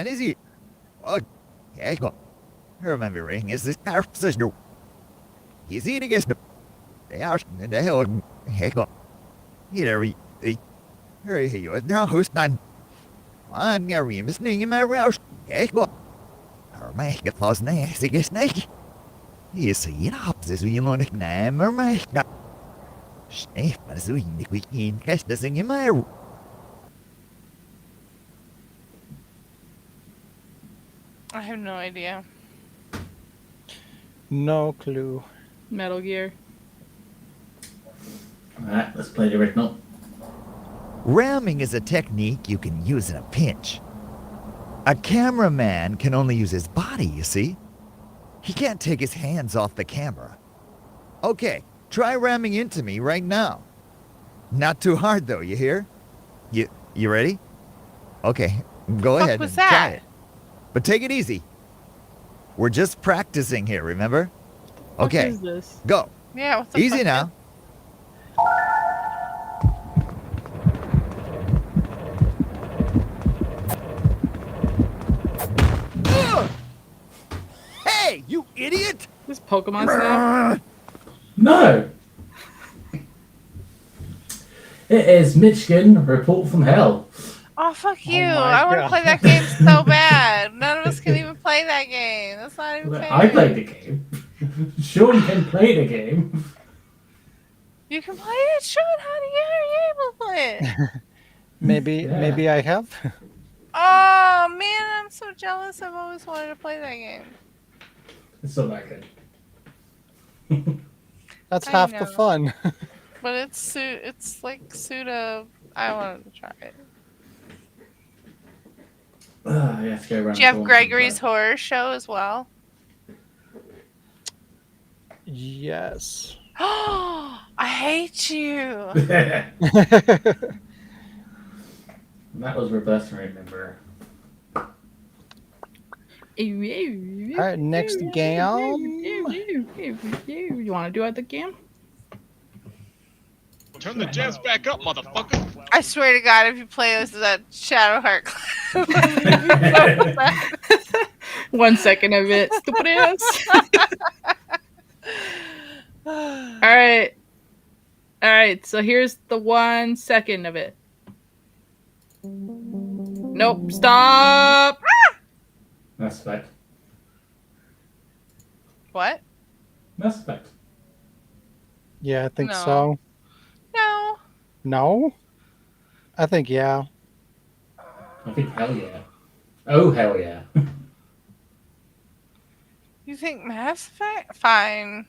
Is he? Oh, yeah, go. Remembering is this our sister. He's eating his. They are in the hell. Heck up. Here he. Here he is now. Who's done? I'm going to sneak in my house. Heck up. Her make it was nasty, get snake. You see it up as we learn it now, or make it. Snake, but as we can catch this in my room. I have no idea. No clue. Metal Gear. Alright, let's play the original. Ramming is a technique you can use in a pinch. A cameraman can only use his body, you see? He can't take his hands off the camera. Okay, try ramming into me right now. Not too hard though, you hear? You ready? Okay, go ahead was and that? try it. But take it easy. We're just practicing here, remember? Okay, What is this? go. Yeah, what the Easy fuck now. Hey, you idiot! This Pokemon Snap? No! It is Michigan Report from Hell. Oh, fuck you. my I want to God. play that game so bad. None of us can even play that game. That's not even fair. I played the game. Sean can play the game. You can play it, Sean? How are you able to play it? Maybe I have. Oh, man, I'm so jealous. I've always wanted to play that game. It's not that good. That's I half the know. fun. But it's like pseudo. I wanted to try it. You have to go around Do you have corners Gregory's horror show as well? Yes. Oh, I hate you. That was reverse remember. All right, next game. You want to do the game? Turn the jazz back up, motherfucker. I swear to God, if you play this, that Shadowheart clip. 1 second of it. Stupid ass. Alright. Alright, so here's the 1 second of it. Nope, stop! Mass Effect. What? Mass Effect. Yeah, I think No. so. No. No? I think yeah. I think hell yeah. Oh, hell yeah. You think Mass Effect? Fine.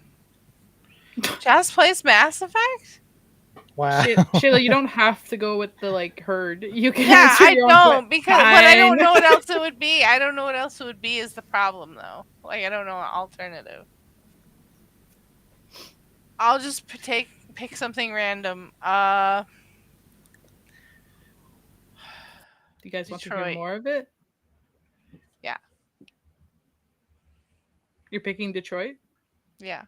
Jazz plays Mass Effect? Wow. Sheila, you don't have to go with the herd. You can Yeah, answer I your own don't because but I don't Fine. know what else it would be. I don't know what else it would be is the problem though. Like I don't know an alternative. I'll just pick something random. Do you guys want to hear Detroit. more of it? Yeah. You're picking Detroit? Yeah.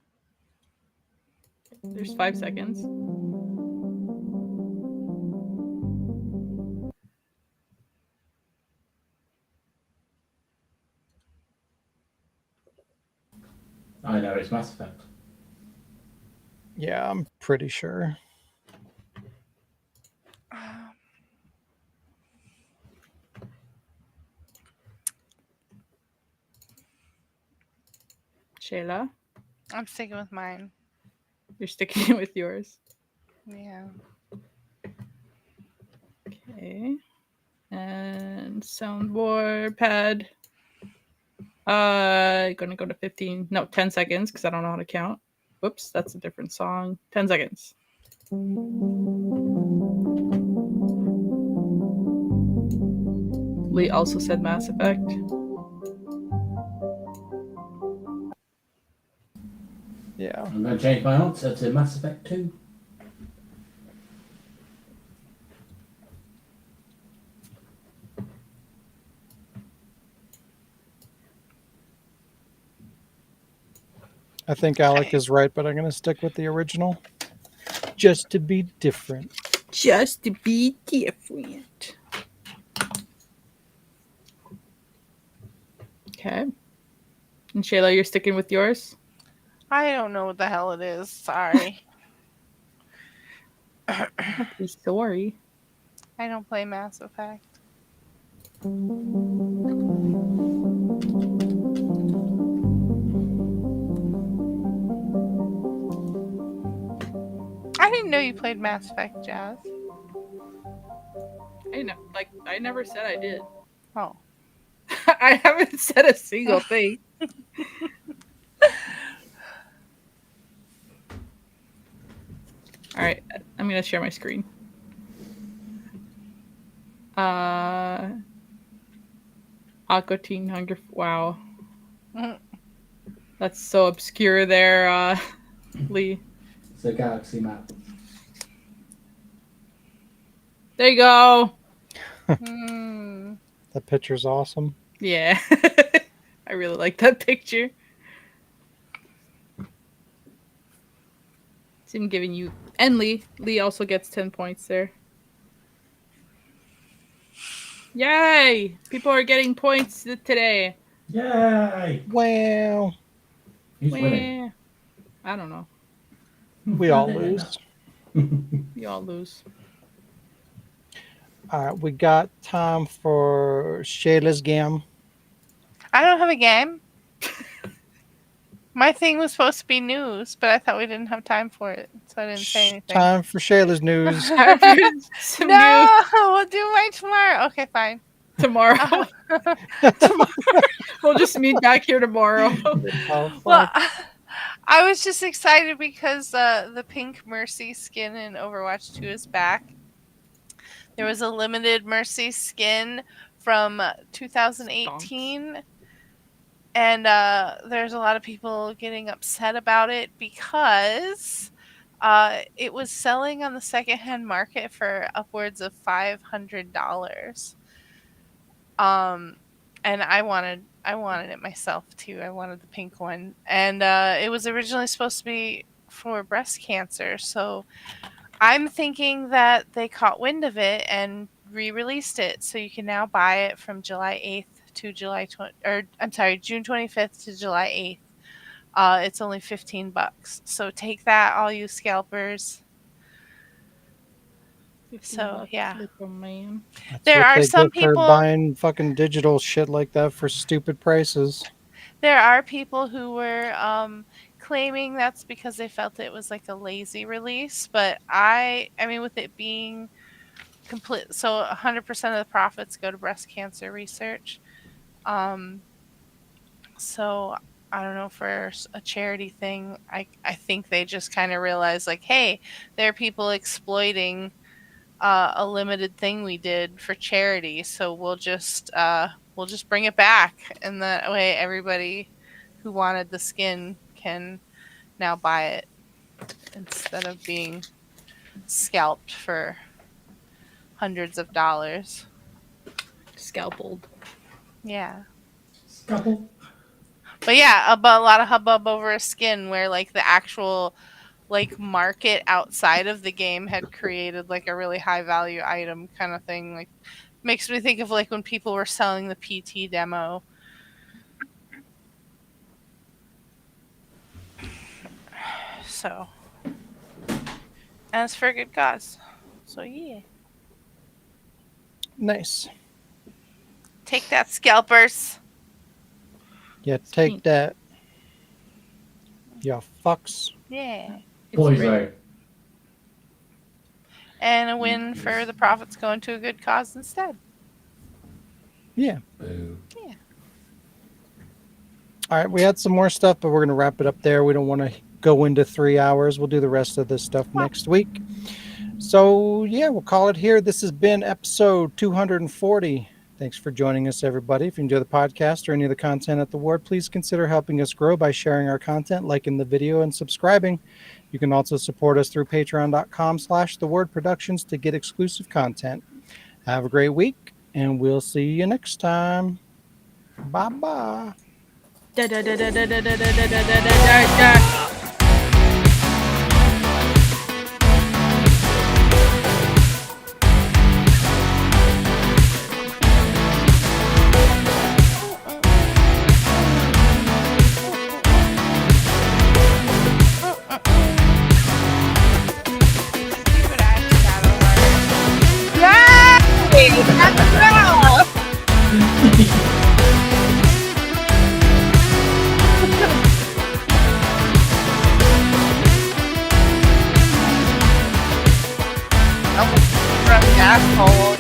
There's 5 seconds. I know it's Mass Effect. Yeah, I'm pretty sure. Shayla, I'm sticking with mine. you're sticking with yours. Yeah. Okay. And soundboard pad. Gonna go to 10 seconds because I don't know how to count. Whoops, that's a different song. 10 seconds. Lee also said Mass Effect. Yeah. I'm going to change my answer to Mass Effect 2. I think Alec is right, but I'm going to stick with the original. Just to be different. Just to be different. Okay. And Shayla, you're sticking with yours? I don't know what the hell it is. Sorry. Don't be sorry. I don't play Mass Effect. I didn't know you played Mass Effect, Jazz. I never said I did. Oh. I haven't said a single thing. All right, I'm gonna share my screen. Aqua Teen Hunger. Wow, that's so obscure there, Lee. It's a galaxy map. There you go. That picture's awesome. Yeah, I really like that picture. It's even giving you and Lee. Lee also gets 10 points there. Yay! People are getting points today. Yay! Wow. Who's winning? I don't know. We all lose. You all lose. All right, we got time for Shayla's game. I don't have a game. My thing was supposed to be news, but I thought we didn't have time for it, so I didn't say anything. Time for Shayla's news. Time for some No, news. we'll do mine tomorrow. Okay, fine. Tomorrow. We'll just meet back here tomorrow. Well, I was just excited because the pink Mercy skin in Overwatch 2 is back. There was a limited Mercy skin from 2018. And there's a lot of people getting upset about it because it was selling on the secondhand market for upwards of $500. And I wanted it myself too. I wanted the pink one, and it was originally supposed to be for breast cancer. So I'm thinking that they caught wind of it and re-released it, so you can now buy it from July 8th to June 25th to July 8th. It's only $15. So take that, all you scalpers. So yeah, there are some people buying fucking digital shit like that for stupid prices. There are people who were claiming that's because they felt it was like a lazy release, but I mean, with it being complete, so 100% of the profits go to breast cancer research. So I don't know, for a charity thing, I think they just kind of realized like, hey, there are people exploiting a limited thing we did for charity, so we'll just bring it back, and that way everybody who wanted the skin can now buy it instead of being scalped for hundreds of dollars. Scalpeled. Yeah. Scalpel. But yeah, but a lot of hubbub over a skin where like the actual like market outside of the game had created like a really high value item kind of thing. Like makes me think of like when people were selling the PT demo. So, and it's for a good cause. So yeah. Nice. Take that, scalpers. Yeah, take that. Yeah, fucks. Yeah. Boyzo. And a win for the profits going to a good cause instead. Yeah. Boo. Yeah. All right, we had some more stuff, but we're going to wrap it up there. We don't want to go into 3 hours. We'll do the rest of this stuff next week. So, yeah, we'll call it here. This has been episode 240. Thanks for joining us, everybody. If you enjoy the podcast or any of the content at The Ward, please consider helping us grow by sharing our content, liking the video, and subscribing. You can also support us through patreon.com/TheWordProductions to get exclusive content. Have a great week, and we'll see you next time. Bye-bye. Asshole.